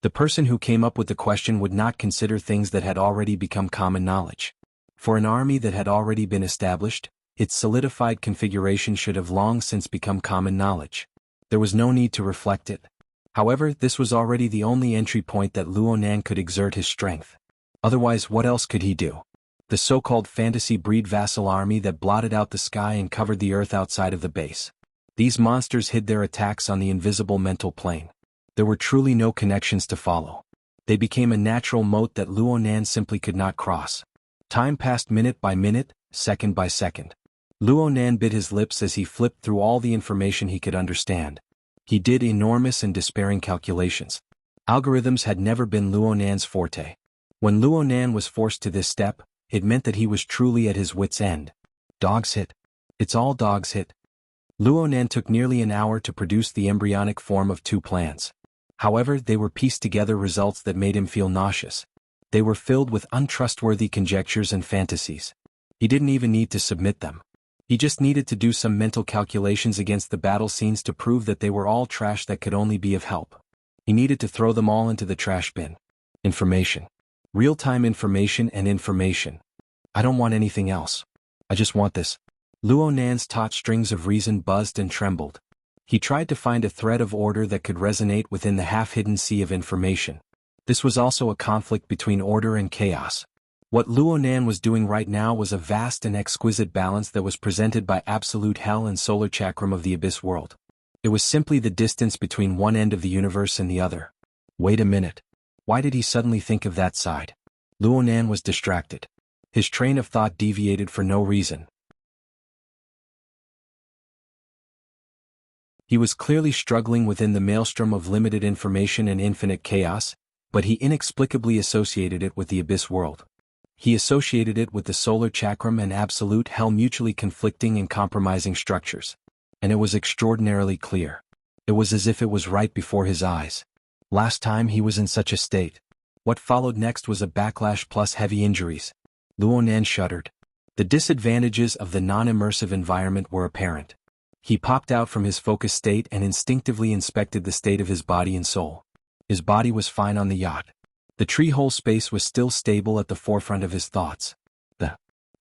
The person who came up with the question would not consider things that had already become common knowledge. For an army that had already been established, its solidified configuration should have long since become common knowledge. There was no need to reflect it. However, this was already the only entry point that Luonan could exert his strength. Otherwise, what else could he do? The so-called fantasy breed vassal army that blotted out the sky and covered the earth outside of the base. These monsters hid their attacks on the invisible mental plane. There were truly no connections to follow. They became a natural moat that Luonan simply could not cross. Time passed minute by minute, second by second. Luonan bit his lips as he flipped through all the information he could understand. He did enormous and despairing calculations. Algorithms had never been Luonan's forte. When Luonan was forced to this step, it meant that he was truly at his wit's end. Dog's hit. It's all dog's hit. Luonan took nearly an hour to produce the embryonic form of 2 plans. However, they were pieced together results that made him feel nauseous. They were filled with untrustworthy conjectures and fantasies. He didn't even need to submit them. He just needed to do some mental calculations against the battle scenes to prove that they were all trash that could only be of help. He needed to throw them all into the trash bin. Information. Real-time information and information. I don't want anything else. I just want this. Luonan's taut strings of reason buzzed and trembled. He tried to find a thread of order that could resonate within the half-hidden sea of information. This was also a conflict between order and chaos. What Luonan was doing right now was a vast and exquisite balance that was presented by absolute hell and solar chakram of the abyss world. It was simply the distance between one end of the universe and the other. Wait a minute. Why did he suddenly think of that side? Luonan was distracted. His train of thought deviated for no reason. He was clearly struggling within the maelstrom of limited information and infinite chaos, but he inexplicably associated it with the abyss world. He associated it with the solar chakram and absolute hell, mutually conflicting and compromising structures. And it was extraordinarily clear. It was as if it was right before his eyes. Last time he was in such a state. What followed next was a backlash plus heavy injuries. Luonan shuddered. The disadvantages of the non-immersive environment were apparent. He popped out from his focus state and instinctively inspected the state of his body and soul. His body was fine on the yacht. The tree-hole space was still stable at the forefront of his thoughts.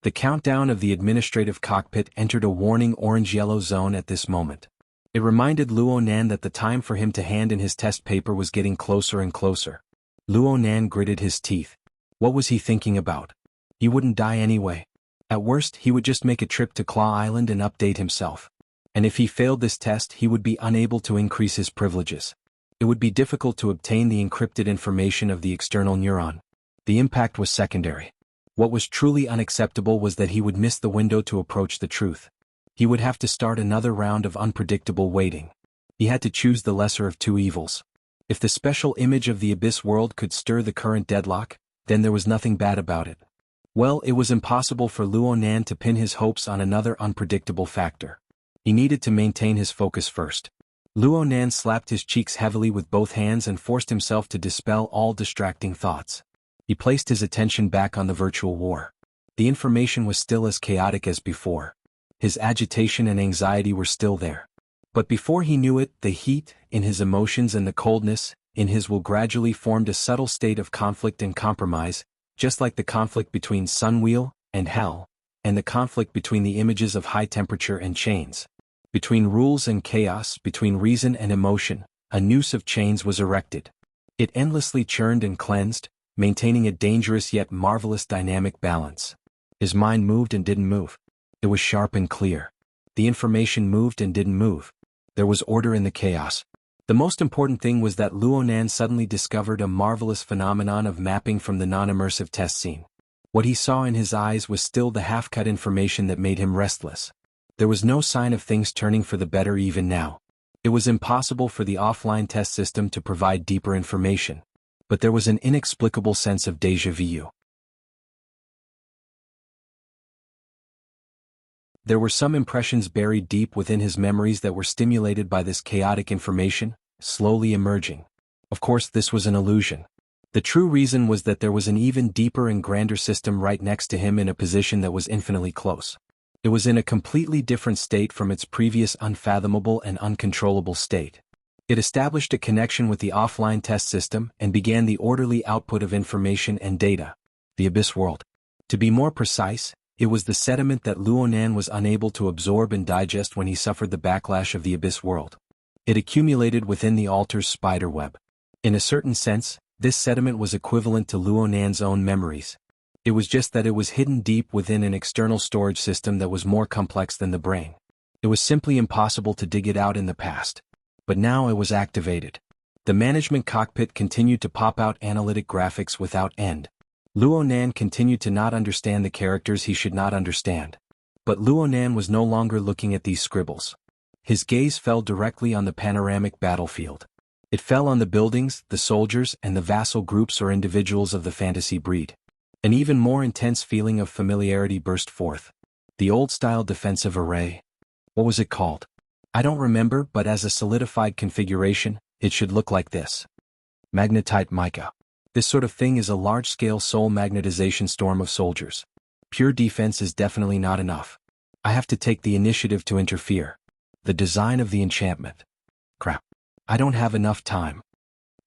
The countdown of the administrative cockpit entered a warning orange-yellow zone at this moment. It reminded Luonan that the time for him to hand in his test paper was getting closer and closer. Luonan gritted his teeth. What was he thinking about? He wouldn't die anyway. At worst, he would just make a trip to Claw Island and update himself. And if he failed this test, he would be unable to increase his privileges. It would be difficult to obtain the encrypted information of the external neuron. The impact was secondary. What was truly unacceptable was that he would miss the window to approach the truth. He would have to start another round of unpredictable waiting. He had to choose the lesser of two evils. If the special image of the Abyss world could stir the current deadlock, then there was nothing bad about it. Well, it was impossible for Luonan to pin his hopes on another unpredictable factor. He needed to maintain his focus first. Luonan slapped his cheeks heavily with both hands and forced himself to dispel all distracting thoughts. He placed his attention back on the virtual war. The information was still as chaotic as before. His agitation and anxiety were still there. But before he knew it, the heat, in his emotions and the coldness, in his will gradually formed a subtle state of conflict and compromise, just like the conflict between Sunwheel and Hell, and the conflict between the images of high temperature and chains. Between rules and chaos, between reason and emotion, a noose of chains was erected. It endlessly churned and cleansed, maintaining a dangerous yet marvelous dynamic balance. His mind moved and didn't move. It was sharp and clear. The information moved and didn't move. There was order in the chaos. The most important thing was that Luonan suddenly discovered a marvelous phenomenon of mapping from the non-immersive test scene. What he saw in his eyes was still the half-cut information that made him restless. There was no sign of things turning for the better even now. It was impossible for the offline test system to provide deeper information. But there was an inexplicable sense of déjà vu. There were some impressions buried deep within his memories that were stimulated by this chaotic information, slowly emerging. Of course, this was an illusion. The true reason was that there was an even deeper and grander system right next to him in a position that was infinitely close. It was in a completely different state from its previous unfathomable and uncontrollable state. It established a connection with the offline test system and began the orderly output of information and data. The Abyss world. To be more precise, it was the sediment that Luonan was unable to absorb and digest when he suffered the backlash of the Abyss world. It accumulated within the altar's spiderweb. In a certain sense, this sediment was equivalent to Luonan's own memories. It was just that it was hidden deep within an external storage system that was more complex than the brain. It was simply impossible to dig it out in the past. But now it was activated. The management cockpit continued to pop out analytic graphics without end. Luonan continued to not understand the characters he should not understand. But Luonan was no longer looking at these scribbles. His gaze fell directly on the panoramic battlefield. It fell on the buildings, the soldiers, and the vassal groups or individuals of the fantasy breed. An even more intense feeling of familiarity burst forth. The old-style defensive array. What was it called? I don't remember, but as a solidified configuration, it should look like this. Magnetite mica. This sort of thing is a large-scale soul magnetization storm of soldiers. Pure defense is definitely not enough. I have to take the initiative to interfere. The design of the enchantment. Crap. I don't have enough time.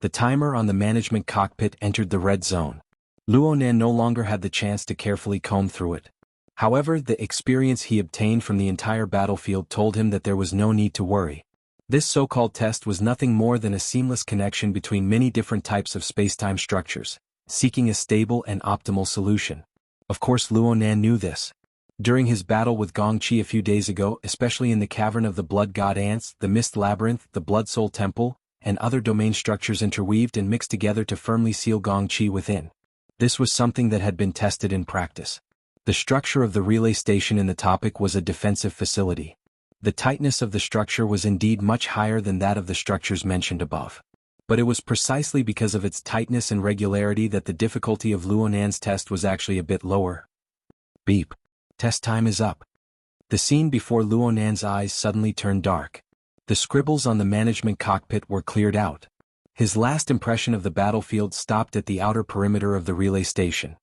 The timer on the management cockpit entered the red zone. Luonan no longer had the chance to carefully comb through it. However, the experience he obtained from the entire battlefield told him that there was no need to worry. This so-called test was nothing more than a seamless connection between many different types of space-time structures, seeking a stable and optimal solution. Of course, Luonan knew this. During his battle with Gongqi a few days ago, especially in the cavern of the Blood God Ants, the Mist Labyrinth, the Blood Soul Temple, and other domain structures interweaved and mixed together to firmly seal Gongqi within. This was something that had been tested in practice. The structure of the relay station in the topic was a defensive facility. The tightness of the structure was indeed much higher than that of the structures mentioned above. But it was precisely because of its tightness and regularity that the difficulty of Luonan's test was actually a bit lower. Beep. Test time is up. The scene before Luonan's eyes suddenly turned dark. The scribbles on the management cockpit were cleared out. His last impression of the battlefield stopped at the outer perimeter of the relay station.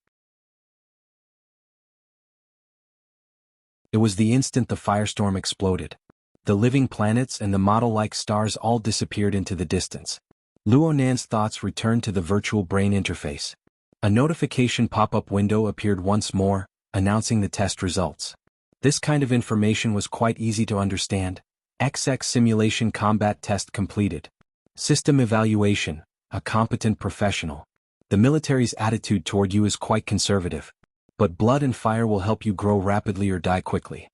It was the instant the firestorm exploded. The living planets and the model-like stars all disappeared into the distance. Luonan's thoughts returned to the virtual brain interface. A notification pop-up window appeared once more, announcing the test results. This kind of information was quite easy to understand. XX simulation combat test completed. System evaluation, a competent professional. The military's attitude toward you is quite conservative. But blood and fire will help you grow rapidly or die quickly.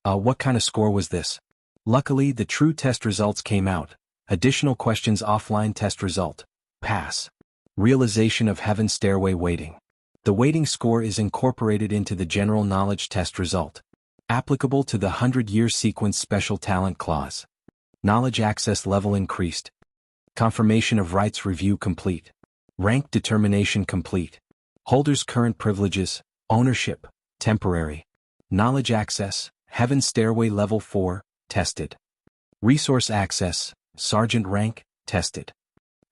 What kind of score was this? Luckily, the true test results came out. Additional questions offline test result. Pass. Realization of heaven stairway waiting. The waiting score is incorporated into the general knowledge test result. Applicable to the 100-year sequence special talent clause. Knowledge access level increased. Confirmation of rights review complete. Rank determination complete. Holders current privileges, ownership, temporary. Knowledge access, heaven stairway level 4, tested. Resource access, sergeant rank, tested.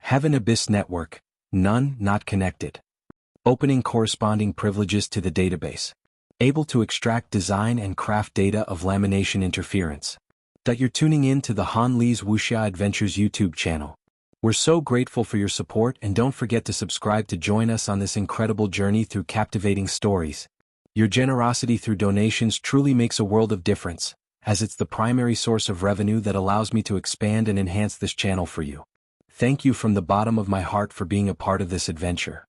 Heaven abyss network, none, not connected. Opening corresponding privileges to the database. Able to extract design and craft data of lamination interference. You're tuning in to the Han Lee's Wuxia Adventures YouTube channel. We're so grateful for your support, and don't forget to subscribe to join us on this incredible journey through captivating stories. Your generosity through donations truly makes a world of difference, as it's the primary source of revenue that allows me to expand and enhance this channel for you. Thank you from the bottom of my heart for being a part of this adventure.